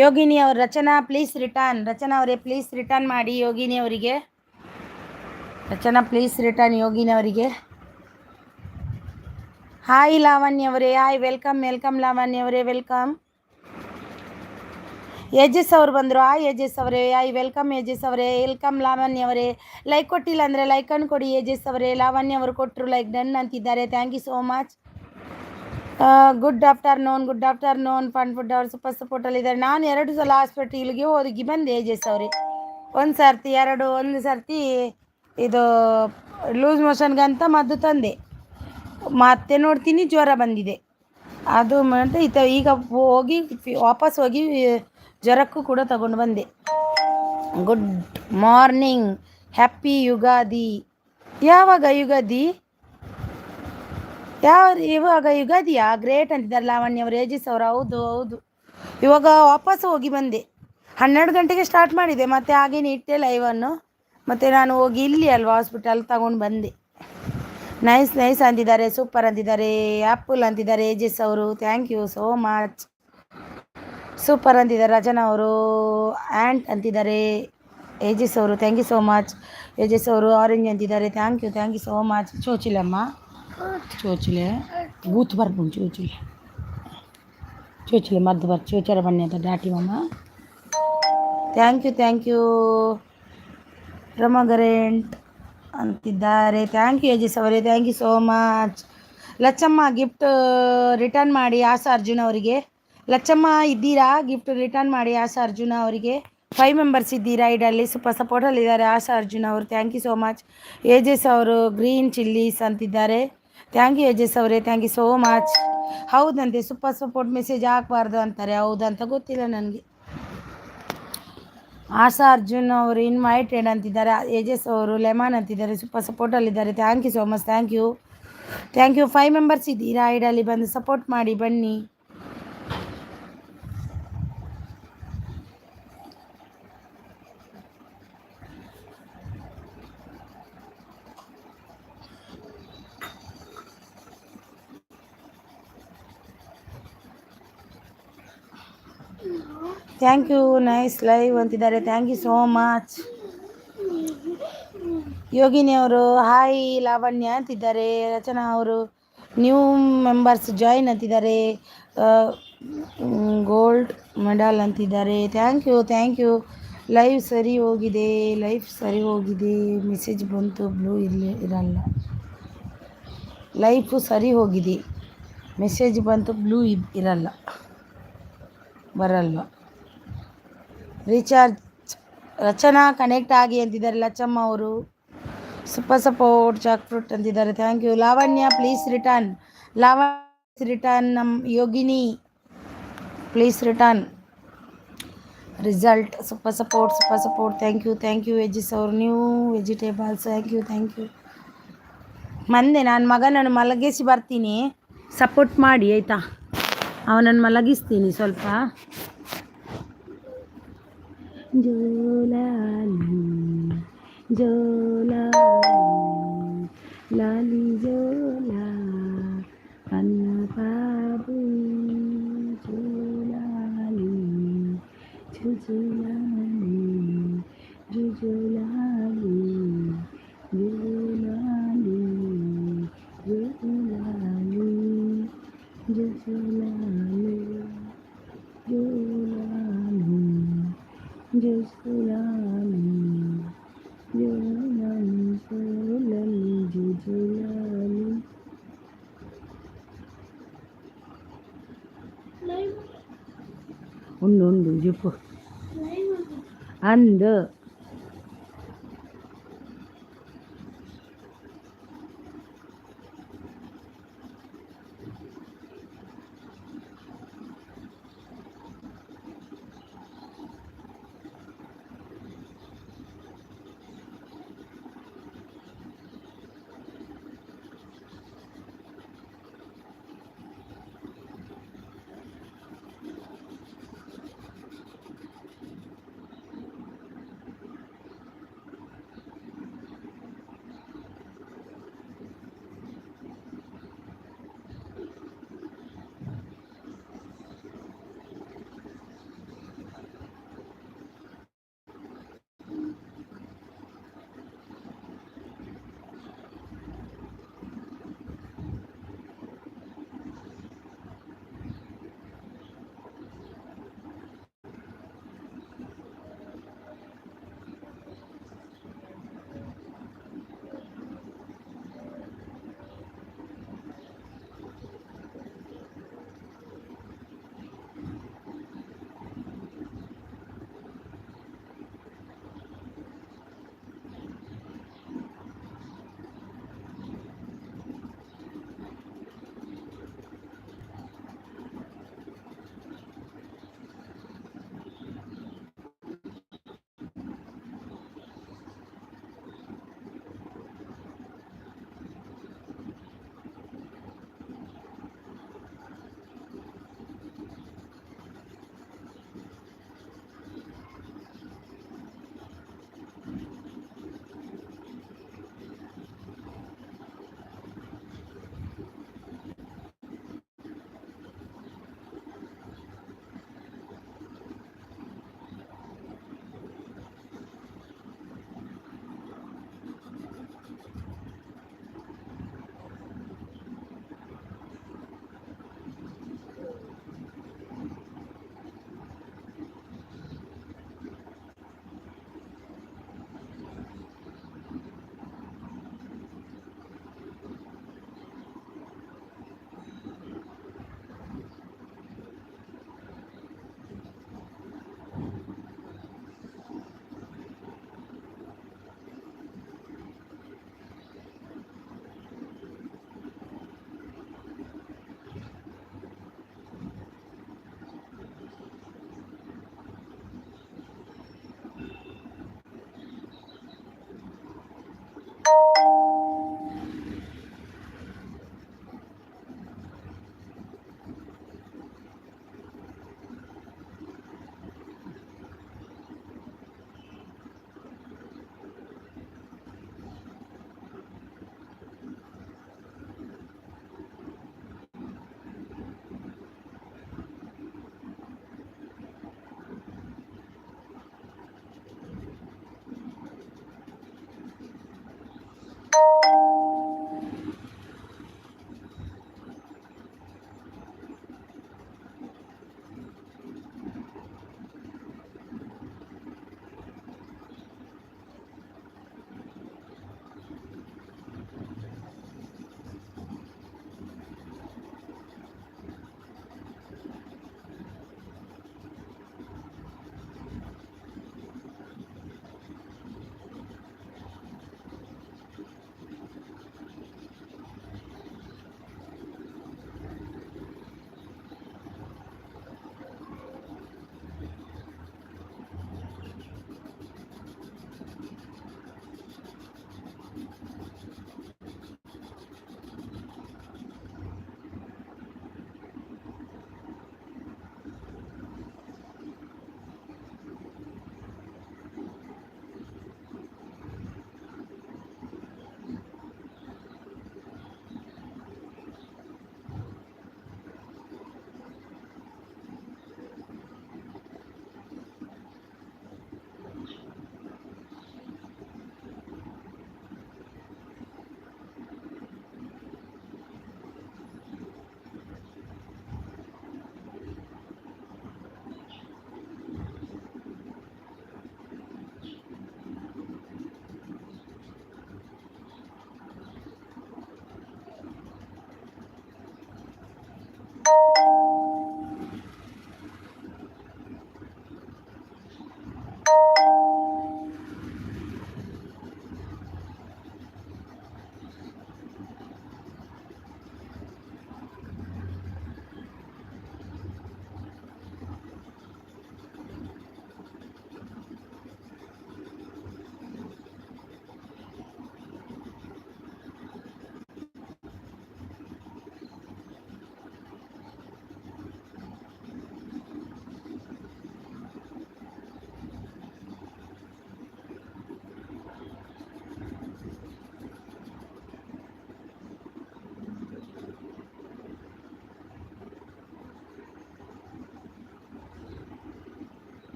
ಯೋಗಿನಿ ಅವರು ರಚನಾ ಪ್ಲೀಸ್ ರಿಟರ್ನ್. ರಚನಾ ಅವರೇ ಪ್ಲೀಸ್ ರಿಟರ್ನ್ ಮಾಡಿ ಯೋಗಿನಿ ಅವರಿಗೆ. ರಚನಾ ಪ್ಲೀಸ್ ರಿಟರ್ನ್ ಯೋಗಿನಿ ಅವರಿಗೆ. ಹಾಯ್ ಲಾವಣ್ಯ ಅವರೇ, ಹಾಯ್ ವೆಲ್ಕಮ್ ಲಾವಣ್ಯ ಅವರೇ, ವೆಲ್ಕಮ್. ಯಜಸ್ ಅವ್ರು ಬಂದರು. ಯಜಸ್ ಅವರೇ, ವೆಲ್ಕಮ್ ಯಜಸ್ ಅವರೇ, ವೆಲ್ಕಮ್ ಲಾವಣ್ಯ ಅವರೇ. ಲೈಕ್ ಕೊಟ್ಟಿಲ್ಲ ಅಂದರೆ ಲೈಕನ್ನು ಕೊಡಿ ಯಜಸ್ ಅವರೇ. ಲಾವಣ್ಯ ಅವರು ಕೊಟ್ಟರು ಲೈಕ್, ಡನ್ ಅಂತಿದ್ದಾರೆ. Thank you so much. Good afternoon fund food ಅವರು ಸೂಪರ್ ಸಪೋರ್ಟಲ್ಲಿದ್ದಾರೆ. ನಾನು 2 ಸಲ ಹಾಸ್ಪಿಟಲ್ಗೆ ಹೋಗಿ ಬಂದೆ ಯಜಸ್ ಅವರೇ. ಒಂದು ಸರ್ತಿ ಇದು ಲೂಸ್ ಮೋಷನ್ಗಂತ ಮದ್ದು ತಂದೆ, ಮತ್ತೆ ನೋಡ್ತೀನಿ ಜ್ವರ ಬಂದಿದೆ. ಅದು ಮತ್ತೆ ಈಗ ವಾಪಸ್ ಹೋಗಿ ಜ್ವರಕ್ಕೂ ಕೂಡ ತಗೊಂಡು ಬಂದೆ. Good morning, happy Ugadi. ಯಾವಾಗ ಯುಗಾದಿ? ಇವಾಗ ಯುಗಾದಿಯಾ? ಗ್ರೇಟ್ ಅಂತಿದ್ದಾರೆ ಲಾವಣ್ಯ ಅವರು. ಯಜಸ್ ಅವರು, ಹೌದು ಇವಾಗ ವಾಪಸ್ ಹೋಗಿ ಬಂದೆ. 12 ಗಂಟೆಗೆ ಸ್ಟಾರ್ಟ್ ಮಾಡಿದೆ, ಮತ್ತು ಹಾಗೇನೆ ಇಟ್ಟೆ ಲೈವನ್ನು. ಮತ್ತು ನಾನು ಹೋಗಿ ಇಲ್ಲಿ ಅಲ್ವಾ ಹಾಸ್ಪಿಟಲ್ ತಗೊಂಡು ಬಂದೆ. ನೈಸ್ ಅಂತಿದ್ದಾರೆ, ಸೂಪರ್ ಅಂತಿದ್ದಾರೆ, ಆ್ಯಪಲ್ ಅಂತಿದ್ದಾರೆ ಯಜಸ್ ಅವರು. Thank you so much. Super ಅಂತಿದ್ದಾರೆ ರಚನಾ ಅವರು. ಆ್ಯಂಟ್ ಅಂತಿದ್ದಾರೆ ಯಜಸ್ ಅವರು. Thank you so much Yajas ಅವರು. ಆರೆಂಜ್ ಅಂತಿದ್ದಾರೆ. Thank you so much. ಚೋಚಿಲಮ್ಮ, ಚೋಚಿಲೆ ಗೂತ್ ಬರ್ಬೋದು. ಚೋಚಿಲೆ ಮದ್ದು ಬರ್ತು, ಚೋಚರ ಬನ್ನಿ ಅಂತ ಡಾಟಿ ಮಮ್ಮ. ಥ್ಯಾಂಕ್ ಯು ರಮಗರೆಂಟ್ ಅಂತಿದ್ದಾರೆ. ಥ್ಯಾಂಕ್ ಯು ಯಜಸ್ ಅವರೇ. Thank you so much. Lachamma gift return ಮಾಡಿ ಆಸಾ ಅರ್ಜುನ ಅವರಿಗೆ. ಲಚ್ಚಮ್ಮ ಇದ್ದೀರಾ? ಗಿಫ್ಟ್ ರಿಟರ್ನ್ ಮಾಡಿ ಆಸಾ ಅರ್ಜುನ ಅವರಿಗೆ. 5 ಮೆಂಬರ್ಸ್ ಇದ್ದೀರಾ ಇದರಲ್ಲಿ, ಸೂಪರ್ ಸಪೋರ್ಟಲ್ಲಿದ್ದಾರೆ ಆಸಾ ಅರ್ಜುನ ಅವರು. Thank you so much. Yajas ಅವರು ಗ್ರೀನ್ ಚಿಲ್ಲೀಸ್ ಅಂತಿದ್ದಾರೆ. ಥ್ಯಾಂಕ್ ಯು ಯಜಸ್ ಅವರೇ. Thank you so much. ಹೌದಂತೆ, ಸೂಪರ್ ಸಪೋರ್ಟ್ ಮೆಸೇಜ್ ಹಾಕಬಾರ್ದು ಅಂತಾರೆ. ಹೌದಂತ ಗೊತ್ತಿಲ್ಲ ನನಗೆ. ಆಸಾ ಅರ್ಜುನ್ ಅವರು ಇನ್ವೈಟೆಡ್ ಅಂತಿದ್ದಾರೆ. ಯಜಸ್ ಅವರು ಲೆಮನ್ ಅಂತಿದ್ದಾರೆ, ಸೂಪರ್ ಸಪೋರ್ಟಲ್ಲಿದ್ದಾರೆ. Thank you so much. Thank you 5 members ಇದ್ದೀರಾ ಐಡಲ್ಲಿ, ಬಂದು ಸಪೋರ್ಟ್ ಮಾಡಿ ಬನ್ನಿ. ಥ್ಯಾಂಕ್ ಯು, ನೈಸ್ ಲೈವ್ ಅಂತಿದ್ದಾರೆ. Thank you so much. Yogini ಅವರು ಹಾಯ್ ಲಾವಣ್ಯ ಅಂತಿದ್ದಾರೆ. ರಚನಾ ಅವರು ನ್ಯೂ ಮೆಂಬರ್ಸ್ ಜಾಯಿನ್ ಅಂತಿದ್ದಾರೆ. ಗೋಲ್ಡ್ ಮೆಡಲ್ ಅಂತಿದ್ದಾರೆ. Thank you. ಲೈಫ್ ಸರಿ ಹೋಗಿದೆ. ಮೆಸೇಜ್ ಬಂತು, ಬ್ಲೂ ಇರಲ್ಲ. ಲೈಫು ಸರಿ ಹೋಗಿದೆ, ಮೆಸೇಜ್ ಬಂತು, ಬ್ಲೂ ಬರಲ್ಲ. ರೀಚಾರ್ಜ್ ರಚನಾ ಕನೆಕ್ಟ್ ಆಗಿ ಅಂತಿದ್ದಾರೆ ಲಚ್ಚಮ್ಮ ಅವರು. ಸೂಪರ್ ಸಪೋರ್ಟ್ ಜಾಕ್ ಫ್ರೂಟ್ ಅಂತಿದ್ದಾರೆ. Thank you. Lavanya please return. ನಮ್ಮ Yogini please return. Result super support. Thank you Yajas ಅವರು. New vegetables. Thank you. ನಾನು ಮಗನನ್ನು ಮಲಗಿಸಿ ಬರ್ತೀನಿ, ಸಪೋರ್ಟ್ ಮಾಡಿ ಆಯಿತಾ. ಅವನನ್ನು ಮಲಗಿಸ್ತೀನಿ ಸ್ವಲ್ಪ. ಜೋಲಾಲಿ ಲಾಲಿ ಜೋಲಾ ಅನ್ನ ಬಾಬು ಜೋಲಾಲಿ ಜುಜುಲಾಲಿ ಜುಜುಲಾಲಿ ಜುಜುಲಾಲಿ ಜುಜುಲಾಲಿ ಜುಜುಲಾಲಿ ಜೋಲಾಲಿ ಜುಜುಲಾಲಿ ಜೋಲಾಲಿ ಜುಜುಲಾಲಿ. ಉಂಡು ಜುಪ್ಪು ಅಂದು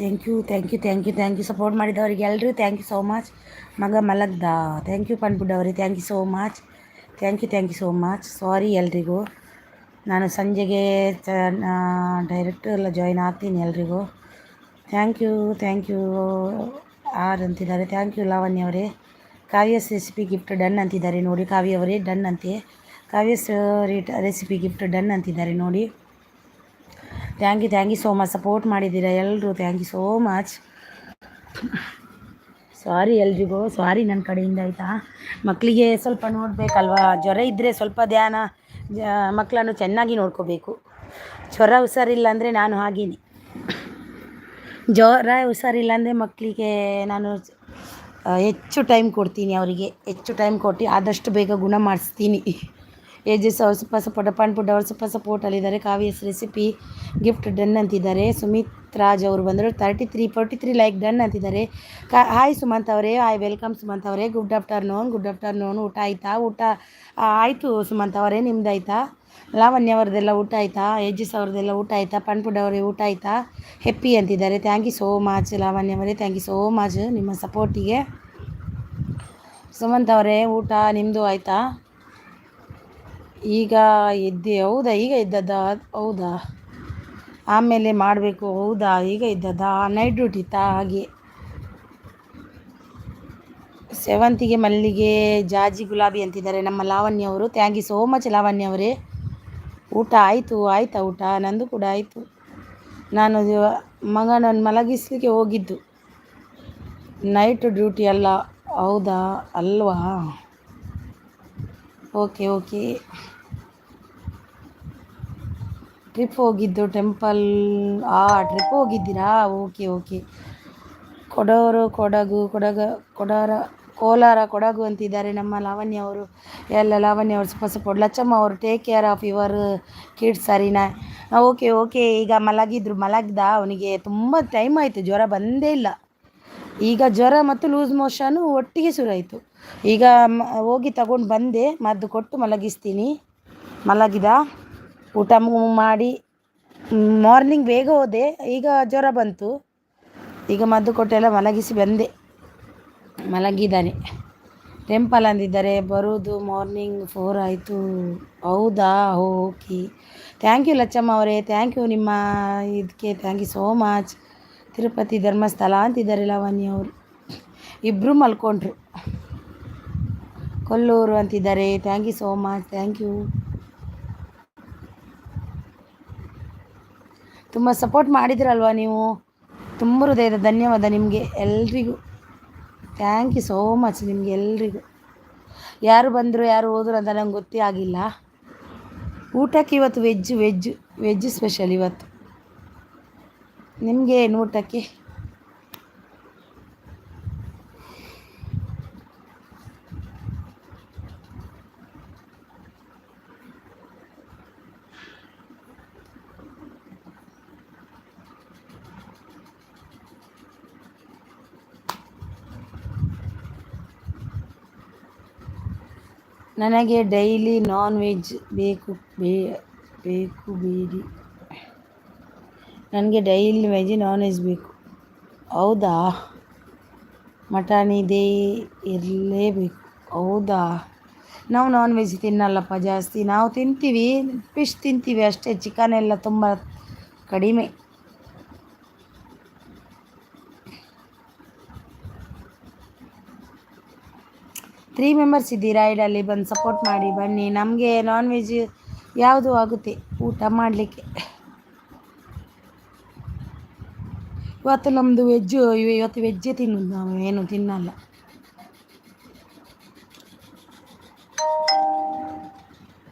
ಥ್ಯಾಂಕ್ ಯು ಸಪೋರ್ಟ್ ಮಾಡಿದವರಿಗೆ ಎಲ್ಲರೂ ಥ್ಯಾಂಕ್ ಯು ಸೋ ಮಚ್. ಮಗ ಮಲಗ್ದ, ಥ್ಯಾಂಕ್ ಯು ಪನ್ಪುಡ್ಡವ್ರಿಗೆ, thank you so much. Thank you so much. Sorry ಎಲ್ರಿಗೂ, ನಾನು ಸಂಜೆಗೆ ಡೈರೆಕ್ಟ್ ಎಲ್ಲ ಜಾಯ್ನ್ ಆಗ್ತೀನಿ ಎಲ್ರಿಗೂ. ಥ್ಯಾಂಕ್ ಯು ಆರ್ ಅಂತಿದ್ದಾರೆ. ಥ್ಯಾಂಕ್ ಯು ಲಾವಣ್ಯ ಅವರೇ. ಕಾವ್ಯಸ್ ರೆಸಿಪಿ ಗಿಫ್ಟ್ ಡನ್ ಅಂತಿದ್ದಾರೆ ನೋಡಿ. ಕಾವ್ಯ ಅವರೇ ಡನ್ ಅಂತೆ. ಕಾವ್ಯಸ್ ರೆಸಿಪಿ ಗಿಫ್ಟ್ ಡನ್ ಅಂತಿದ್ದಾರೆ ನೋಡಿ. Thank you so much. Support ಮಾಡಿದ್ದೀರಾ ಎಲ್ಲರೂ, thank you so much. Sorry ಎಲ್ರಿಗೂ, ಸಾರಿ ನನ್ನ ಕಡೆಯಿಂದ ಆಯಿತಾ. ಮಕ್ಕಳಿಗೆ ಸ್ವಲ್ಪ ನೋಡಬೇಕಲ್ವಾ, ಜ್ವರ ಇದ್ದರೆ ಸ್ವಲ್ಪ ಧ್ಯಾನ, ಮಕ್ಕಳನ್ನು ಚೆನ್ನಾಗಿ ನೋಡ್ಕೋಬೇಕು. ಜ್ವರ ಹುಷಾರಿಲ್ಲ ಅಂದರೆ ನಾನು ಹಾಗೇನೆ, ಜ್ವರ ಹುಷಾರಿಲ್ಲ ಅಂದರೆ ಮಕ್ಕಳಿಗೆ ನಾನು ಹೆಚ್ಚು ಟೈಮ್ ಕೊಡ್ತೀನಿ, ಅವರಿಗೆ ಹೆಚ್ಚು ಟೈಮ್ ಕೊಟ್ಟು ಆದಷ್ಟು ಬೇಗ ಗುಣ ಮಾಡಿಸ್ತೀನಿ. ಏಜಸ್ ಅವ್ರು ಸ್ವಲ್ಪ ಸಪೋರ್ಟ್, ಪನ್ಪುಡ್ ಅವ್ರು ಸ್ವಲ್ಪ ಸಪೋರ್ಟಲ್ಲಿದ್ದಾರೆ. ಕಾವ್ಯಸ್ ರೆಸಿಪಿ ಗಿಫ್ಟ್ ಡನ್ ಅಂತಿದ್ದಾರೆ. ಸುಮಿತ್ ರಾಜ್ ಅವರು ಬಂದರು 43 ಲೈಕ್ ಡನ್ ಅಂತಿದ್ದಾರೆ. ಹಾಯ್ ಸುಮಂತ್ ಅವರೇ, ಹಾಯ್ ವೆಲ್ಕಮ್ ಸುಮಂತ್ ಅವರೇ. Good afternoon. ಊಟ ಆಯಿತಾ? ಊಟ ಆಯಿತು ಸುಮಂತ್ ಅವರೇ, ನಿಮ್ದಾಯ್ತಾ? ಲಾವಣ್ಯ ಅವ್ರದ್ದೆಲ್ಲ ಊಟ ಆಯಿತಾ? ಏಜಸ್ ಅವ್ರದ್ದೆಲ್ಲ ಊಟ ಆಯಿತಾ? ಪನ್ಪುಡ್ ಅವರೇ ಊಟ ಆಯಿತಾ? ಹೆಪ್ಪಿ ಅಂತಿದ್ದಾರೆ. Thank you so much Lavanya ಅವರೇ, ಥ್ಯಾಂಕ್ ಯು ಸೋ ಮಚ್ ನಿಮ್ಮ ಸಪೋರ್ಟಿಗೆ. ಸುಮಂತ್ ಅವರೇ ಊಟ ನಿಮ್ಮದು ಆಯಿತಾ? ಈಗ ಎದ್ದೆ, ಹೌದಾ? ಈಗ ಇದ್ದದ್ದಾ? ಹೌದಾ, ಆಮೇಲೆ ಮಾಡಬೇಕು. ಹೌದಾ, ಈಗ ಇದ್ದದ್ದಾ? ನೈಟ್ ಡ್ಯೂಟಿ ಇತ್ತಾ? ಹಾಗೆ ಸೆವಂತಿಗೆ ಮಲ್ಲಿಗೆ ಜಾಜಿ ಗುಲಾಬಿ ಅಂತಿದ್ದಾರೆ ನಮ್ಮ ಲಾವಣ್ಯ ಅವರು. Thank you so much Lavanya ಅವರೇ. ಊಟ ಆಯಿತಾ? ಊಟ ನಂದು ಕೂಡ ಆಯಿತು. ನಾನು ಮಗನನ್ನು ಮಲಗಿಸ್ಲಿಕ್ಕೆ ಹೋಗಿದ್ದು, ನೈಟ್ ಡ್ಯೂಟಿ ಅಲ್ಲ. ಹೌದಾ ಅಲ್ವಾ? ಓಕೆ. ಟ್ರಿಪ್ ಹೋಗಿದ್ದು ಟೆಂಪಲ್. ಟ್ರಿಪ್ ಹೋಗಿದ್ದೀರಾ? ಓಕೆ. ಕೋಲಾರ ಕೊಡಗು ಅಂತಿದ್ದಾರೆ ನಮ್ಮ ಲಾವಣ್ಯ ಅವರು. ಎಲ್ಲ ಲಾವಣ್ಯ ಅವರು ಸಪೋರ್ಟ್. ಲಚ್ಚಮ್ಮ ಅವರು take care of your kids ಸರಿನಾ? ಓಕೆ. ಈಗ ಮಲಗ್ದ. ಅವನಿಗೆ ತುಂಬ ಟೈಮ್ ಆಯಿತು, ಜ್ವರ ಬಂದೇ ಇಲ್ಲ. ಈಗ ಜ್ವರ ಮತ್ತು ಲೂಸ್ ಮೋಷನು ಒಟ್ಟಿಗೆ ಶುರುವಾಯಿತು. ಈಗ ಹೋಗಿ ತಗೊಂಡು ಬಂದೆ, ಮದ್ದು ಕೊಟ್ಟು ಮಲಗಿಸ್ತೀನಿ. ಮಲಗಿದ, ಊಟ ಮಾಡಿ ಮಾರ್ನಿಂಗ್ ಬೇಗ ಹೋದೆ. ಈಗ ಜ್ವರ ಬಂತು, ಈಗ ಮದ್ದು ಕೊಟ್ಟೆಲ್ಲ ಮಲಗಿಸಿ ಬಂದೆ. ಮಲಗಿದ್ದಾನೆ. ಟೆಂಪಲ್ ಅಂದಿದ್ದಾರೆ, ಬರೋದು ಮಾರ್ನಿಂಗ್ 4 ಆಯಿತು. ಹೌದಾ? ಓಕೆ. ಥ್ಯಾಂಕ್ ಯು ಲಚ್ಚಮ್ಮ ಅವರೇ, ಥ್ಯಾಂಕ್ ಯು ನಿಮ್ಮ ಇದಕ್ಕೆ, thank you so much. Tirupati Dharmasthala ಅಂತಿದ್ದಾರೆ ಲಾವಣ್ಯ ಅವರು. ಇಬ್ಬರು ಮಲ್ಕೊಂಡ್ರು. ಕೊಲ್ಲೂರು ಅಂತಿದ್ದಾರೆ. Thank you so much, thank you. ತುಂಬ ಸಪೋರ್ಟ್ ಮಾಡಿದ್ರಲ್ವ ನೀವು, ತುಂಬ ಹೃದಯದ ಧನ್ಯವಾದ ನಿಮಗೆ ಎಲ್ರಿಗೂ. ಥ್ಯಾಂಕ್ ಯು ಸೋ ಮಚ್ ನಿಮಗೆ ಎಲ್ರಿಗೂ. ಯಾರು ಬಂದರು ಯಾರು ಹೋದ್ರು ಅಂತ ನಂಗೆ ಗೊತ್ತೇ ಆಗಿಲ್ಲ. ಊಟಕ್ಕೆ ಇವತ್ತು ವೆಜ್ ಸ್ಪೆಷಲ್ ಇವತ್ತು. ನಿಮಗೆ ಏನು ಊಟಕ್ಕೆ? ನನಗೆ ಡೈಲಿ ನಾನ್ ವೆಜ್ ಬೇಕು ಬೇಡಿ. ನನಗೆ ಡೈಲಿ ನಾನ್ ವೆಜ್ ಬೇಕು. ಹೌದಾ? ಮಟನ್ ಇರಲೇಬೇಕು. ಹೌದಾ? ನಾವು ನಾನ್ ವೆಜ್ ತಿನ್ನಲ್ಲಪ್ಪ ಜಾಸ್ತಿ. ನಾವು ತಿಂತೀವಿ, ಫಿಶ್ ತಿಂತೀವಿ ಅಷ್ಟೇ. ಚಿಕನ್ ಎಲ್ಲ ತುಂಬ ಕಡಿಮೆ. ತ್ರೀ ಮೆಂಬರ್ಸ್ ಇದ್ದೀರಾ ಐಡಲ್ಲಿ, ಬಂದು ಸಪೋರ್ಟ್ ಮಾಡಿ ಬನ್ನಿ. ನಮಗೆ ನಾನ್ ವೆಜ್ ಯಾವುದು ಆಗುತ್ತೆ ಊಟ ಮಾಡಲಿಕ್ಕೆ. ಇವತ್ತು ನಮ್ಮದು ಇವತ್ತು ವೆಜ್ಜೇ ತಿನ್ನೋದು, ನಾವು ಏನು ತಿನ್ನಲ್ಲ.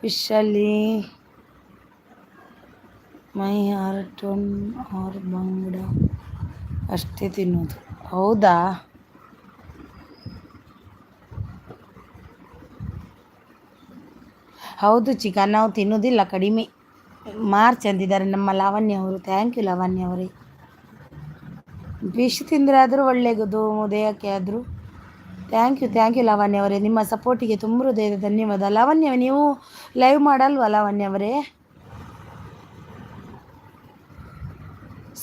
ಫಿಶಲ್ಲಿ ಮೈ ಹಾರ್ಟನ್ ಆರ್ ಬಂಗಡ ಅಷ್ಟೇ ತಿನ್ನೋದು. ಹೌದಾ? ಹೌದು, ಚಿಕನ್ ನಾವು ತಿನ್ನೋದಿಲ್ಲ, ಕಡಿಮೆ. ಮಾರ್ಚ್ ಅಂತಿದ್ದಾರೆ ನಮ್ಮ ಲಾವಣ್ಯ ಅವರು. ಥ್ಯಾಂಕ್ ಯು ಲಾವಣ್ಯ ಅವರೇ. ಫಿಶ್ ತಿಂದರೆ ಆದರೂ ಒಳ್ಳೆಯದು ದೇಹಕ್ಕೆ ಆದರೂ. ಥ್ಯಾಂಕ್ ಯು ಲಾವಣ್ಯ ಅವರೇ, ನಿಮ್ಮ ಸಪೋರ್ಟಿಗೆ ತುಂಬ ಹೃದಯದ ಧನ್ಯವಾದ. ಲಾವಣ್ಯ ನೀವು ಲೈವ್ ಮಾಡಲ್ವಾ ಲಾವಣ್ಯ ಅವರೇ?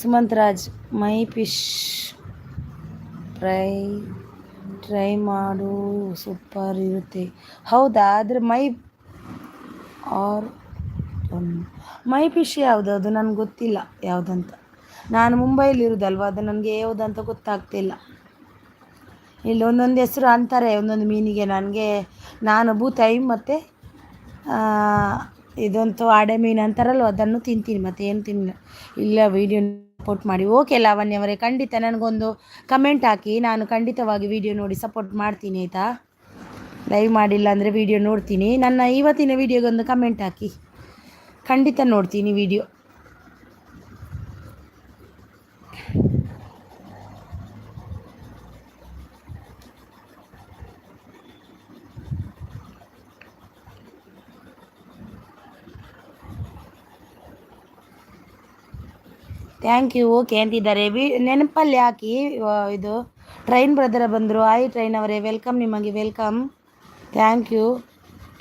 ಸುಮಂತ್ ರಾಜ್, ಮೈ ಫಿಶ್ ಫ್ರೈ ಟ್ರೈ ಮಾಡು, ಸೂಪರ್ ಇರುತ್ತೆ. ಹೌದಾ, ಆದರೆ ಆರ್ ಮೈ ಫಿಶ್ ಯಾವುದು, ಅದು ನನಗೆ ಗೊತ್ತಿಲ್ಲ ಯಾವುದಂತ. ನಾನು ಮುಂಬೈಲಿರೋದಲ್ವ, ಅದು ನನಗೆ ಯಾವುದಂತ ಗೊತ್ತಾಗ್ತಿಲ್ಲ. ಇಲ್ಲಿ ಒಂದೊಂದು ಹೆಸರು ಅಂತಾರೆ ಒಂದೊಂದು ಮೀನಿಗೆ. ನಾನು ಬೂತಾಯಿ ಮತ್ತು ಇದಂತೂ ಆಡೆ ಮೀನು ಅಂತಾರಲ್ವ, ಅದನ್ನು ತಿಂತೀನಿ, ಮತ್ತು ಏನು ತಿನ್ನ ಇಲ್ಲ. ವೀಡಿಯೋ ಸಪೋರ್ಟ್ ಮಾಡಿ. ಓಕೆ ಲಾವಣ್ಯವರೇ, ಖಂಡಿತ ನನಗೊಂದು ಕಮೆಂಟ್ ಹಾಕಿ, ನಾನು ಖಂಡಿತವಾಗಿ ವೀಡಿಯೋ ನೋಡಿ ಸಪೋರ್ಟ್ ಮಾಡ್ತೀನಿ ಆಯಿತಾ. ಲೈವ್ ಮಾಡಿಲ್ಲ ಅಂದರೆ ವೀಡಿಯೋ ನೋಡ್ತೀನಿ. ನನ್ನ ಇವತ್ತಿನ ವೀಡಿಯೋಗೊಂದು ಕಮೆಂಟ್ ಹಾಕಿ, ಖಂಡಿತ ನೋಡ್ತೀನಿ ವೀಡಿಯೋ. Thank you. ಓಕೆ ಅಂತಿದ್ದಾರೆ. ನೆನಪಲ್ಲಿ ಹಾಕಿ. ಇದು ಟ್ರೈನ್ ಬ್ರದರ ಬಂದರು. ಆಯ್ ಟ್ರೈನ್ ಅವರೇ, ವೆಲ್ಕಮ್, ನಿಮಗೆ ವೆಲ್ಕಮ್, ಥ್ಯಾಂಕ್ ಯು.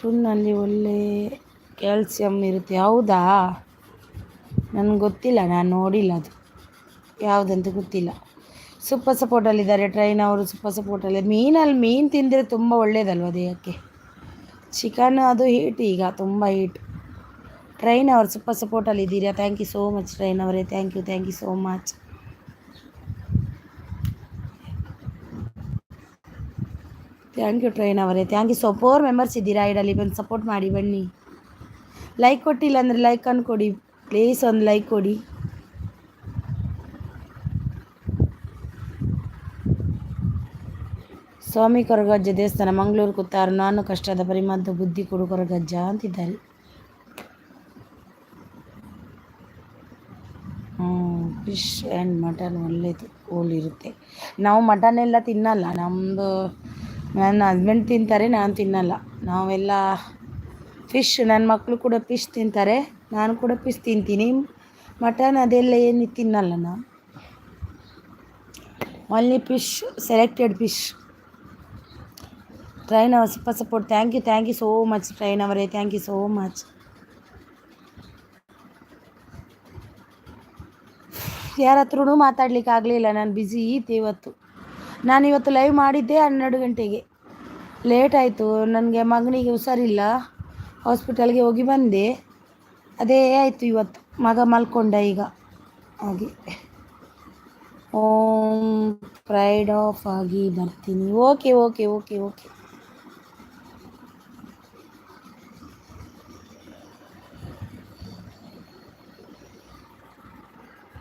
ಟುನ್ನಲ್ಲಿ ಒಳ್ಳೆ ಕ್ಯಾಲ್ಸಿಯಮ್ ಇರುತ್ತೆ. ಹೌದಾ, ನನಗೆ ಗೊತ್ತಿಲ್ಲ, ನಾನು ನೋಡಿಲ್ಲ, ಅದು ಯಾವುದಂತ ಗೊತ್ತಿಲ್ಲ. ಸೂಪರ್ ಸಪೋರ್ಟಲ್ಲಿದ್ದಾರೆ ಟ್ರೈನ್ ಅವರು, ಸೂಪರ್ ಸಪೋರ್ಟಲ್ಲಿ. ಮೀನು ತಿಂದರೆ ತುಂಬ ಒಳ್ಳೆಯದಲ್ವ ದೇಹಕ್ಕೆ. ಚಿಕನ್ ಅದು ಹೀಟ್, ಈಗ ತುಂಬ ಹೀಟ್. ಟ್ರೈನ್ ಅವರು ಸೂಪರ್ ಸಪೋರ್ಟಲ್ಲಿ ಇದ್ದೀರಾ. Thank you so much train ಅವರೇ, thank you so much. Thank you train ಅವರೇ, ಥ್ಯಾಂಕ್ ಯು. 4 ಮೆಂಬರ್ಸ್ ಇದ್ದೀರಾ ಐಡಲ್ಲಿ, ಬಂದು ಸಪೋರ್ಟ್ ಮಾಡಿ ಬನ್ನಿ. ಲೈಕ್ ಕೊಟ್ಟಿಲ್ಲ ಅಂದರೆ ಲೈಕ್ ಕೊಡಿ ಪ್ಲೀಸ್, ಒಂದು ಲೈಕ್ ಕೊಡಿ. ಸ್ವಾಮಿ ಕೊರಗಜ್ಜ ದೇವಸ್ಥಾನ, ಮಂಗಳೂರು ಕುತ್ತಾರು. ನಾನು ಕಷ್ಟದ ಪರಿಮದ್ದು, ಬುದ್ಧಿ ಕೊಡು ಕೊರಗಜ್ಜ ಅಂತಿದ್ದಾರೆ. ಫಿಶ್ ಆ್ಯಂಡ್ ಮಟನ್ ಒಳ್ಳೆಯದು, ಇರುತ್ತೆ. ನಾವು ಮಟನ್ ಎಲ್ಲ ತಿನ್ನಲ್ಲ. ನನ್ನ ಹಸ್ಬೆಂಡ್ ತಿಂತಾರೆ, ನಾನು ತಿನ್ನಲ್ಲ. ನಾವೆಲ್ಲ ಫಿಶ್, ನನ್ನ ಮಕ್ಕಳು ಕೂಡ ಫಿಶ್ ತಿಂತಾರೆ, ನಾನು ಕೂಡ ಫಿಶ್ ತಿಂತೀನಿ. ಮಟನ್ ಅದೆಲ್ಲ ಏನು ತಿನ್ನಲ್ಲ ನಾನು. Only fish, selected fish. Train ಅವರ್ super support. Thank you so much train ಅವರೇ, ಥ್ಯಾಂಕ್ ಯು ಸೋ ಮಚ್. ಯಾರ ಹತ್ರನೂ ಮಾತಾಡ್ಲಿಕ್ಕೆ ಆಗಲಿಲ್ಲ, ನಾನು ಬ್ಯುಸಿ ಇದ್ದೆ ಇವತ್ತು. ನಾನಿವತ್ತು ಲೈವ್ ಮಾಡಿದ್ದೆ 12 ಗಂಟೆಗೆ, ಲೇಟ್ ಆಯಿತು. ನನಗೆ ಮಗನಿಗೆ ಹುಷಾರಿಲ್ಲ, ಹಾಸ್ಪಿಟಲ್ಗೆ ಹೋಗಿ ಬಂದೆ, ಅದೇ ಆಯಿತು ಇವತ್ತು. ಮಗ ಮಲ್ಕೊಂಡ ಈಗ, ಹಾಗೆ. ಪ್ರೈಡ್ ಆಫ್ ಆಗಿ ಬರ್ತೀನಿ. ಓಕೆ.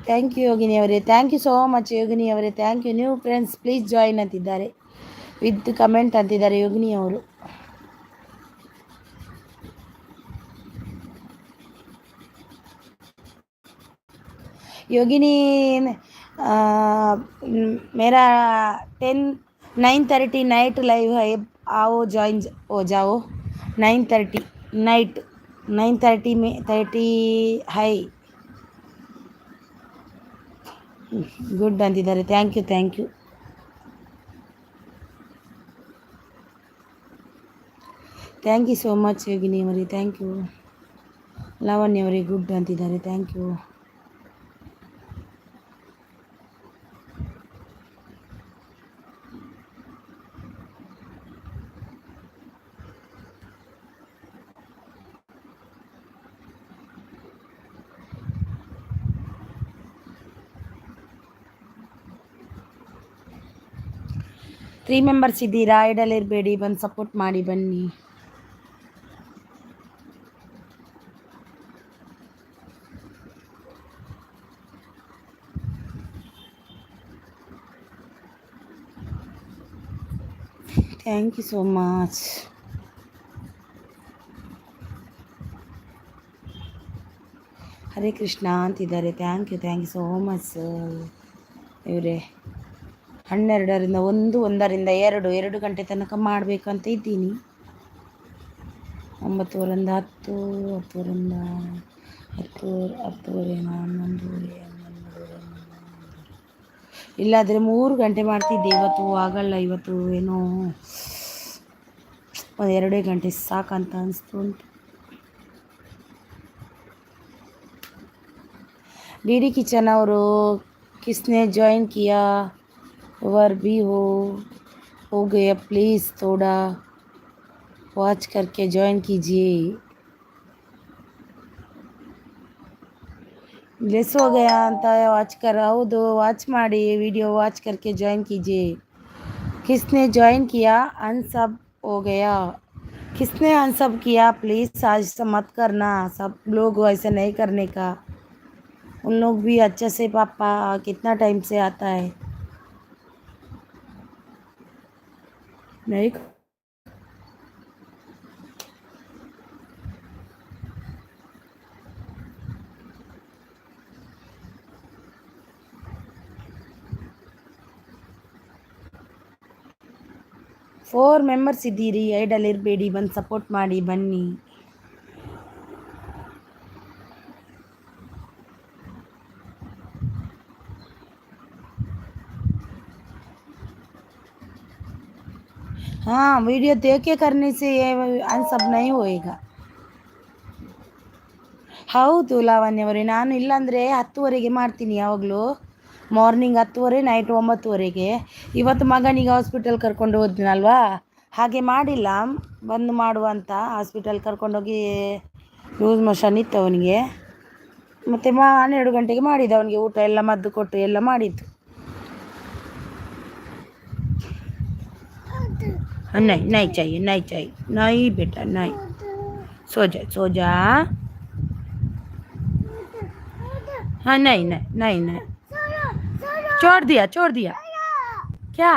ಥ್ಯಾಂಕ್ ಯು ಯೋಗಿನಿ ಅವರೇ, thank you so much Yogini ಅವರೇ, thank you. New friends please join ಅಂತಿದ್ದಾರೆ, ವಿತ್ ಕಮೆಂಟ್ ಅಂತಿದ್ದಾರೆ ಯೋಗಿನಿ ಅವರು. ಯೋಗಿನಿ, मेरा 9:30 नाइट लाइव है, आओ ज्वाइन हो जाओ. 9:30 नाइट, 9:30 में 30 है. ಗುಡ್ ಅಂತಿದ್ದಾರೆ. Thank you. Thank you so much Yogini ಅವರೇ, ಥ್ಯಾಂಕ್ ಯು. ಲಾವಣ್ಯ ಅವರೇ ಗುಡ್ ಅಂತಿದ್ದಾರೆ, ಥ್ಯಾಂಕ್ ಯು. ತ್ರೀ ಮೆಂಬರ್ಸ್ ಇದ್ದೀರಾ, ಐಡಲ್ಲಿರಬೇಡಿ, ಬಂದು ಸಪೋರ್ಟ್ ಮಾಡಿ ಬನ್ನಿ. Thank you so much. Hare Krishna ಅಂತಿದ್ದಾರೆ. ಥ್ಯಾಂಕ್ ಯು ಸೋ ಮಚ್ ಇವರೇ. 12ರಿಂದ 1, 1ರಿಂದ 2 ಗಂಟೆ ತನಕ ಮಾಡಬೇಕಂತ ಇದ್ದೀನಿ. 9ರಿಂದ 10, 10ರಿಂದ 10, 10:30, 11, ಇಲ್ಲಾದರೆ 3 ಗಂಟೆ ಮಾಡ್ತಿದ್ದೆ. ಇವತ್ತು ಆಗಲ್ಲ, ಇವತ್ತು ಏನೋ 2 ಗಂಟೆ ಸಾಕಂತ ಅನಿಸ್ತು ಉಂಟು. डीडी किचन और किसने ज्वाइन किया वर भी हो गया प्लीज़ थोड़ा वॉच करके ज्वाइन कीजिए लेस हो गया ಅಂತ ವಾಚ್ कर ಹೌದು ವಾಚ್ ಮಾಡಿ ವಿಡಿಯೋ ವಾಚ್ करके ज्वाइन कीजिए किसने ज्वाइन किया अनसब हो गया किसने अनसब किया प्लीज़ आज से मत करना सब लोग ऐसे नहीं करने का उन लोग भी अच्छे से पापा कितना टाइम से आता है नहीं 4 ಮೆಂಬರ್ಸ್ ಇದ್ದೀರಿ ಐಡಲ್ ಇರಬೇಡಿ ಬಂದು ಸಪೋರ್ಟ್ ಮಾಡಿ ಬನ್ನಿ हाँ वीडियो देख के करने से ये अनसब नहीं होएगा ಹೌದು ಲಾವಣ್ಯವರೇ ನಾನು ಇಲ್ಲಾಂದರೆ 10ವರೆಗೆ ಮಾಡ್ತೀನಿ ಯಾವಾಗಲೂ ಮಾರ್ನಿಂಗ್ 10ವರೆ ನೈಟ್ 9ವರೆಗೆ ಇವತ್ತು ಮಗನಿಗೆ ಹಾಸ್ಪಿಟಲ್ ಕರ್ಕೊಂಡು ಹೋದ್ನಲ್ವಾ ಹಾಗೆ ಮಾಡಿಲ್ಲ ಬಂದು ಮಾಡುವ ಅಂತ ಹಾಸ್ಪಿಟಲ್ ಕರ್ಕೊಂಡೋಗಿ ಲೂಸ್ ಮೋಷನ್ ಇತ್ತು ಅವನಿಗೆ ಮತ್ತು 12 ಗಂಟೆಗೆ ಮಾಡಿದ್ದು ಅವನಿಗೆ ಊಟ ಎಲ್ಲ ಮದ್ದು ಕೊಟ್ಟು ಎಲ್ಲ ಮಾಡಿದ್ದು नहीं नहीं चाहिए नहीं चाहिए नहीं बेटा नहीं सो जा हाँ नहीं नहीं नहीं नहीं छोड़ दिया क्या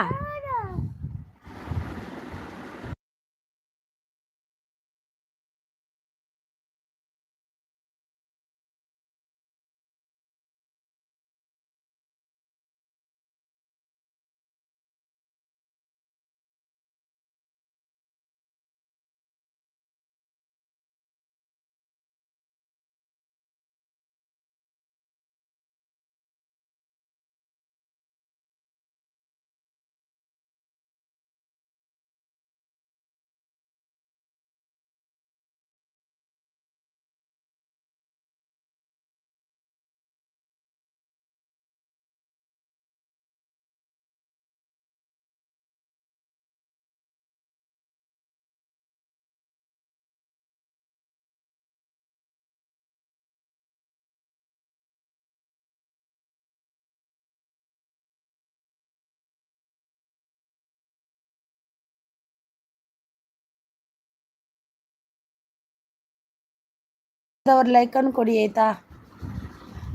ಅವ್ರು ಲೈಕನ್ನು ಕೊಡಿ ಆಯಿತಾ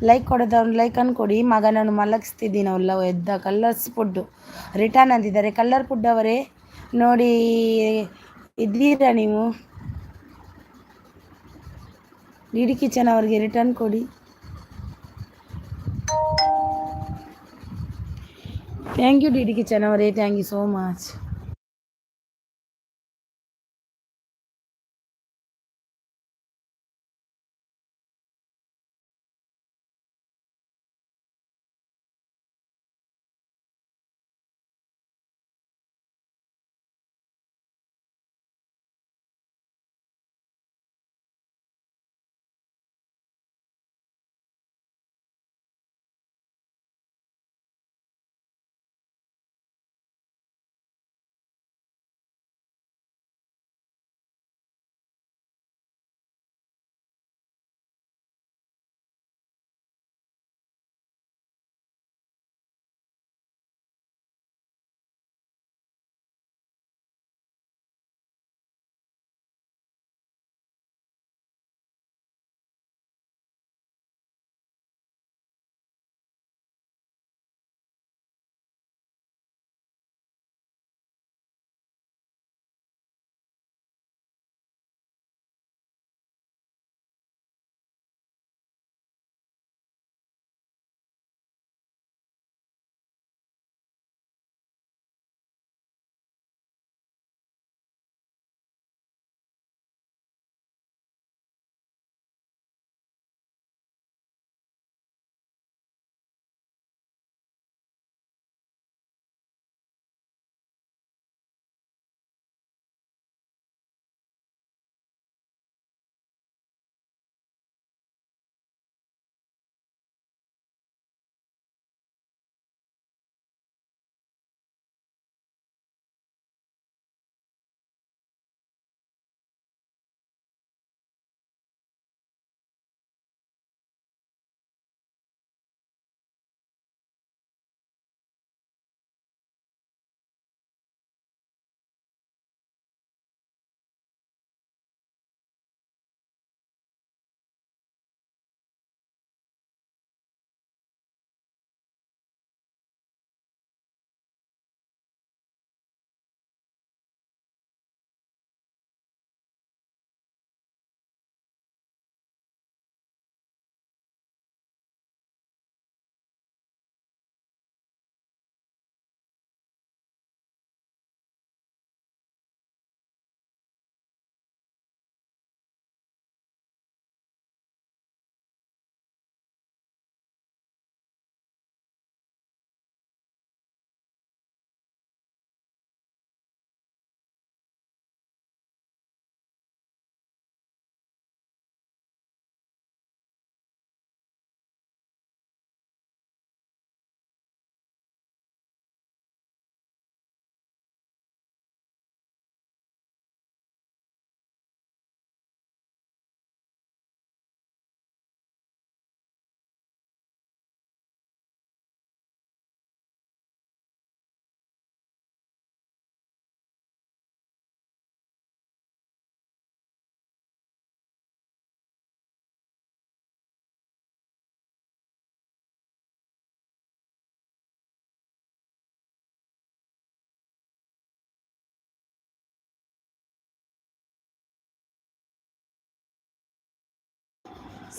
ಲೈಕ್ ಕೊಡೋದವ್ರು ಲೈಕನ್ನು ಕೊಡಿ ಮಗನನ್ನು ಮಲಗಿಸ್ತಿದ್ದೀನಿ ಅವಲ್ಲ ಎದ್ದ ಕಲರ್ಸ್ ಫುಡ್ಡು ರಿಟರ್ನ್ ಅಂದಿದ್ದಾರೆ ಕಲರ್ ಫುಡ್ ಅವರೇ ನೋಡಿ ಇದ್ದೀರಾ ನೀವು ಡಿ ಕಿಚನ್ ಅವ್ರಿಗೆ ರಿಟರ್ನ್ ಕೊಡಿ ಥ್ಯಾಂಕ್ ಯು ಡಿ ಕಿಚನ್ ಅವರೇ thank you so much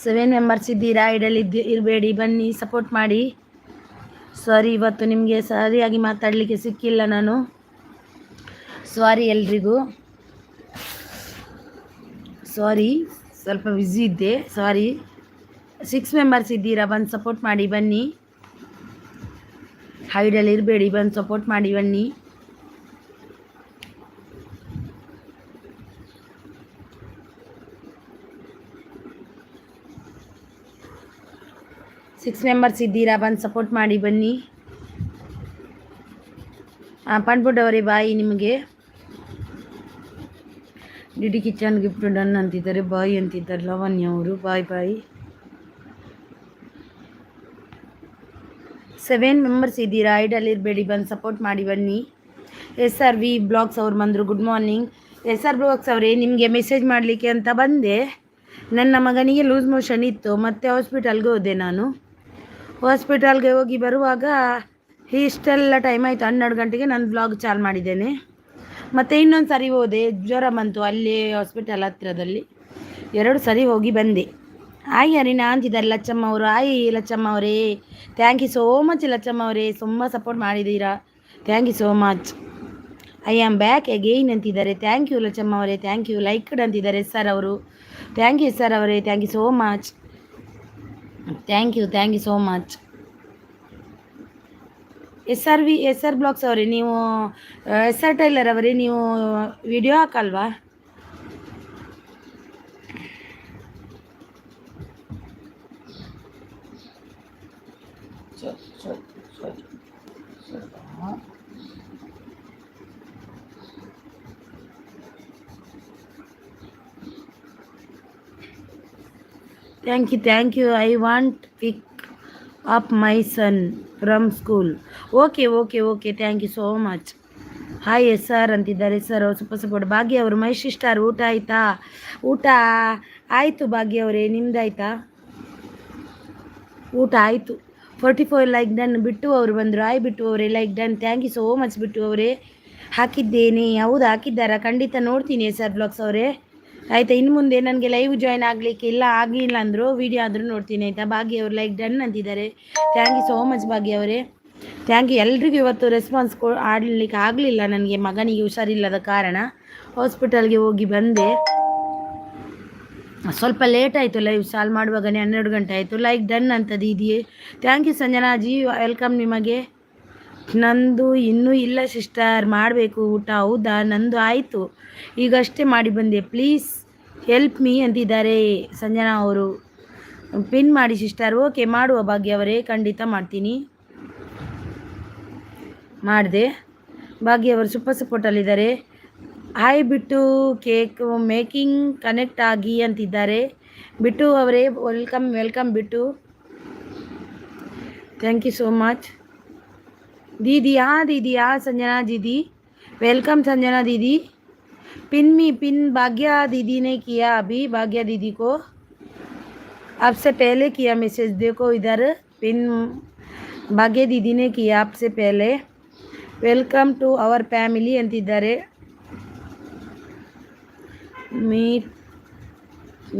7 members ಇದ್ದೀರಾ, ಐಡಲ್ ಇರಬೇಡಿ, ಬನ್ನಿ ಸಪೋರ್ಟ್ ಮಾಡಿ. ಸಾರಿ ಇವತ್ತು ನಿಮಗೆ ಸರಿಯಾಗಿ ಮಾತಾಡಲಿಕ್ಕೆ ಸಿಕ್ಕಿಲ್ಲ ನಾನು, ಸಾರಿ ಎಲ್ರಿಗೂ, ಸಾರಿ ಸ್ವಲ್ಪ ಬ್ಯುಸಿ ಇದ್ದೆ, ಸಾರಿ. 6 ಮೆಂಬರ್ಸ್ ಇದ್ದೀರಾ, ಬಂದು ಸಪೋರ್ಟ್ ಮಾಡಿ ಬನ್ನಿ. ಹೈಡಲ್ಲಿ ಇರಬೇಡಿ, ಬಂದು ಸಪೋರ್ಟ್ ಮಾಡಿ ಬನ್ನಿ. ಸಿಕ್ಸ್ ಮೆಂಬರ್ಸ್ ಇದ್ದೀರಾ, ಬಂದು ಸಪೋರ್ಟ್ ಮಾಡಿ ಬನ್ನಿ. ಪಣ್ಪುಟ್ಟವರೇ ಬಾಯಿ ನಿಮಗೆ. ಡಿಡಿ ಕಿಚನ್ ಗಿಫ್ಟ್ ಡನ್ ಅಂತಿದ್ದಾರೆ, ಬಾಯ್ ಅಂತಿದ್ದಾರೆ ಲಾವಣ್ಯ ಅವರು, ಬಾಯ್ ಬಾಯ್. 7 ಮೆಂಬರ್ಸ್ ಇದ್ದೀರಾ, ಐಡಲ್ ಇರಬೇಡಿ, ಬಂದು ಸಪೋರ್ಟ್ ಮಾಡಿ ಬನ್ನಿ. SRV ಬ್ಲಾಗ್ಸ್ ಅವ್ರು ಬಂದರು, ಗುಡ್ ಮಾರ್ನಿಂಗ್. SR ಬ್ಲಾಗ್ಸ್ ಅವರೇ, ನಿಮಗೆ ಮೆಸೇಜ್ ಮಾಡಲಿಕ್ಕೆ ಅಂತ ಬಂದೆ. ನನ್ನ ಮಗನಿಗೆ ಲೂಸ್ ಮೋಷನ್ ಇತ್ತು, ಮತ್ತು ಹಾಸ್ಪಿಟಲ್ಗೆ ಹೋದೆ ನಾನು. ಹಾಸ್ಪಿಟಲ್ಗೆ ಹೋಗಿ ಬರುವಾಗ ಇಷ್ಟೆಲ್ಲ ಟೈಮ್ ಆಯಿತು, 12 ಗಂಟೆಗೆ ನಾನು ಬ್ಲಾಗ್ ಚಾಲು ಮಾಡಿದ್ದೇನೆ. ಮತ್ತು ಇನ್ನೊಂದು ಸರಿ ಹೋದೆ, ಜ್ವರ ಬಂತು ಅಲ್ಲೇ ಹಾಸ್ಪಿಟಲ್ ಹತ್ತಿರದಲ್ಲಿ, 2 ಸರಿ ಹೋಗಿ ಬಂದೆ. ಆಯ್ ಅರಿನಾ ಅಂತಿದ್ದಾರೆ ಲಚ್ಚಮ್ಮ ಅವರು. ಆಯ್ ಲಚ್ಚಮ್ಮ ಅವರೇ, thank you so much Lachamma ಅವರೇ, ತುಂಬ ಸಪೋರ್ಟ್ ಮಾಡಿದ್ದೀರಾ, thank you so much. I am back again ಅಂತಿದ್ದಾರೆ, ಥ್ಯಾಂಕ್ ಯು ಲಚ್ಚಮ್ಮ ಅವರೇ, ಥ್ಯಾಂಕ್ ಯು. ಲೈಕ್ಡ್ ಅಂತಿದ್ದಾರೆ ಸರ್ ಅವರು, ಥ್ಯಾಂಕ್ ಯು ಸರ್ ಅವರೇ, thank you so much, thank you so much. SR blogs ಅವರೇ, ನೀವು SR ಟೈಲರ್ ಅವರೇ, ನೀವು ವಿಡಿಯೋ ಹಾಕಲ್ವಾ? Thank you. I want pick up my son from school. Okay, thank you so much. Hi SR ಅಂತಿದ್ದಾರೆ sir ಅವರು, ಸ್ವಲ್ಪ ಭಾಗ್ಯ ಅವರು. My sister, ಊಟ ಆಯಿತಾ? ಊಟ ಆಯಿತು ಭಾಗ್ಯ ಅವರೇ, ನಿಮ್ದಾಯ್ತಾ? ಊಟ ಆಯಿತು. 44 ಲೈಕ್ ಡನ್. ಬಿಟ್ಟು ಅವರು ಬಂದರು, ಆಯ್ ಬಿಟ್ಟು ಅವರೇ, like done, thank you so much Bittu ಅವರೇ. ಹಾಕಿದ್ದೇನೆ, ಹೌದು ಹಾಕಿದ್ದಾರಾ? ಖಂಡಿತ ನೋಡ್ತೀನಿ SR ಬ್ಲಾಗ್ಸ್ ಅವರೇ, ಆಯಿತಾ? ಇನ್ನು ಮುಂದೆ ನನಗೆ ಲೈವ್ ಜಾಯ್ನ್ ಆಗಿಲ್ಲ ಅಂದರು, ವೀಡಿಯೋ ಆದರೂ ನೋಡ್ತೀನಿ, ಆಯಿತಾ? ಭಾಗ್ಯ ಅವರು ಲೈಕ್ ಡನ್ ಅಂತಿದ್ದಾರೆ, ಥ್ಯಾಂಕ್ ಯು ಸೋ ಮಚ್ ಭಾಗ್ಯ ಅವರೇ, ಥ್ಯಾಂಕ್ ಯು. ಎಲ್ರಿಗೂ ಇವತ್ತು ರೆಸ್ಪಾನ್ಸ್ ಆಡಲಿಕ್ಕೆ ಆಗಲಿಲ್ಲ, ನನಗೆ ಮಗನಿಗೆ ಹುಷಾರಿಲ್ಲದ ಕಾರಣ ಹಾಸ್ಪಿಟಲ್ಗೆ ಹೋಗಿ ಬಂದೆ. ಸ್ವಲ್ಪ ಲೇಟ್ ಆಯಿತು, ಲೈವ್ ಚಾಲು ಮಾಡುವಾಗನೇ 12 ಗಂಟೆ ಆಯಿತು. ಲೈಕ್ ಡನ್ ಅಂತ ದೀದಿಯೇ, ಥ್ಯಾಂಕ್ ಯು ಸಂಜನಾಜಿ, ವೆಲ್ಕಮ್ ನಿಮಗೆ. ನಂದು ಇನ್ನೂ ಇಲ್ಲ ಸಿಸ್ಟರ್, ಮಾಡಬೇಕು ಊಟ. ಹೌದಾ? ನಂದು ಆಯಿತು, ಈಗಷ್ಟೇ ಮಾಡಿ ಬಂದೆ. ಪ್ಲೀಸ್ ಹೆಲ್ಪ್ ಮೀ ಅಂತಿದ್ದಾರೆ ಸಂಜನಾ ಅವರು. ಪಿನ್ ಮಾಡಿ ಸಿಸ್ಟರ್. ಓಕೆ, ಮಾಡುವ ಭಾಗ್ಯ ಅವರೇ, ಖಂಡಿತ ಮಾಡ್ತೀನಿ. ಮಾಡಿದೆ. ಭಾಗ್ಯ ಅವರು ಸೂಪರ್ ಸಪೋರ್ಟಲ್ಲಿದ್ದಾರೆ. ಹಾಯ್ ಬಿಟ್ಟು, ಕೇಕ್ ಮೇಕಿಂಗ್ ಕನೆಕ್ಟ್ ಆಗಿ ಅಂತಿದ್ದಾರೆ. ಬಿಟ್ಟು ಅವರೇ ವೆಲ್ಕಮ್ ಬಿಟ್ಟು, ಥ್ಯಾಂಕ್ ಯು ಸೋ ಮಚ್. दीदी हाँ संजना दीदी, वेलकम संजना दीदी. पिन भाग्या दीदी ने किया अभी, भाग्या दीदी को आपसे पहले किया मैसेज, देखो इधर पिन भाग्या दीदी ने किया आपसे पहले. वेलकम टू आवर फैमिली अंतिद्दारे.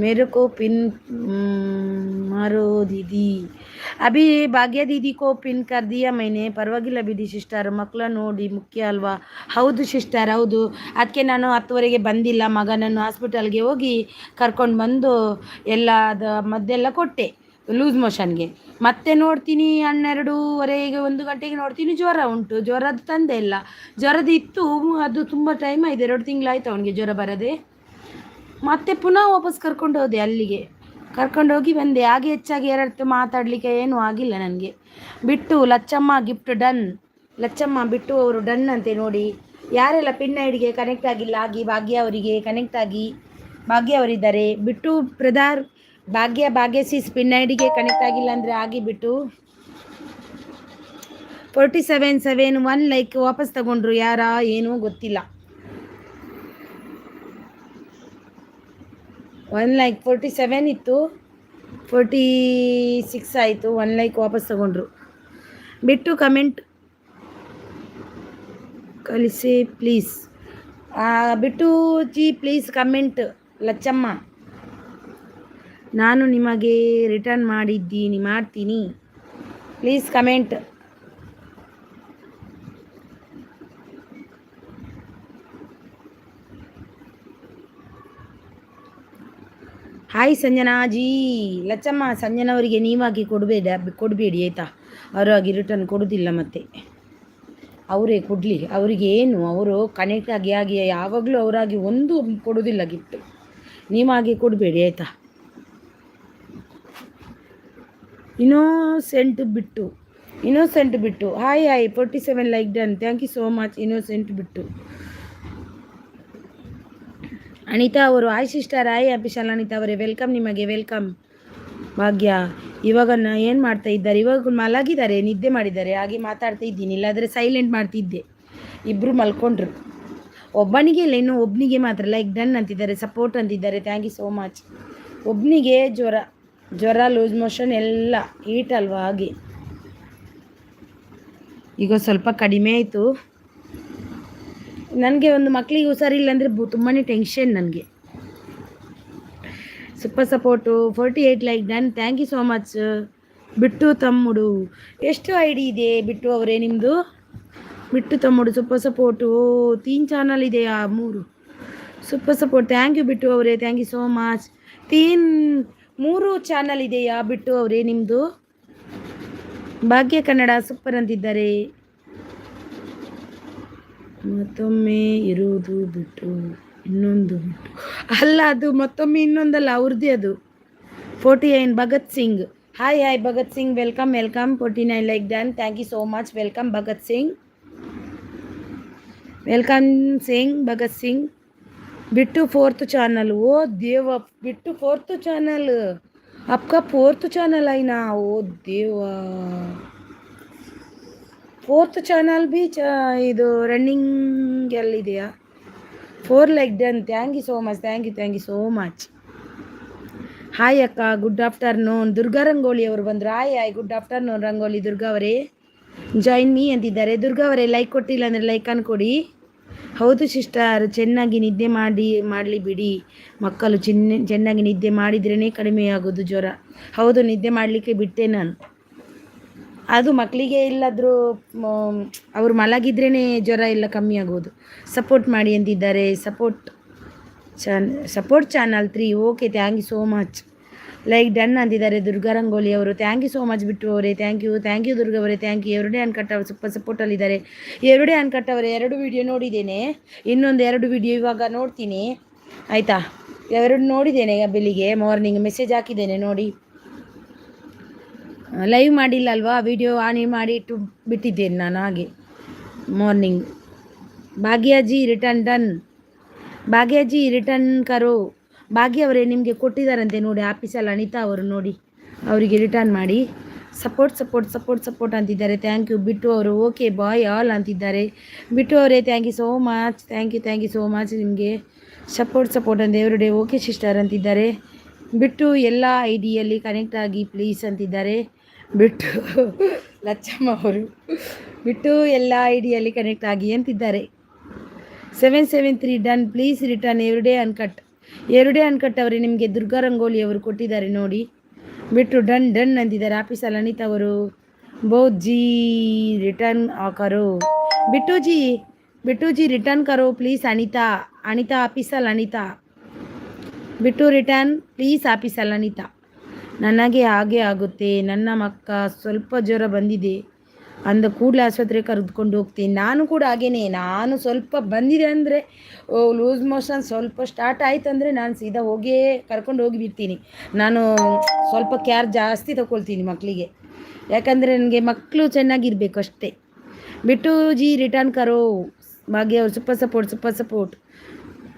मेरे को पिन मारो दीदी. अभी भाग्ಯ दीदी को पिन कर दिया मैंने. ಪರವಾಗಿಲ್ಲ ಬಿಡಿ ಸಿಸ್ಟರ್, ಮಕ್ಕಳ ನೋಡಿ ಮುಖ್ಯ ಅಲ್ವಾ? ಹೌದು ಸಿಸ್ಟರ್, ಹೌದು. ಅದಕ್ಕೆ ನಾನು 10ವರೆಗೆ ಬಂದಿಲ್ಲ, ಮಗನನ್ನು ಹಾಸ್ಪಿಟಲ್ಗೆ ಹೋಗಿ ಕರ್ಕೊಂಡು ಬಂದು ಎಲ್ಲ ಮದ್ದೆಲ್ಲ ಕೊಟ್ಟೆ ಲೂಸ್ ಮೋಷನ್ಗೆ. ಮತ್ತೆ ನೋಡ್ತೀನಿ 12ವರೆಗೆ 1 ಗಂಟೆಗೆ ನೋಡ್ತೀನಿ ಜ್ವರ ಉಂಟು. ಜ್ವರದ್ದು ತಂದೆ ಇಲ್ಲ, ಜ್ವರದ್ದು ಇತ್ತು, ಅದು ತುಂಬ ಟೈಮ್ ಆಯಿತು, 2 ತಿಂಗಳಾಯ್ತು ಅವನಿಗೆ ಜ್ವರ ಬರದೆ. ಮತ್ತೆ ಪುನಃ ವಾಪಸ್ ಕರ್ಕೊಂಡು ಹೋದೆ, ಅಲ್ಲಿಗೆ ಕರ್ಕೊಂಡೋಗಿ ಬಂದೆ. ಹಾಗೆ ಹೆಚ್ಚಾಗಿ 2 ಮಾತಾಡಲಿಕ್ಕೆ ಏನೂ ಆಗಿಲ್ಲ ನನಗೆ. ಬಿಟ್ಟು ಲಚ್ಚಮ್ಮ ಗಿಫ್ಟ್ ಡನ್. ಲಚ್ಚಮ್ಮ ಬಿಟ್ಟು ಅವರು ಡನ್ ಅಂತೆ ನೋಡಿ. ಯಾರೆಲ್ಲ ಪಿನ್ ಐಡಿಗೆ ಕನೆಕ್ಟ್ ಆಗಿಲ್ಲ ಆಗಿ ಭಾಗ್ಯ ಅವರಿಗೆ ಕನೆಕ್ಟ್ ಆಗಿ. ಭಾಗ್ಯ ಅವರಿದ್ದಾರೆ. ಬಿಟ್ಟು ಬ್ರದರ್ ಭಾಗ್ಯ ಸಿಸ್ ಪಿನ್ ಐಡಿಗೆ ಕನೆಕ್ಟ್ ಆಗಿಲ್ಲ ಅಂದರೆ ಆಗಿ ಬಿಟ್ಟು 47 ಲೈಕ್ ವಾಪಸ್ ತಗೊಂಡ್ರು, ಯಾರಾ ಏನೂ ಗೊತ್ತಿಲ್ಲ. 1 ಲೈಕ್ 47 ಇತ್ತು, 46 ಆಯಿತು, 1 ಲೈಕ್ ವಾಪಸ್ ತಗೊಂಡ್ರು. ಬಿಟ್ಟು ಕಮೆಂಟ್ ಕಳಿಸಿ ಪ್ಲೀಸ್. ಬಿಟ್ಟು ಜಿ ಪ್ಲೀಸ್ ಕಮೆಂಟ್. ಲಚ್ಚಮ್ಮ ನಾನು ನಿಮಗೆ ರಿಟರ್ನ್ ಮಾಡ್ತೀನಿ. Please comment. ಹಾಯ್ ಸಂಜನಾಜಿ. ಲಚ್ಚಮ್ಮ, ಸಂಜನವರಿಗೆ ನೀವಾಗಿ ಕೊಡಬೇಡಿ ಆಯಿತಾ. ಅವರಾಗಿ ರಿಟರ್ನ್ ಕೊಡೋದಿಲ್ಲ, ಮತ್ತೆ ಅವರೇ ಕೊಡಲಿ. ಅವರಿಗೆ ಏನು, ಅವರು ಕನೆಕ್ಟ್ ಆಗಿ ಯಾವಾಗಲೂ ಅವರಾಗಿ ಒಂದು ಕೊಡೋದಿಲ್ಲ ಗಿಫ್ಟ್. ನೀವಾಗಿ ಕೊಡಬೇಡಿ ಆಯಿತಾ. Innocent Bittu hi 47 like done. Thank you so much innocent Bittu. Anita ಅವರು ಹಾಯ್ ಸಿಸ್ಟರ್. ಹಾಯ್ ಅಪಿಶಾಲ್ ಅನಿತಾ ಅವರೇ, ವೆಲ್ಕಮ್. ನಿಮಗೆ ವೆಲ್ಕಮ್. ಭಾಗ್ಯ ಇವಾಗ ಏನು ಮಾಡ್ತಾ ಇದ್ದಾರೆ? ಇವಾಗ ಮಲಗಿದ್ದಾರೆ, ನಿದ್ದೆ ಮಾಡಿದ್ದಾರೆ, ಹಾಗೆ ಮಾತಾಡ್ತಾ ಇದ್ದೀನಿ. ಇಲ್ಲಾದರೆ ಸೈಲೆಂಟ್ ಮಾಡ್ತಿದ್ದೆ. ಇಬ್ಬರು ಮಲ್ಕೊಂಡ್ರು. ಒಬ್ಬನಿಗೆ ಇಲ್ಲ, ಇನ್ನು ಒಬ್ಬನಿಗೆ ಮಾತ್ರ ಲೈಕ್ ಡನ್ ಅಂತಿದ್ದಾರೆ, ಸಪೋರ್ಟ್ ಅಂತಿದ್ದಾರೆ. Thank you so much. ಒಬ್ಬನಿಗೆ ಜ್ವರ ಲೂಸ್ ಮೋಷನ್ ಎಲ್ಲ ಹೀಟ್ ಅಲ್ವಾ, ಹಾಗೆ ಈಗ ಸ್ವಲ್ಪ ಕಡಿಮೆ ಆಯಿತು. ನನಗೆ ಒಂದು ಮಕ್ಕಳಿಗೆ ಹುಷಾರಿಲ್ಲ ಅಂದರೆ ತುಂಬಾ ಟೆನ್ಷನ್ ನನಗೆ. Super support 48 like done. Thank you so much. Bittu ತಮ್ಮುಡು ಎಷ್ಟು ID ಇದೆ ಬಿಟ್ಟು ಅವರೇ ನಿಮ್ಮದು? ಬಿಟ್ಟು ತಮ್ಮುಡು ಸೂಪರ್ ಸಪೋರ್ಟು 3 ಚಾನಲ್ ಇದೆಯಾ? 3 super support. Thank you Bittu ಅವರೇ, thank you so much. 3 channel ಇದೆಯಾ ಬಿಟ್ಟು ಅವರೇ ನಿಮ್ಮದು? ಭಾಗ್ಯ ಕನ್ನಡ ಸೂಪರ್ ಅಂತಿದ್ದಾರೆ. ಮತ್ತೊಮ್ಮೆ ಇರುವುದು ಬಿಟ್ಟು ಇನ್ನೊಂದು ಬಿಟ್ಟು ಅಲ್ಲ, ಅದು ಮತ್ತೊಮ್ಮೆ ಇನ್ನೊಂದಲ್ಲ, ಅವ್ರದ್ದೇ ಅದು. 49 Bhagat Singh. Hi Bhagat Singh, welcome. 49 like done. Thank you so much. Welcome Bhagat Singh. Bhagat Singh. Bittu 4th channel. ಓ ದೇವ, ಬಿಟ್ಟು 4th ಚಾನಲ್. आपका 4th ಚಾನಲ್ ಆಯ್ನಾ? ಓ ದೇವ, 4th ಚಾನಲ್ ಬಿ ಇದು ರನ್ನಿಂಗ್ ಎಲ್ಲಿದೆಯಾ? 4 like done. Thank you so much. Thank you so much. Hi ಅಕ್ಕ, ಗುಡ್ ಆಫ್ಟರ್ನೂನ್. ದುರ್ಗಾ ರಂಗೋಲಿ ಅವರು ಬಂದರು. Hi good afternoon Rangoli Durga ಅವರೇ. ಜಾಯಿನ್ ಮೀ ಅಂತಿದ್ದಾರೆ. ದುರ್ಗಾ ಅವರೇ, ಲೈಕ್ ಕೊಟ್ಟಿಲ್ಲ ಅಂದರೆ ಲೈಕ್ ಅನ್ಕೊಡಿ. ಹೌದು ಸಿಸ್ಟರ್, ಚೆನ್ನಾಗಿ ನಿದ್ದೆ ಮಾಡಲಿ ಬಿಡಿ. ಮಕ್ಕಳು ಚೆನ್ನಾಗಿ ನಿದ್ದೆ ಮಾಡಿದ್ರೇ ಕಡಿಮೆ ಆಗೋದು ಜ್ವರ. ಹೌದು, ನಿದ್ದೆ ಮಾಡಲಿಕ್ಕೆ ಬಿಟ್ಟೆ ನಾನು. ಅದು ಮಕ್ಕಳಿಗೆ ಇಲ್ಲಾದರೂ ಅವರು ಮಲಗಿದ್ರೇ ಜ್ವರ ಎಲ್ಲ ಕಮ್ಮಿ ಆಗೋದು. ಸಪೋರ್ಟ್ ಮಾಡಿ ಅಂತಿದ್ದಾರೆ. Support channel 3. Okay, thank you so much. Like done ಅಂತಿದ್ದಾರೆ ದುರ್ಗಾ ರಂಗೋಲಿ ಅವರು. Thank you so much Bittu ಅವರೇ. ಥ್ಯಾಂಕ್ ಯು ದುರ್ಗಾ ಅವರೇ. Thank you. ಎವ್ರಿಡೇ ಅನ್ಕಟ್ ಅವರು ಸೂಪರ್ ಸಪೋರ್ಟಲ್ಲಿದ್ದಾರೆ. ಎವ್ರಿಡೇ ಅನ್ಕಟ್ ಅವರೇ 2 ವಿಡಿಯೋ ನೋಡಿದ್ದೇನೆ. ಇನ್ನೊಂದು 2 ವಿಡಿಯೋ ಇವಾಗ ನೋಡ್ತೀನಿ ಆಯಿತಾ. 2 ನೋಡಿದ್ದೇನೆ. ಬೆಳಿಗ್ಗೆ ಮಾರ್ನಿಂಗ್ ಮೆಸೇಜ್ ಹಾಕಿದ್ದೇನೆ ನೋಡಿ. ಲೈವ್ ಮಾಡಿಲ್ಲ ಅಲ್ವಾ, ವಿಡಿಯೋ ಆನ್ ಮಾಡಿ ಇಟ್ಟು ಬಿಟ್ಟಿದ್ದೇನೆ ನಾನು, ಹಾಗೆ morning. Bhagyaji return done. Bhagyaji return ಕರೋ. ಭಾಗ್ಯ ಅವರೇ, ನಿಮಗೆ ಕೊಟ್ಟಿದ್ದಾರಂತೆ ನೋಡಿ ಆಫೀಸಲ್ಲಿ ಅನಿತಾ ಅವರು, ನೋಡಿ ಅವರಿಗೆ ರಿಟರ್ನ್ ಮಾಡಿ. ಸಪೋರ್ಟ್ ಅಂತಿದ್ದಾರೆ. ಥ್ಯಾಂಕ್ ಯು ಬಿಟ್ಟು ಅವರು. ಓಕೆ ಬಾಯ್ ಆಲ್ ಅಂತಿದ್ದಾರೆ. ಬಿಟ್ಟು ಅವರೇ, thank you so much. Thank you so much ನಿಮಗೆ. ಸಪೋರ್ಟ್ ಅಂತ ಎವ್ರಿಡೇ. ಓಕೆ ಸಿಸ್ಟರ್ ಅಂತಿದ್ದಾರೆ. ಬಿಟ್ಟು ಎಲ್ಲ ಐಡಿಯಲ್ಲಿ ಕನೆಕ್ಟ್ ಆಗಿ ಪ್ಲೀಸ್ ಅಂತಿದ್ದಾರೆ. ಬಿಟ್ಟು ಲಚ್ಚಮ್ಮ ಅವರು ಬಿಟ್ಟು ಎಲ್ಲ ಐಡಿಯಲ್ಲಿ ಕನೆಕ್ಟ್ ಆಗಿ ಅಂತಿದ್ದಾರೆ. 773 done. Please return everyday uncut ಅವರೇ, ನಿಮಗೆ ದುರ್ಗಾ ರಂಗೋಲಿ ಅವರು ಕೊಟ್ಟಿದ್ದಾರೆ ನೋಡಿ. ಬಿಟ್ಟು ಡನ್ ಅಂತಿದ್ದಾರೆ. ಆಫೀಸಲ್ಲಿ ಅನಿತಾ ಅವರು. ಬಹುಜಿ ರಿಟರ್ನ್ ಕರೋ. ಬಿಟ್ಟುಜಿ ರಿಟರ್ನ್ ಕರೋ ಪ್ಲೀಸ್. ಅನಿತಾ ಆಫೀಸಲ್ಲಿ ಅನಿತಾ. ಬಿಟ್ಟು ರಿಟರ್ನ್ ಪ್ಲೀಸ್ ಆಫೀಸಲ್ಲಿ ಅನಿತಾ. ನನಗೆ ಹಾಗೆ ಆಗುತ್ತೆ. ನನ್ನ ಮಕ್ಕ ಸ್ವಲ್ಪ ಜ್ವರ ಬಂದಿದೆ ಅಂದ ಕೂಡಲೇ ಆಸ್ಪತ್ರೆಗೆ ಕರೆದುಕೊಂಡು ಹೋಗ್ತೀನಿ. ನಾನು ಕೂಡ ಹಾಗೇನೆ. ನಾನು ಸ್ವಲ್ಪ ಬಂದಿದೆ ಅಂದರೆ, ಲೂಸ್ ಮೋಷನ್ ಸ್ವಲ್ಪ ಸ್ಟಾರ್ಟ್ ಆಯ್ತು ಅಂದರೆ ನಾನು ಸೀದಾ ಕರ್ಕೊಂಡು ಹೋಗಿಬಿಡ್ತೀನಿ. ನಾನು ಸ್ವಲ್ಪ ಕೇರ್ ಜಾಸ್ತಿ ತಗೊಳ್ತೀನಿ ಮಕ್ಕಳಿಗೆ, ಯಾಕಂದರೆ ನನಗೆ ಮಕ್ಕಳು ಚೆನ್ನಾಗಿರಬೇಕು ಅಷ್ಟೇ. ಬಿಟ್ಟು ಜಿ ರಿಟರ್ನ್ ಕರೋ. ಭಾಗ್ಯ ಅವರು ಸೂಪರ್ ಸಪೋರ್ಟ್.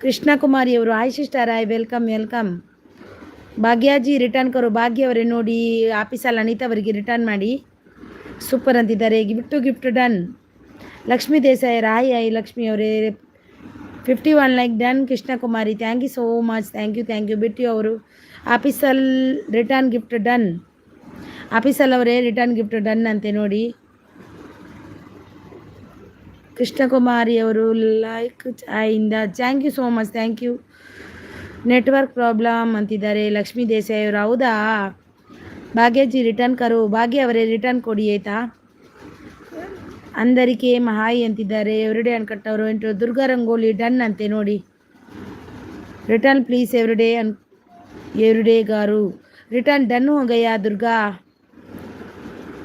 ಕೃಷ್ಣ ಕುಮಾರಿ ಅವರು hi sister. Hi welcome. Bhagyaji return ಕರೋ. ಭಾಗ್ಯ ಅವರೇ ನೋಡಿ ಆಫೀಸಲ್ಲಿ ಅನಿತಾ ಅವರಿಗೆ ರಿಟರ್ನ್ ಮಾಡಿ. ಸೂಪರ್ ಅಂತಿದ್ದಾರೆ. Gift done. Lakshmi Desai hi Lakshmi ಅವರೇ. 51 like done. Krishna Kumari thank you so much. Thank you Bittu ಅವರು. ಆಫೀಸಲ್ಲಿ ರಿಟರ್ನ್ ಗಿಫ್ಟ್ ಡನ್. ಆಫೀಸಲ್ಲಿ ಅವರೇ ರಿಟರ್ನ್ ಗಿಫ್ಟ್ ಡನ್ ಅಂತೆ ನೋಡಿ. ಕೃಷ್ಣ ಕುಮಾರಿ ಅವರು ಲೈಕ್ ಇಂದ thank you so much. Network problem ಅಂತಿದ್ದಾರೆ ಲಕ್ಷ್ಮೀ ದೇಸಾಯಿ ಅವರು. ಹೌದಾ ಭಾಗ್ಯಜಿ ರಿಟರ್ನ್ ಕರು. ಭಾಗ್ಯ ಅವರೇ ರಿಟರ್ನ್ ಕೊಡಿ ಆಯಿತಾ. ಅಂದರಿಕೆ ಹಾಯ್ ಅಂತಿದ್ದಾರೆ. ಎವ್ರಿಡೇ ಅನ್ಕಟ್ಟವರು ಎಂಟು. ದುರ್ಗಾ ರಂಗೋಲಿ ಡನ್ ಅಂತೆ ನೋಡಿ. Return please everyday gar return done ಹೋ ಗಯಾ ದುರ್ಗಾ.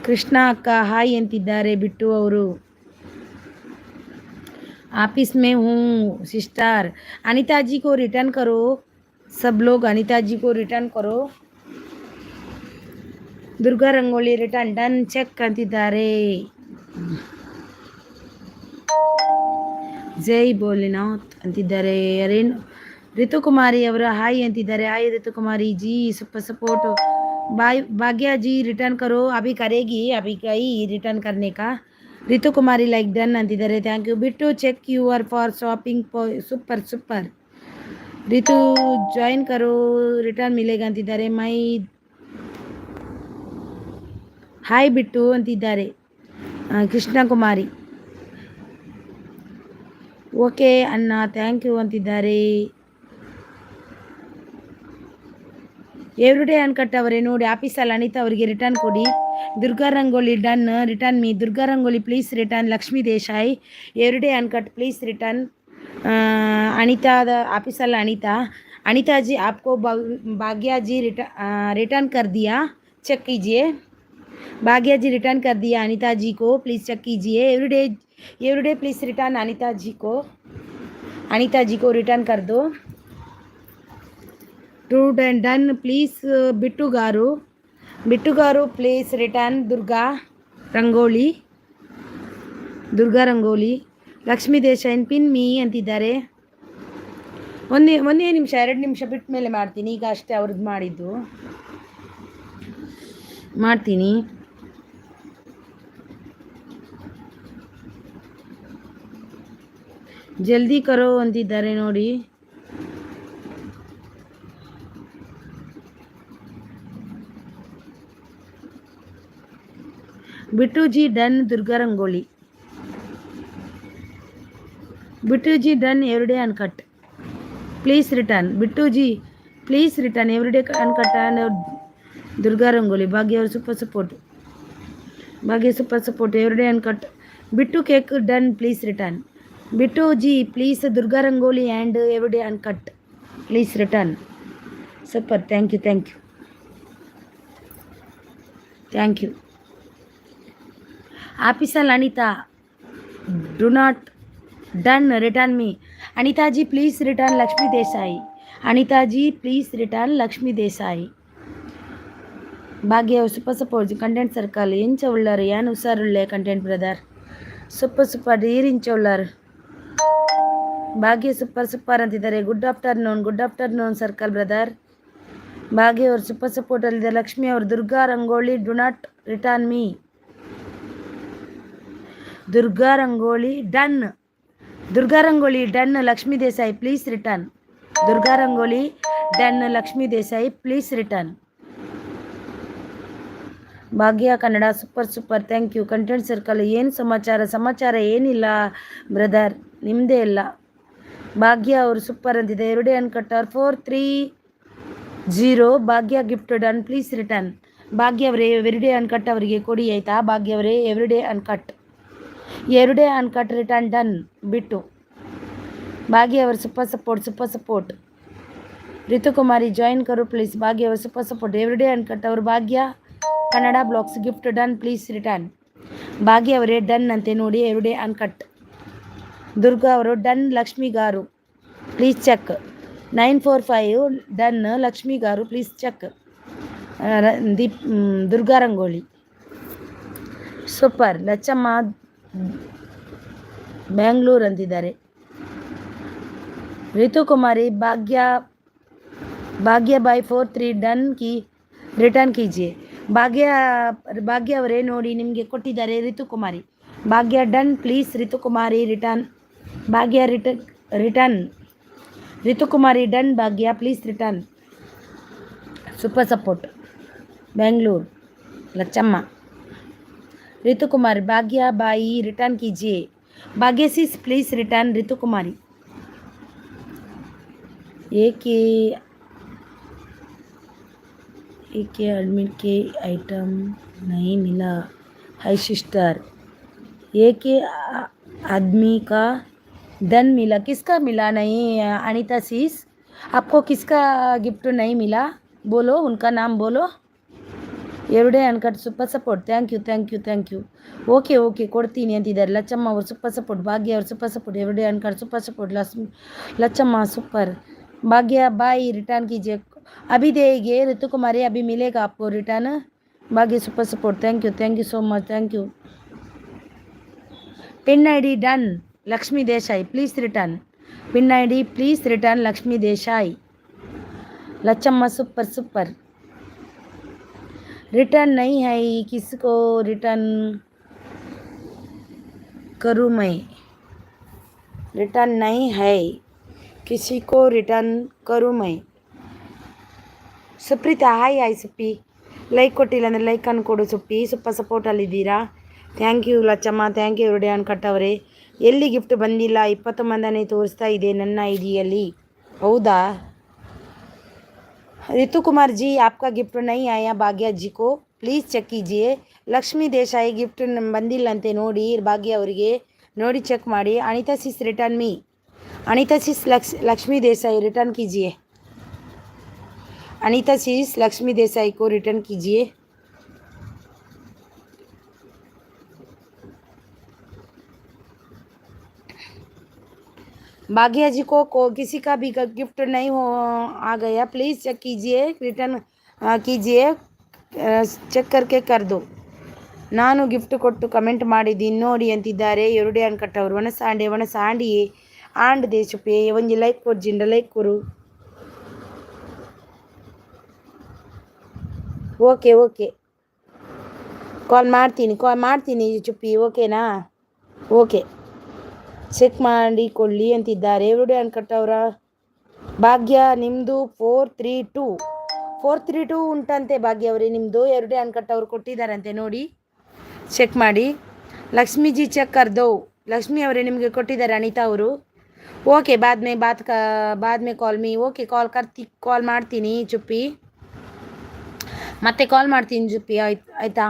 ಕೃಷ್ಣ ಅಕ್ಕ ಹಾಯ್ ಅಂತಿದ್ದಾರೆ ಬಿಟ್ಟು ಅವರು. ऑफिस में हूँ सिस्टर. अनीता जी को रिटर्न करो. सब लोग अनीता जी को रिटर्न करो. Durga Rangoli return done check ಅಂತಿದ್ದಾರೆ. ಜೈ ಭೋಲೆನಾಥ್ ಅಂತಿದ್ದಾರೆ. ರೇಣು ರಿತುಕುಮಾರಿ ಅವರು ಹಾಯ್ ಅಂತಿದ್ದಾರೆ. Hi Ritukumari ji super support. Bhagya ji return करो. अभी करेगी, अभी गई रिटर्न करने का. ರಿತು ಕುಮಾರಿ ಲೈಕ್ ಡನ್ ಅಂತಿದ್ದಾರೆ. Thank you. Bittu check you are for shopping. Super super. Ritu join ಕರೋ ರಿಟರ್ನ್ ಮಿಲೇಗ ಅಂತಿದ್ದಾರೆ. ಮೈ ಹಾಯ್ ಬಿಟ್ಟು ಅಂತಿದ್ದಾರೆ ಕೃಷ್ಣ ಕುಮಾರಿ. ಓಕೆ ಅಣ್ಣ ಥ್ಯಾಂಕ್ ಯು ಅಂತಿದ್ದಾರೆ. ಎವ್ರಿಡೇ ಅನ್ಕಟ್ ಅವರೇ ನೋಡಿ ಆಫೀಸಲ್ಲಿ ಅನಿತಾ ಅವರಿಗೆ ರಿಟರ್ನ್ ಕೊಡಿ. Durga Rangoli done return me. Durga Rangoli please return Lakshmi Desai. Everyday uncut please return. Anita ऑफिसल अनीता. अनीता जी आपको भाग्या जी रिटर्न कर दिया, चेक कीजिए. भाग्या जी रिटर्न कर दिया अनीता जी को, प्लीज़ चेक कीजिए. Everyday please return Anita ji को रिटर्न कर दो. Two done please. Bittu garu please return. Durga Rangoli Lakshmi Desai pin me ಅಂತಿದ್ದಾರೆ. ಒಂದೇ ನಿಮಿಷ 2 ನಿಮಿಷ ಬಿಟ್ಟ ಮೇಲೆ ಮಾಡ್ತೀನಿ. ಈಗ ಅಷ್ಟೇ ಅವ್ರದ್ದು ಮಾಡಿದ್ದು ಮಾಡ್ತೀನಿ. ಜಲ್ದಿ ಕರೋ ಅಂತಿದ್ದಾರೆ ನೋಡಿ. Bittu ji done. Durga Rangoli Bittu ji done. Everyday uncut please return. Bittu ji please return everyday uncut and Durga Rangoli. Bhagya और super support. Everyday uncut. Bittu cake done please return. Bittu ji please Durga Rangoli and everyday uncut please return. Super. Thank you. Official Anita do not done return me. Anita ji please return Lakshmi Desai. Anita ji please return Lakshmi Desai. Bhagya super support. Content circle ಎಂಚ ಉಳ್ಳಾರು ಏನು ಹುಷಾರುಳ್ಳೆ content brother. Super ಈರಿಂಚ ಉಳ್ಳಾರು. Bhagya super ಅಂತಿದ್ದಾರೆ. Good afternoon circle brother. Bhagya ಅವರು super support ಅಲ್ಲಿದೆ. ಲಕ್ಷ್ಮಿ ಅವರು Durga Rangoli do not return me. Durga Rangoli done Lakshmi Desai please return. Durga Rangoli done Lakshmi Desai please return. Bhagya Kannada super thank you. Content circle ಏನು ಸಮಾಚಾರ ಏನಿಲ್ಲ ಬ್ರದರ್, ನಿಮ್ಮದೇ ಇಲ್ಲ. ಭಾಗ್ಯ ಅವರು ಸೂಪರ್ ಅಂತಿದೆ. Everyday ಅನ್ಕಟ್ಟರ್ 430. Bhagya gift done please return. Bhagya ಅವರೇ ಎವ್ರಿಡೇ ಅನ್ಕಟ್ ಅವರಿಗೆ ಕೊಡಿ ಆಯಿತಾ. ಭಾಗ್ಯ ಅವರೇ everyday uncut return done. Bittu Bhagya ಅವರು ಸೂಪರ್ ಸಪೋರ್ಟ್. ರಿತುಕುಮಾರಿ ಜಾಯಿನ್ ಕರು ಪ್ಲೀಸ್. ಭಾಗ್ಯ ಅವರು ಸೂಪರ್ ಸಪೋರ್ಟ್. ಎವ್ರಿಡೇ ಅನ್ಕಟ್ ಅವರು. Bhagya Kannada blogs gift done please return. Bhagya ಅವರೇ ಡನ್ ಅಂತೆ ನೋಡಿ. Everyday uncut. ದುರ್ಗಾ ಅವರು done. Lakshmi garu please check. 945 done. Lakshmi garu please check. Durga Rangoli super. Lacchamma Bengaluru ಅಂತಿದ್ದಾರೆ. ರಿತುಕುಮಾರಿ ಭಾಗ್ಯ ಬಾಯ್ 43 ಡನ್ ಕಿ ರಿಟರ್ನ್ ಕೀಜಿಯೆ. ಭಾಗ್ಯ ಅವರೇ ನೋಡಿ ನಿಮಗೆ ಕೊಟ್ಟಿದ್ದಾರೆ Ritukumari. Bhagya done please. Ritukumari return. Bhagya return. Ritukumari done. Bhagya please return. Super support Bengaluru Lacchamma. Ritukumari Bhagya बाई रिटर्न कीजिए. भाग्य सिस प्लीज़ रिटर्न. ऋतुकुमारी एक ही एक ही एडमिट के आइटम नहीं मिला है सिस्टर। एक ही आदमी का धन मिला, किसका मिला नहीं अनीता सीस? आपको किसका गिफ्ट नहीं मिला? बोलो, उनका नाम बोलो. Everyday uncut super support. Thank you. Okay ಕೊಡ್ತೀನಿ ಅಂತಿದ್ದಾರೆ. ಲಚ್ಚಮ್ಮ ಅವ್ರು ಸೂಪರ್ ಸಪೋರ್ಟ್. ಭಾಗ್ಯ ಅವ್ರು super support. Everyday uncut super support. Lacchamma super. Bhagya बाई रिटर्न कीजिए. अभी देंगे ऋतु कुमारी, अभी मिलेगा आपको return. Bhagya super support. Thank you so much. Thank you. Pin ID done. Lakshmi Desai please return. Pin ID please return. Lakshmi Desai. Lacchamma super. Return नहीं है, किसको रिटर्न करूँ मैं? रिटर्न नहीं है, किसी को रिटर्न करूँ मैं? ಸುಪ್ರೀತಾ ಹಾಯ್ ಸುಪ್ಪಿ. ಲೈಕ್ ಕೊಟ್ಟಿಲ್ಲ ಅಂದರೆ ಲೈಕ್ ಅನ್ನು ಕೊಡು ಸುಪ್ಪಿ. ಸೂಪರ್ ಸಪೋರ್ಟಲ್ಲಿದ್ದೀರಾ. Thank you Lacchamma. Thank you everyday ಅನ್ಕಟ್ಟವ್ರೆ. ಎಲ್ಲಿ ಗಿಫ್ಟ್ ಬಂದಿಲ್ಲ? 29ನೇ ತೋರಿಸ್ತಾ ಇದೆ ನನ್ನ ಐಡಿಯಲ್ಲಿ. ಹೌದಾ? ऋतु कुमार जी आपका गिफ्ट नहीं आया भाग्य जी को, प्लीज़ ಚೆಕ್ कीजिए. ಲಕ್ಷ್ಮೀ ದೇಸಾಯಿ ಗಿಫ್ಟ್ ಬಂದಿಲ್ಲಂತೆ ನೋಡಿ ಭಾಗ್ಯ ಅವರಿಗೆ. ನೋಡಿ ಚೆಕ್ ಮಾಡಿ. Anita sis return me. Anita sis Lakshmi Desai return कीजिए. अनीता सिस लक्ष्मी देसाई को रिटर्न कीजिए. भाग्या जी को किसी का भी गिफ्ट नहीं हो आ गया, प्लीज़ चेक कीजिए. रिटर्न कीजिए. ಚೆಕ್ करके कर दो. ನಾನು ಗಿಫ್ಟ್ ಕೊಟ್ಟು ಕಮೆಂಟ್ ಮಾಡಿದ್ದೀನಿ ನೋಡಿ ಅಂತಿದ್ದಾರೆ ಎವ್ರಿಡೇ ಅನ್ಕಟ್ಟವ್ರು. ಒಣಸಾಂಡಿ ಆಂಡ್ ದೇಶಪೇ ಒಂಜಿ ಲೈಕ್ ಕೊರ್ಜಿಂಡ ಲೈಕ್ ಕೊರು. ಓಕೆ ಕಾಲ್ ಮಾಡ್ತೀನಿ ಚುಪ್ಪಿ. ಓಕೆನಾ? ಓಕೆ ಚೆಕ್ ಮಾಡಿಕೊಳ್ಳಿ ಅಂತಿದ್ದಾರೆ ಎವ್ರಿಡೇ ಅನ್ಕಟ್ಟವ್ರ. ಭಾಗ್ಯ ನಿಮ್ಮದು 432 ಉಂಟಂತೆ ಭಾಗ್ಯ ಅವರೇ. ನಿಮ್ಮದು ಎವ್ರಿಡೇ ಅನ್ಕಟ್ಟವ್ರು ಕೊಟ್ಟಿದ್ದಾರಂತೆ ನೋಡಿ ಚೆಕ್ ಮಾಡಿ. ಲಕ್ಷ್ಮೀಜಿ ಚೆಕ್ ಕರ್ದೋ. ಲಕ್ಷ್ಮಿ ಅವರೇ ನಿಮಗೆ ಕೊಟ್ಟಿದ್ದಾರೆ ಅನಿತಾ ಅವರು. ಓಕೆ ಬಾದ್ ಮೇ ಕಾಲ್ ಮೀ. ಓಕೆ ಕಾಲ್ ಮಾಡ್ತೀನಿ ಚುಪ್ಪಿ. ಮತ್ತೆ ಕಾಲ್ ಮಾಡ್ತೀನಿ ಚುಪ್ಪಿ. ಆಯಿತಾ?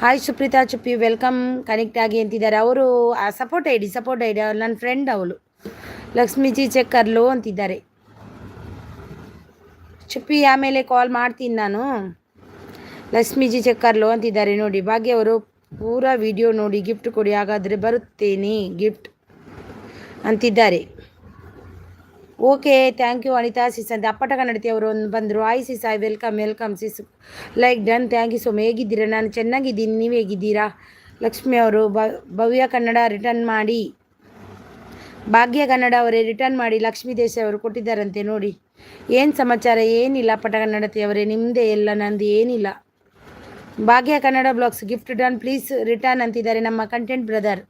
Hi Supritha Chuppi welcome connect ಆಗಿ ಅಂತಿದ್ದಾರೆ ಅವರು. ಸಪೋರ್ಟ್ ಐಡಿ ನನ್ನ ಫ್ರೆಂಡ್ ಅವಳು. ಲಕ್ಷ್ಮೀಜಿ ಚೆಕ್ ಕರ್ಲು ಅಂತಿದ್ದಾರೆ ಚುಪ್ಪಿ. ಆಮೇಲೆ ಕಾಲ್ ಮಾಡ್ತೀನಿ ನಾನು. ಲಕ್ಷ್ಮೀಜಿ ಚೆಕ್ ಕರ್ಲು ಅಂತಿದ್ದಾರೆ ನೋಡಿ. ಭಾಗ್ಯ ಅವರು ಪೂರಾ ವಿಡಿಯೋ ನೋಡಿ ಗಿಫ್ಟ್ ಕೊಡಿ, ಹಾಗಾದರೆ ಬರುತ್ತೇನೆ ಗಿಫ್ಟ್ ಅಂತಿದ್ದಾರೆ. Okay thank you Anita sis ಅಂತ. ಅಪ್ಪಟ ಕನ್ನಡತಿ ಅವರು ಬಂದರು. Hi sis hi welcome sis. Like done. Thank you so much. ಹೇಗಿದ್ದೀರಾ? ನಾನು ಚೆನ್ನಾಗಿದ್ದೀನಿ, ನೀವು ಹೇಗಿದ್ದೀರಾ? ಲಕ್ಷ್ಮಿ ಅವರು ಭವ್ಯ ಕನ್ನಡ ರಿಟರ್ನ್ ಮಾಡಿ. ಭಾಗ್ಯ ಕನ್ನಡ ಅವರೇ ರಿಟರ್ನ್ ಮಾಡಿ. ಲಕ್ಷ್ಮೀ ದೇಸಾಯಿ ಅವರು ಕೊಟ್ಟಿದ್ದಾರಂತೆ ನೋಡಿ. ಏನು ಸಮಾಚಾರ? ಏನಿಲ್ಲ ಅಪ್ಪಟ ಕನ್ನಡತಿ ಅವರೇ, ನಿಮ್ಮದೇ ಎಲ್ಲ, ನಂದು ಏನಿಲ್ಲ. ಭಾಗ್ಯ Kannada blogs gift done please return ಅಂತಿದ್ದಾರೆ ನಮ್ಮ ಕಂಟೆಂಟ್ ಬ್ರದರ್.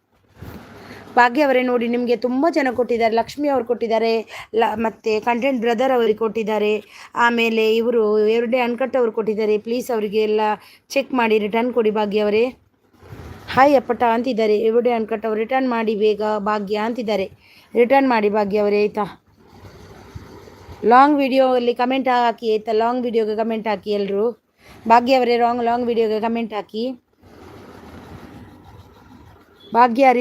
ಭಾಗ್ಯ ಅವರೇ ನೋಡಿ ನಿಮಗೆ ತುಂಬ ಜನ ಕೊಟ್ಟಿದ್ದಾರೆ. ಲಕ್ಷ್ಮಿ ಅವರು ಕೊಟ್ಟಿದ್ದಾರೆ, ಮತ್ತು ಕಂಟೆಂಟ್ ಬ್ರದರ್ ಅವರಿಗೆ ಕೊಟ್ಟಿದ್ದಾರೆ. ಆಮೇಲೆ ಇವರು ಎವ್ರಿಡೇ ಅನ್ಕಟ್ ಅವರು ಕೊಟ್ಟಿದ್ದಾರೆ. ಪ್ಲೀಸ್ ಅವರಿಗೆ ಎಲ್ಲ ಚೆಕ್ ಮಾಡಿ ರಿಟರ್ನ್ ಕೊಡಿ ಭಾಗ್ಯ ಅವರೇ. ಹಾಯ್ ಅಪ್ಪಟ ಅಂತಿದ್ದಾರೆ ಎವ್ರಿಡೇ ಅನ್ಕಟ್ ಅವರು. ರಿಟರ್ನ್ ಮಾಡಿ ಬೇಗ ಭಾಗ್ಯ ಅಂತಿದ್ದಾರೆ. ರಿಟರ್ನ್ ಮಾಡಿ ಭಾಗ್ಯ ಅವರೇ ಆಯಿತಾ? ಲಾಂಗ್ ವಿಡಿಯೋಲ್ಲಿ ಕಮೆಂಟ್ ಹಾಕಿ ಆಯಿತಾ? ಲಾಂಗ್ ವಿಡಿಯೋಗೆ ಕಮೆಂಟ್ ಹಾಕಿ ಎಲ್ಲರೂ. ಭಾಗ್ಯ ಅವರೇ ಲಾಂಗ್ ವಿಡಿಯೋಗೆ ಕಮೆಂಟ್ ಹಾಕಿ. ಭಾಗ್ಯ